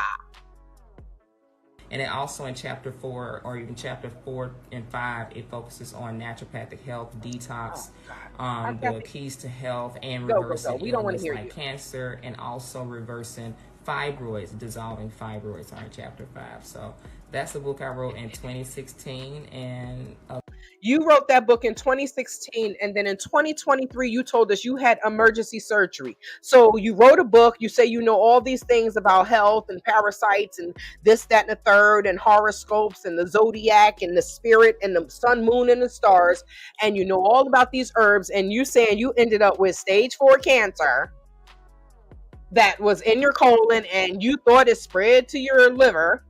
And then also in chapter 4, or even chapter 4 and 5, it focuses on naturopathic health, detox, the keys to health, and reversing We don't want illness to hear like you. cancer, and also reversing fibroids, dissolving fibroids are in chapter 5. So that's a book I wrote in 2016, and You wrote that book in 2016, and then in 2023, you told us you had emergency surgery. So you wrote a book. You say you know all these things about health and parasites and this, that, and the third, and horoscopes and the zodiac and the spirit and the sun, moon, and the stars. And you know all about these herbs. And you saying you ended up with stage 4 cancer that was in your colon, and you thought it spread to your liver.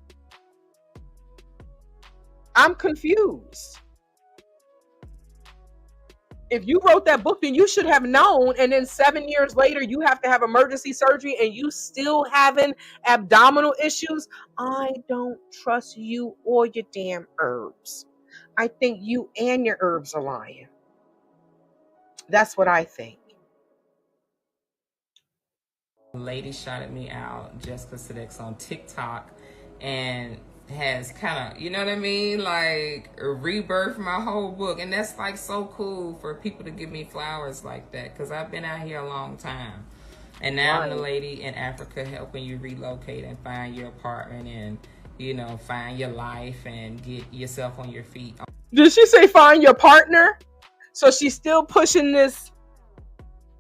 I'm confused. If you wrote that book, then you should have known. And then 7 years later, you have to have emergency surgery and you still having abdominal issues. I don't trust you or your damn herbs. I think you and your herbs are lying. That's what I think. lady shouted me out, Jessica Sedex, on TikTok, and has kind of, you know what I mean, like rebirth my whole book. And that's like so cool for people to give me flowers like that, because I've been out here a long time, and now I'm the lady in Africa helping you relocate and find your apartment, and you know, find your life and get yourself on your feet. Did she say find your partner? So she's still pushing this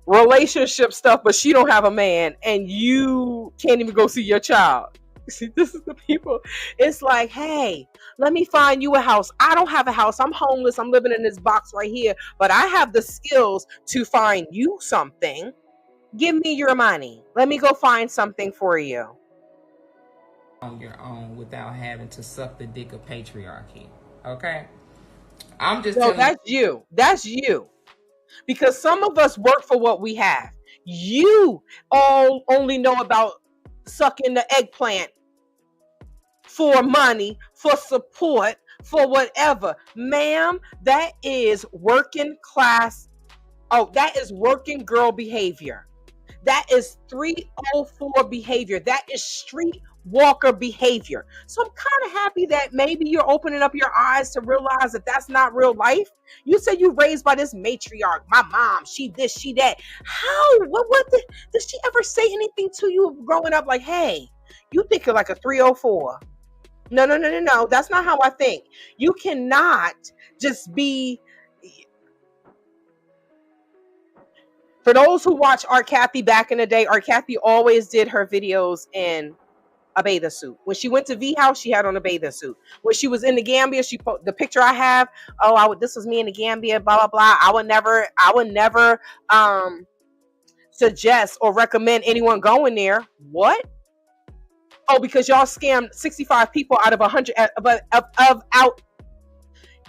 relationship stuff, but she don't have a man, and you can't even go see your child. See, this is the people. It's like, hey, let me find you a house. I don't have a house. I'm homeless. I'm living in this box right here, but I have the skills to find you something. Give me your money. Let me go find something for you. On your own without having to suck the dick of patriarchy. Okay? I'm just telling that's you. That's you. Because some of us work for what we have. You all only know about sucking the eggplant for money, for support, for whatever. Ma'am, that is working class. Oh, that is working girl behavior. That is 304 behavior. That is street walker behavior. So I'm kind of happy that maybe you're opening up your eyes to realize that that's not real life. You said you raised by this matriarch. My mom, she this, she that. How? Did she ever say anything to you growing up like, hey, you think you're like a 304? No. That's not how I think. You cannot just be... For those who watch Art Cathey back in the day, Art Cathey always did her videos in a bathing suit. When she went to V House, she had on a bathing suit. When she was in the Gambia, the picture I have, this was me in the Gambia, blah blah blah. I would never suggest or recommend anyone going there. What? Oh, because y'all scammed 65 people out of 100 out.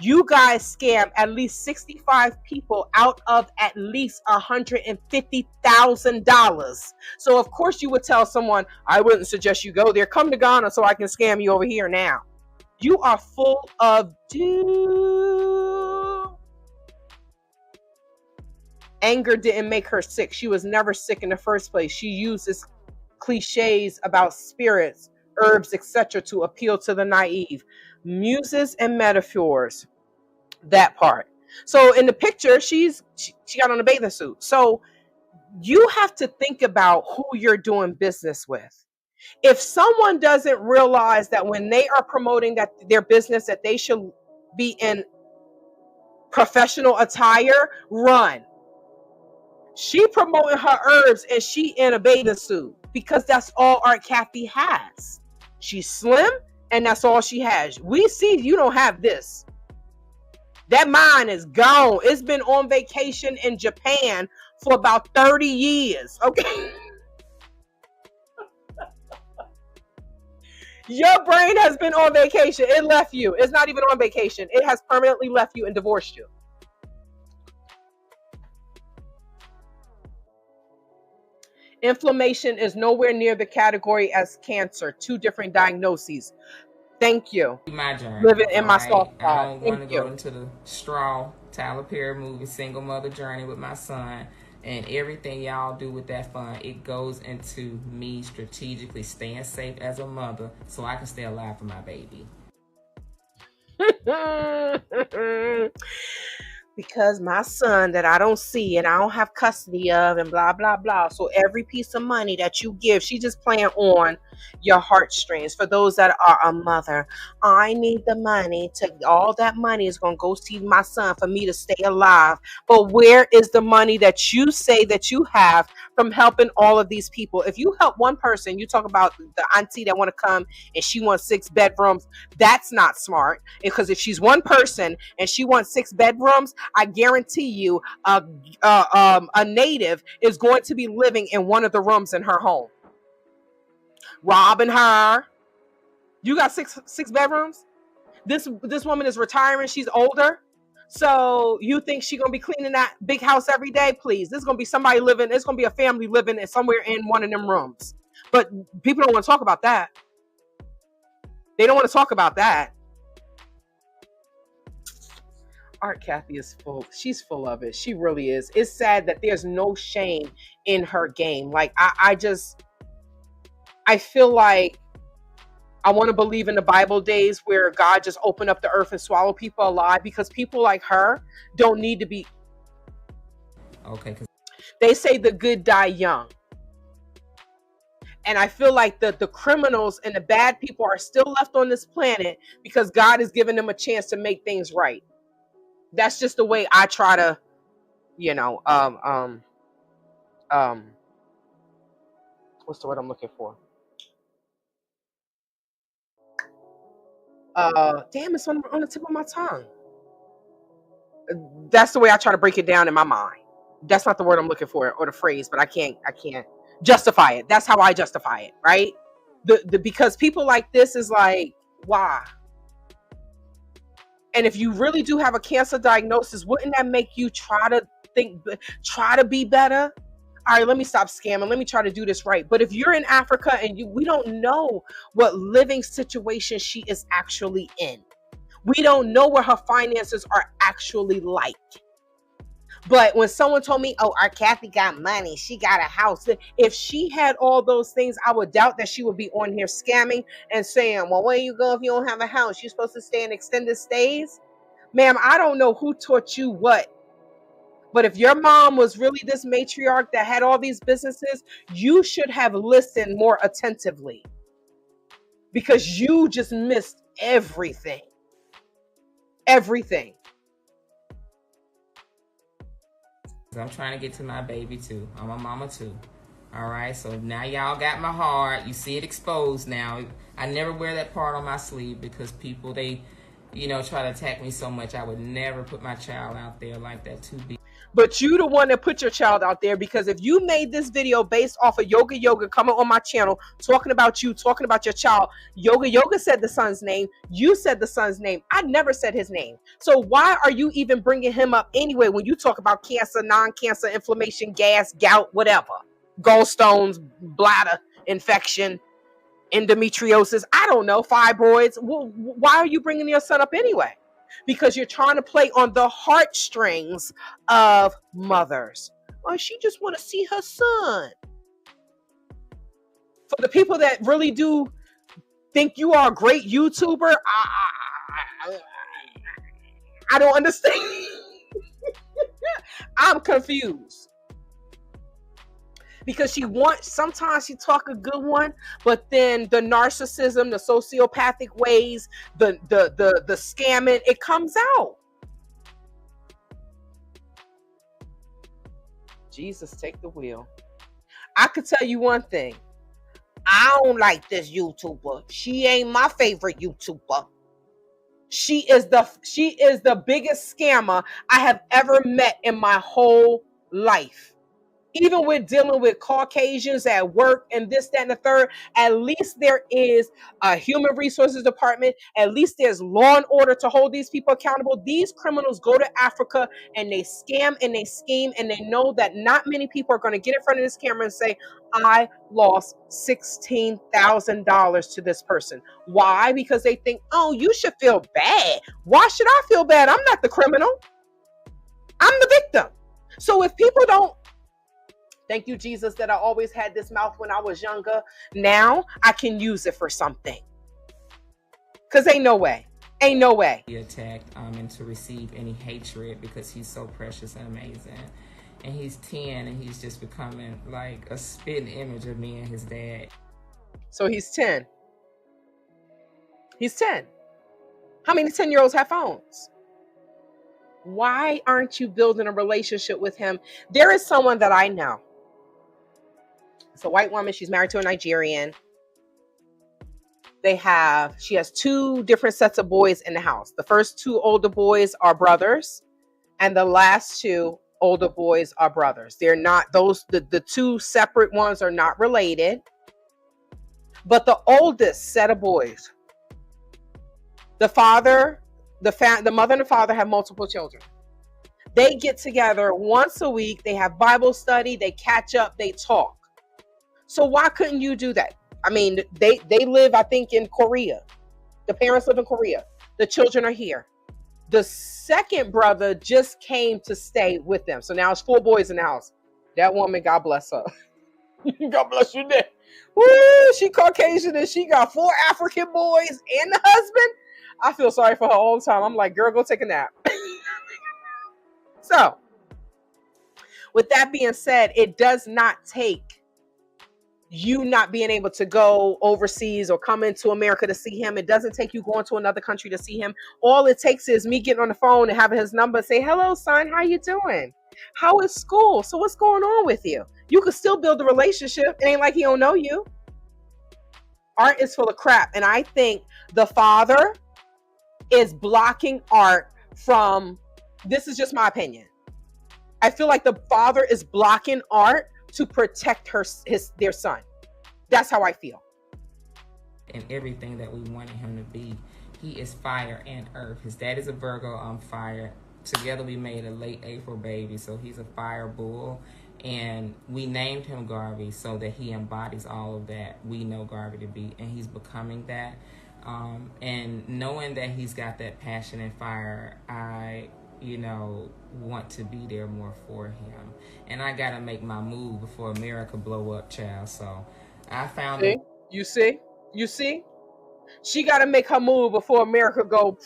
You guys scam at least 65 people out of at least $150,000. So of course you would tell someone, I wouldn't suggest you go there. Come to Ghana so I can scam you over here now. You are full of anger didn't make her sick. She was never sick in the first place. She uses cliches about spirits, herbs, etc. to appeal to the naive. Muses and metaphors, that part. So in the picture, she got on a bathing suit. So you have to think about who you're doing business with. If someone doesn't realize that when they are promoting that their business, that they should be in professional attire, run. She promoting her herbs and she in a bathing suit because that's all Art Cathey has. She's slim and that's all she has. We see you don't have this. That mind is gone. It's been on vacation in Japan for about 30 years. Okay. Your brain has been on vacation. It left you. It's not even on vacation. It has permanently left you and divorced you. Inflammation is nowhere near the category as cancer. 2 different diagnoses. Thank you. My journey. Living in my soft spot. I don't want to go into the straw Tyler Perry movie, Single Mother Journey with my son. And everything y'all do with that fund, it goes into me strategically staying safe as a mother so I can stay alive for my baby. Because my son that I don't see and I don't have custody of and blah, blah, blah. So every piece of money that you give, she just playing on your heartstrings. For those that are a mother, I need the money all that money is going to go see my son for me to stay alive. But where is the money that you say that you have from helping all of these people? If you help one person, you talk about the auntie that want to come and she wants 6 bedrooms. That's not smart, because if she's one person and she wants 6 bedrooms, I guarantee you a native is going to be living in one of the rooms in her home, robbing her. You got six bedrooms? This woman is retiring. She's older. So you think she's going to be cleaning that big house every day? Please. There's going to be somebody living. There's going to be a family living in somewhere in one of them rooms. But people don't want to talk about that. They don't want to talk about that. Art Cathey is full. She's full of it. She really is. It's sad that there's no shame in her game. Like I feel like I want to believe in the Bible days where God just opened up the earth and swallowed people alive, because people like her don't need to be. Okay. They say the good die young. And I feel like the criminals and the bad people are still left on this planet because God has given them a chance to make things right. That's just the way I try to, what's the word I'm looking for? Damn, it's on the tip of my tongue. That's the way I try to break it down in my mind. That's not the word I'm looking for, or the phrase, but I can't justify it. That's how I justify it, right? Because people like this is like, why? And if you really do have a cancer diagnosis, wouldn't that make you try to be better? All right, let me stop scamming. Let me try to do this right. But if you're in Africa and we don't know what living situation she is actually in. We don't know what her finances are actually like. But when someone told me, oh, our Cathey got money, she got a house. If she had all those things, I would doubt that she would be on here scamming and saying, well, where you go if you don't have a house? You're supposed to stay in extended stays? Ma'am, I don't know who taught you what. But if your mom was really this matriarch that had all these businesses, you should have listened more attentively, because you just missed everything. Everything. I'm trying to get to my baby too. I'm a mama too. All right. So now y'all got my heart. You see it exposed now. I never wear that part on my sleeve because people, they, try to attack me so much. I would never put my child out there like that to be. But you the one that put your child out there, because if you made this video based off of Yoga coming on my channel, talking about you, talking about your child, Yoga said the son's name. You said the son's name. I never said his name. So why are you even bringing him up anyway when you talk about cancer, non-cancer, inflammation, gas, gout, whatever, gallstones, bladder infection, endometriosis, I don't know, fibroids? Well, why are you bringing your son up anyway? Because you're trying to play on the heartstrings of mothers. Oh, she just want to see her son. For the people that really do think you are a great YouTuber, I don't understand. I'm confused. Because sometimes she talk a good one, but then the narcissism, the sociopathic ways, the scamming, it comes out. Jesus, take the wheel. I could tell you one thing. I don't like this YouTuber. She ain't my favorite YouTuber. She is the biggest scammer I have ever met in my whole life. Even with dealing with Caucasians at work and this, that, and the third, at least there is a human resources department. At least there's law and order to hold these people accountable. These criminals go to Africa and they scam and they scheme, and they know that not many people are going to get in front of this camera and say, I lost $16,000 to this person. Why? Because they think, oh, you should feel bad. Why should I feel bad? I'm not the criminal. I'm the victim. So if people don't Thank you, Jesus, that I always had this mouth when I was younger. Now I can use it for something. Because ain't no way. Ain't no way. Be attacked and to receive any hatred because he's so precious and amazing. And he's 10 and he's just becoming like a spitting image of me and his dad. So he's 10. He's 10. How many 10-year-olds have phones? Why aren't you building a relationship with him? There is someone that I know. It's a white woman. She's married to a Nigerian. She has 2 different sets of boys in the house. The first 2 older boys are brothers, and the last 2 older boys are brothers. They're not the 2 separate ones are not related. But the oldest set of boys, the mother and the father have multiple children. They get together once a week. They have Bible study. They catch up. They talk. So why couldn't you do that? I mean, they live, I think, in Korea. The parents live in Korea. The children are here. The second brother just came to stay with them. So now it's 4 boys in the house. That woman, God bless her. God bless you there. Woo, she Caucasian and she got 4 African boys and the husband. I feel sorry for her all the time. I'm like, girl, go take a nap. So, with that being said, it does not take you not being able to go overseas or come into America to see him. It doesn't take you going to another country to see him. All it takes is me getting on the phone and having his number, say, hello, son, how you doing? How is school? So what's going on with you? You could still build a relationship. It ain't like he don't know you. Art is full of crap. And I think the father is blocking Art from, this is just my opinion. I feel like the father is blocking Art to protect their son. That's how I feel. And everything that we wanted him to be. He is fire and earth. His dad is a Virgo, I'm fire. Together we made a late April baby, so he's a fire bull. And we named him Garvey so that he embodies all of that we know Garvey to be, and he's becoming that. And knowing that he's got that passion and fire, I want to be there more for him. And I got to make my move before America blow up, child. So I found it. You see? She got to make her move before America go.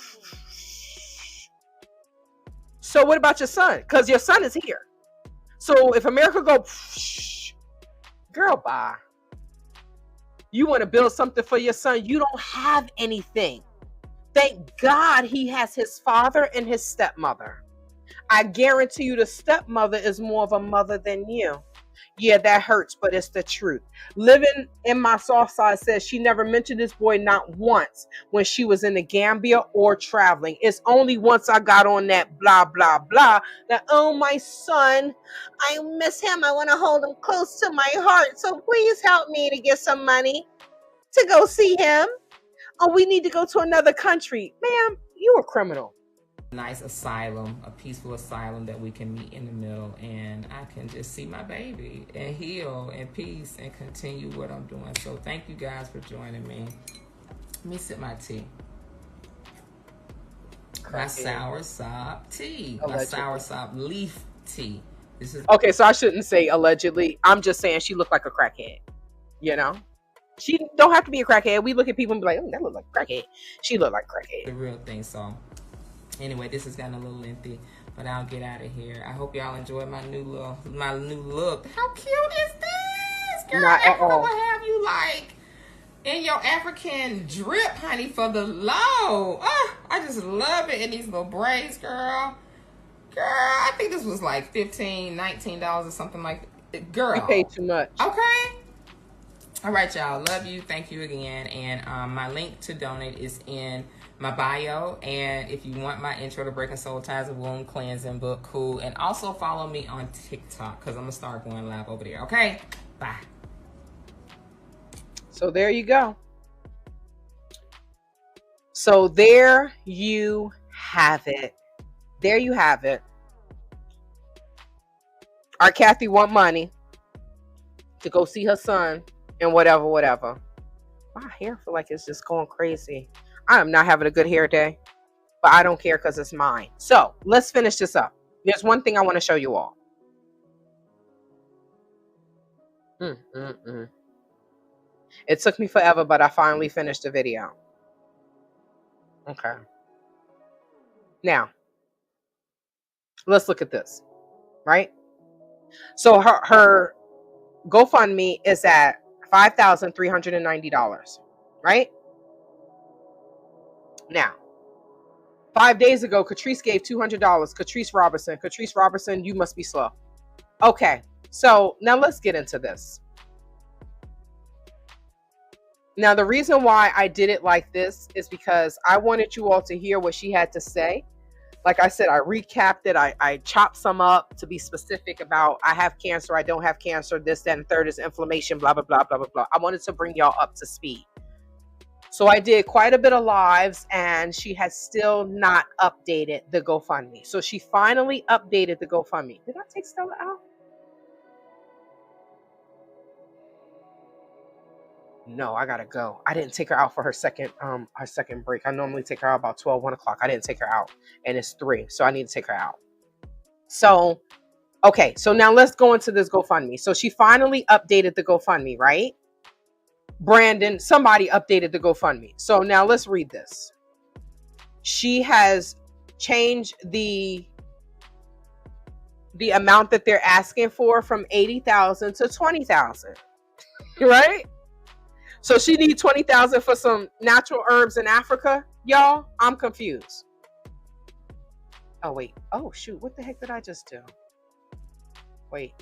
So what about your son? Because your son is here. So if America go, girl, bye. You want to build something for your son. You don't have anything. Thank God he has his father and his stepmother. I guarantee you the stepmother is more of a mother than you. Yeah, that hurts, but it's the truth. Living in my soft side says she never mentioned this boy not once when she was in the Gambia or traveling. It's only once I got on that blah, blah, blah that, oh, my son, I miss him. I want to hold him close to my heart. So please help me to get some money to go see him. Oh, we need to go to another country. Ma'am, you a criminal. Nice asylum, a peaceful asylum that we can meet in the middle, and I can just see my baby and heal in peace and continue what I'm doing. So thank you guys for joining me. Let me sip my tea. My soursop tea. Allegedly. My soursop leaf tea. This is okay, so I shouldn't say allegedly. I'm just saying she looked like a crackhead. You know? She don't have to be a crackhead. We look at people and be like, oh, that look like a crackhead. She looked like a crackhead. The real thing, so... Anyway, this has gotten a little lengthy, but I'll get out of here. I hope y'all enjoyed my new look. How cute is this? Girl, Africa will have you like in your African drip, honey, for the low. Oh, I just love it in these little braids, girl. Girl, I think this was like $15, $19 or something like that. Girl. You paid too much. Okay. All right, y'all. Love you. Thank you again. And my link to donate is in my bio. And if you want my intro to Breaking Soul Ties, a wound cleansing book, cool. And also follow me on TikTok because I'm going to start going live over there. Okay? Bye. So there you go. So there you have it. There you have it. Our Cathey want money to go see her son and whatever. My hair feel like it's just going crazy. I am not having a good hair day, but I don't care because it's mine. So let's finish this up. There's one thing I want to show you all. It took me forever, but I finally finished the video. Okay. Now, let's look at this, right? So her GoFundMe is at $5,390, right? Now, 5 days ago, Catrice gave $200. Catrice Robertson, you must be slow. Okay, so now let's get into this. Now, the reason why I did it like this is because I wanted you all to hear what she had to say. Like I said, I recapped it. I chopped some up to be specific about I have cancer, I don't have cancer, this, that, and third is inflammation, blah, blah, blah, blah, blah, blah. I wanted to bring y'all up to speed. So I did quite a bit of lives, and she has still not updated the GoFundMe. So she finally updated the GoFundMe. Did I take Stella out? No, I gotta go. I didn't take her out for her second break. I normally take her out about 12, 1 o'clock. I didn't take her out, and it's 3, so I need to take her out. So, okay, so now let's go into this GoFundMe. So she finally updated the GoFundMe, right? Brandon, somebody updated the GoFundMe. So now let's read this. She has changed the amount that they're asking for from $80,000 to $20,000, right? So she needs $20,000 for some natural herbs in Africa, y'all. I'm confused. Oh wait. Oh shoot. What the heck did I just do? Wait.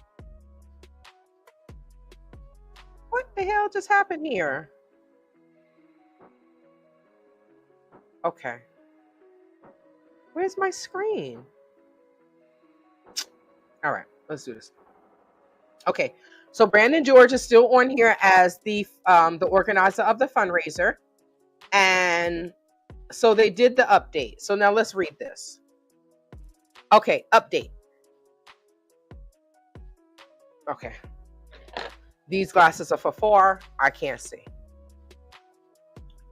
What the hell just happened here? Okay. Where's my screen? All right, let's do this. Okay, so Brandon George is still on here as the organizer of the fundraiser, and so they did the update. So now let's read this. Okay, update. Okay, these glasses are for 4. I can't see.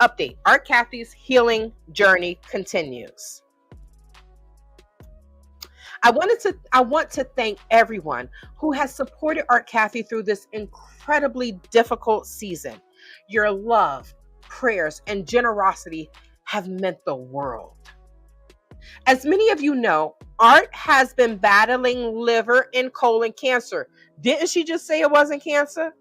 Update. Art Cathey's healing journey continues. I want to thank everyone who has supported Art Cathey through this incredibly difficult season. Your love, prayers, and generosity have meant the world. As many of you know, Art has been battling liver and colon cancer. Didn't she just say it wasn't cancer?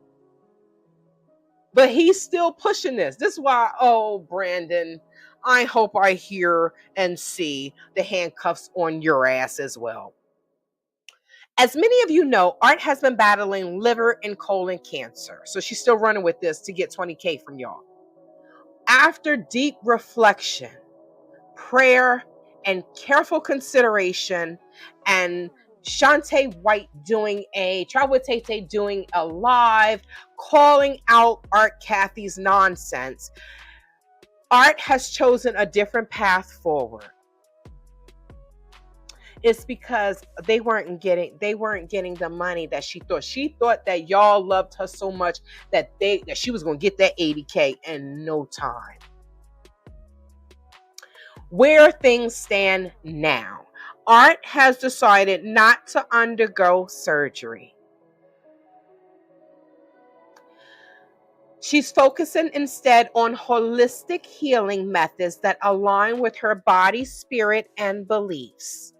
But he's still pushing this. This is why, oh, Brandon, I hope I hear and see the handcuffs on your ass as well. As many of you know, Art has been battling liver and colon cancer. So she's still running with this to get $20K from y'all. After deep reflection, prayer, and careful consideration, and Shantae White doing a live, calling out Art Cathey's nonsense, Art has chosen a different path forward. It's because they weren't getting the money that she thought. She thought that y'all loved her so much that she was going to get that $80K in no time. Where things stand now, Art has decided not to undergo surgery. She's focusing instead on holistic healing methods that align with her body, spirit, and beliefs.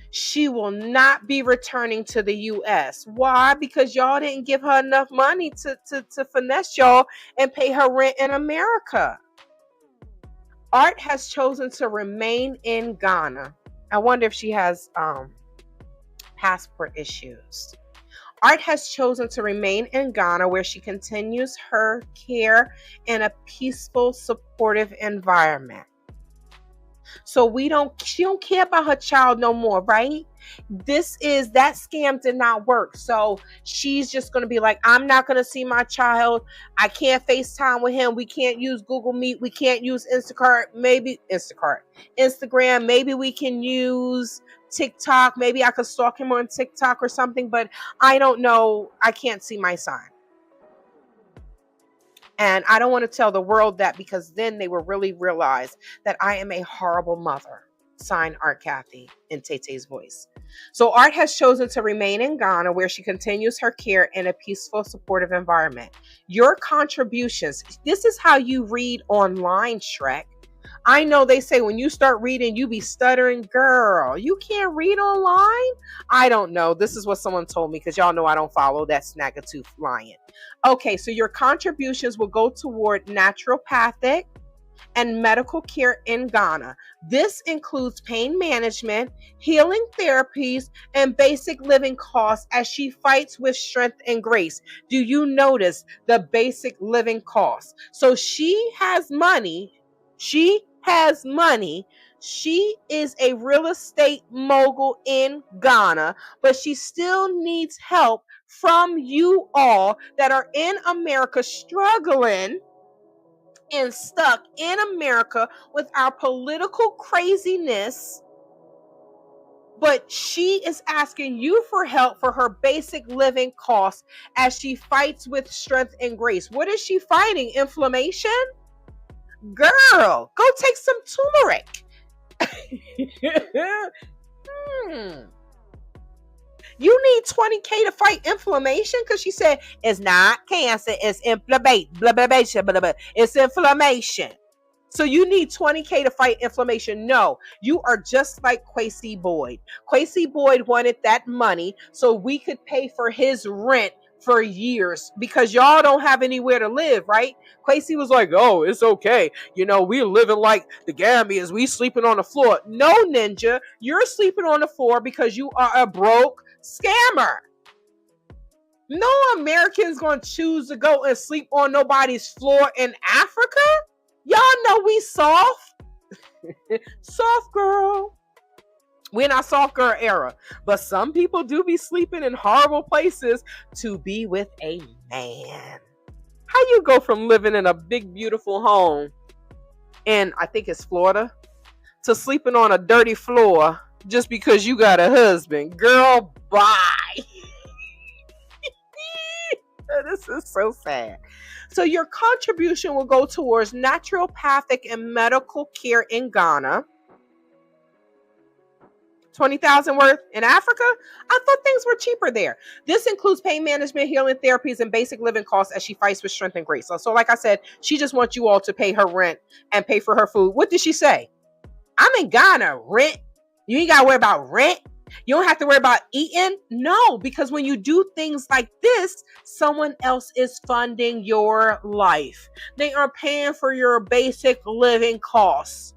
She will not be returning to the U.S. Why? Because y'all didn't give her enough money to finesse y'all and pay her rent in America. Art has chosen to remain in Ghana. I wonder if she has passport issues. Art has chosen to remain in Ghana, where she continues her care in a peaceful, supportive environment. So she don't care about her child no more, right? That scam did not work. So she's just going to be like, I'm not going to see my child. I can't FaceTime with him. We can't use Google Meet. We can't use Instagram. Maybe we can use TikTok. Maybe I could stalk him on TikTok or something, but I don't know. I can't see my son. And I don't want to tell the world that, because then they will really realize that I am a horrible mother. Signed, Art Cathey, in Tete's voice. So Art has chosen to remain in Ghana, where she continues her care in a peaceful, supportive environment. Your contributions, this is how you read online, Shrek. I know they say when you start reading, you be stuttering. Girl, you can't read online? I don't know. This is what someone told me, because y'all know I don't follow that Snaggletooth lion. Okay, so your contributions will go toward naturopathic and medical care in Ghana. This includes pain management, healing therapies, and basic living costs as she fights with strength and grace. Do you notice the basic living costs? So she has money. She has money. She is a real estate mogul in Ghana, but she still needs help from you all that are in America struggling and stuck in America with our political craziness. But she is asking you for help for her basic living costs as she fights with strength and grace. What is she fighting? Inflammation? Girl, go take some turmeric. You need 20K to fight inflammation? Because she said it's not cancer, it's inflammation. It's inflammation. So you need 20K to fight inflammation. No, you are just like Cathey Boyd. Cathey Boyd wanted that money so we could pay for his rent for years, because y'all don't have anywhere to live, right? Cathey was like, oh, it's okay. You know, we're living like the Gambians. We sleeping on the floor. No, Ninja, you're sleeping on the floor because you are a broke scammer. No American's going to choose to go and sleep on nobody's floor in Africa. Y'all know we soft. Soft girl. We're in our soft girl era. But some people do be sleeping in horrible places to be with a man. How you go from living in a big, beautiful home in, I think it's Florida, to sleeping on a dirty floor just because you got a husband? Girl, bye. This is so sad. So your contribution will go towards naturopathic and medical care in Ghana. 20,000 worth in Africa? I thought things were cheaper there. This includes pain management, healing therapies, and basic living costs as she fights with strength and grace. So like I said, she just wants you all to pay her rent and pay for her food. What did she say? I'm in Ghana. Rent? You ain't got to worry about rent? You don't have to worry about eating? No, because when you do things like this, someone else is funding your life. They are paying for your basic living costs.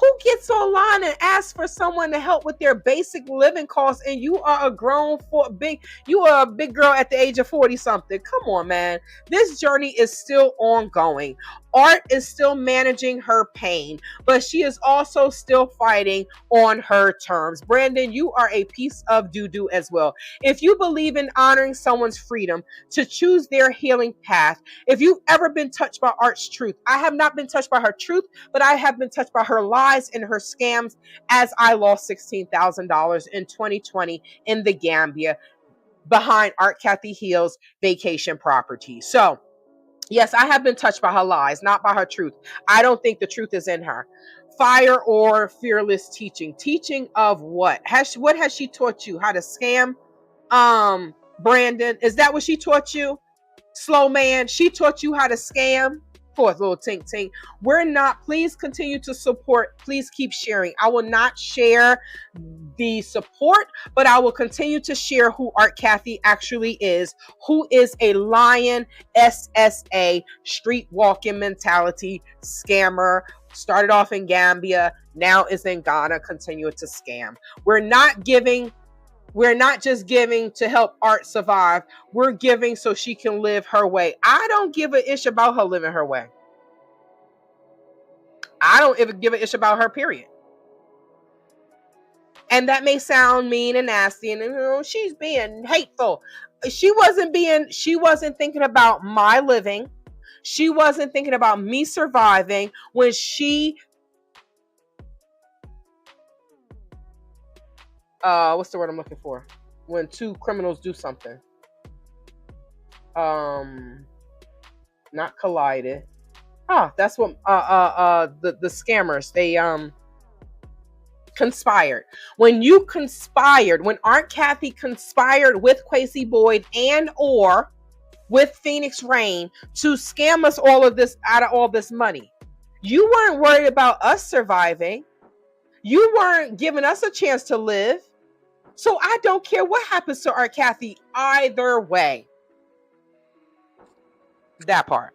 Who gets online and asks for someone to help with their basic living costs, and you are a big girl at the age of 40 something? Come on, man. This journey is still ongoing. Art is still managing her pain, but she is also still fighting on her terms. Brandon, you are a piece of doo-doo as well. If you believe in honoring someone's freedom to choose their healing path, if you've ever been touched by Art's truth, I have not been touched by her truth, but I have been touched by her lies and her scams, as I lost $16,000 in 2020 in the Gambia behind Art Cathey Hill's vacation property. So yes, I have been touched by her lies, not by her truth. I don't think the truth is in her. Fire or fearless teaching. Teaching of what? What has she taught you? How to scam? Brandon, is that what she taught you? Slow man, she taught you how to scam? Fourth little tink tink. We're not, please continue to support. Please keep sharing. I will not share the support, but I will continue to share who Art Cathey actually is, who is a lion, SSA, street walking mentality scammer. Started off in Gambia, now is in Ghana, continuing to scam. We're not just giving to help Art survive. We're giving so she can live her way. I don't give a ish about her living her way. I don't even give a ish about her, period. And that may sound mean and nasty, and she's being hateful. She wasn't thinking about my living. She wasn't thinking about me surviving when she what's the word I'm looking for? When two criminals do something. Not collided. That's what the scammers, they Conspired. When you conspired, when Aunt Cathey conspired with Quasi Boyd and or with Phoenix Rain to scam us all of this out of all this money, you weren't worried about us surviving. You weren't giving us a chance to live. So I don't care what happens to Aunt Cathey either way. That part.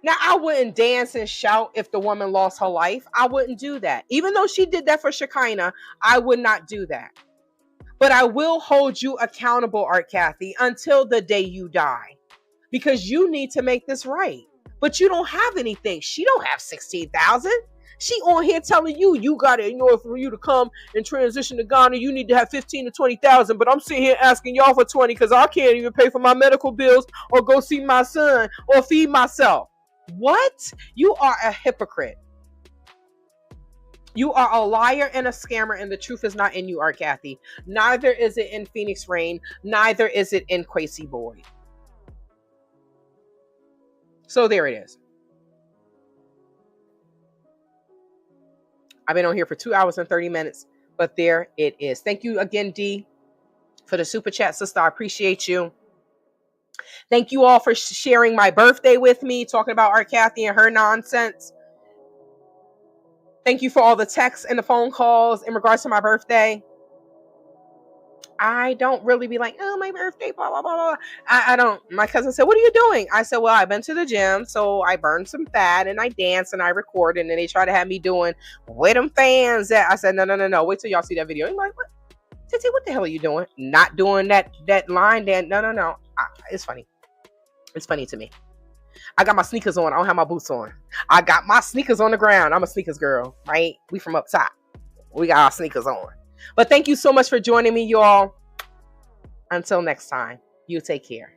Now, I wouldn't dance and shout if the woman lost her life. I wouldn't do that. Even though she did that for Shekinah, I would not do that. But I will hold you accountable, Aunt Cathey, until the day you die. Because you need to make this right. But you don't have anything. She don't have 16,000. She on here telling you, you got it in order for you to come and transition to Ghana, you need to have 15 to 20,000. But I'm sitting here asking y'all for 20 because I can't even pay for my medical bills or go see my son or feed myself. What? You are a hypocrite. You are a liar and a scammer, and the truth is not in you, Aunt Cathey. Neither is it in Phoenix Rain. Neither is it in Quasi Boyd. So there it is. I've been on here for 2 hours and 30 minutes, but there it is. Thank you again, D, for the super chat, sister. I appreciate you. Thank you all for sharing my birthday with me, talking about Aunt Cathey and her nonsense. Thank you for all the texts and the phone calls in regards to my birthday. I don't really be like, oh, my birthday, blah, blah, blah, blah. I don't. My cousin said, what are you doing? I said, well, I've been to the gym, so I burned some fat, and I dance, and I record, and then they try to have me doing, where them fans at? I said, no. Wait till y'all see that video. I'm like, what? Titi, what the hell are you doing? Not doing that line dance. No. It's funny. It's funny to me. I got my sneakers on. I don't have my boots on. I got my sneakers on the ground. I'm a sneakers girl, right? We from up top. We got our sneakers on. But thank you so much for joining me, y'all. Until next time, you take care.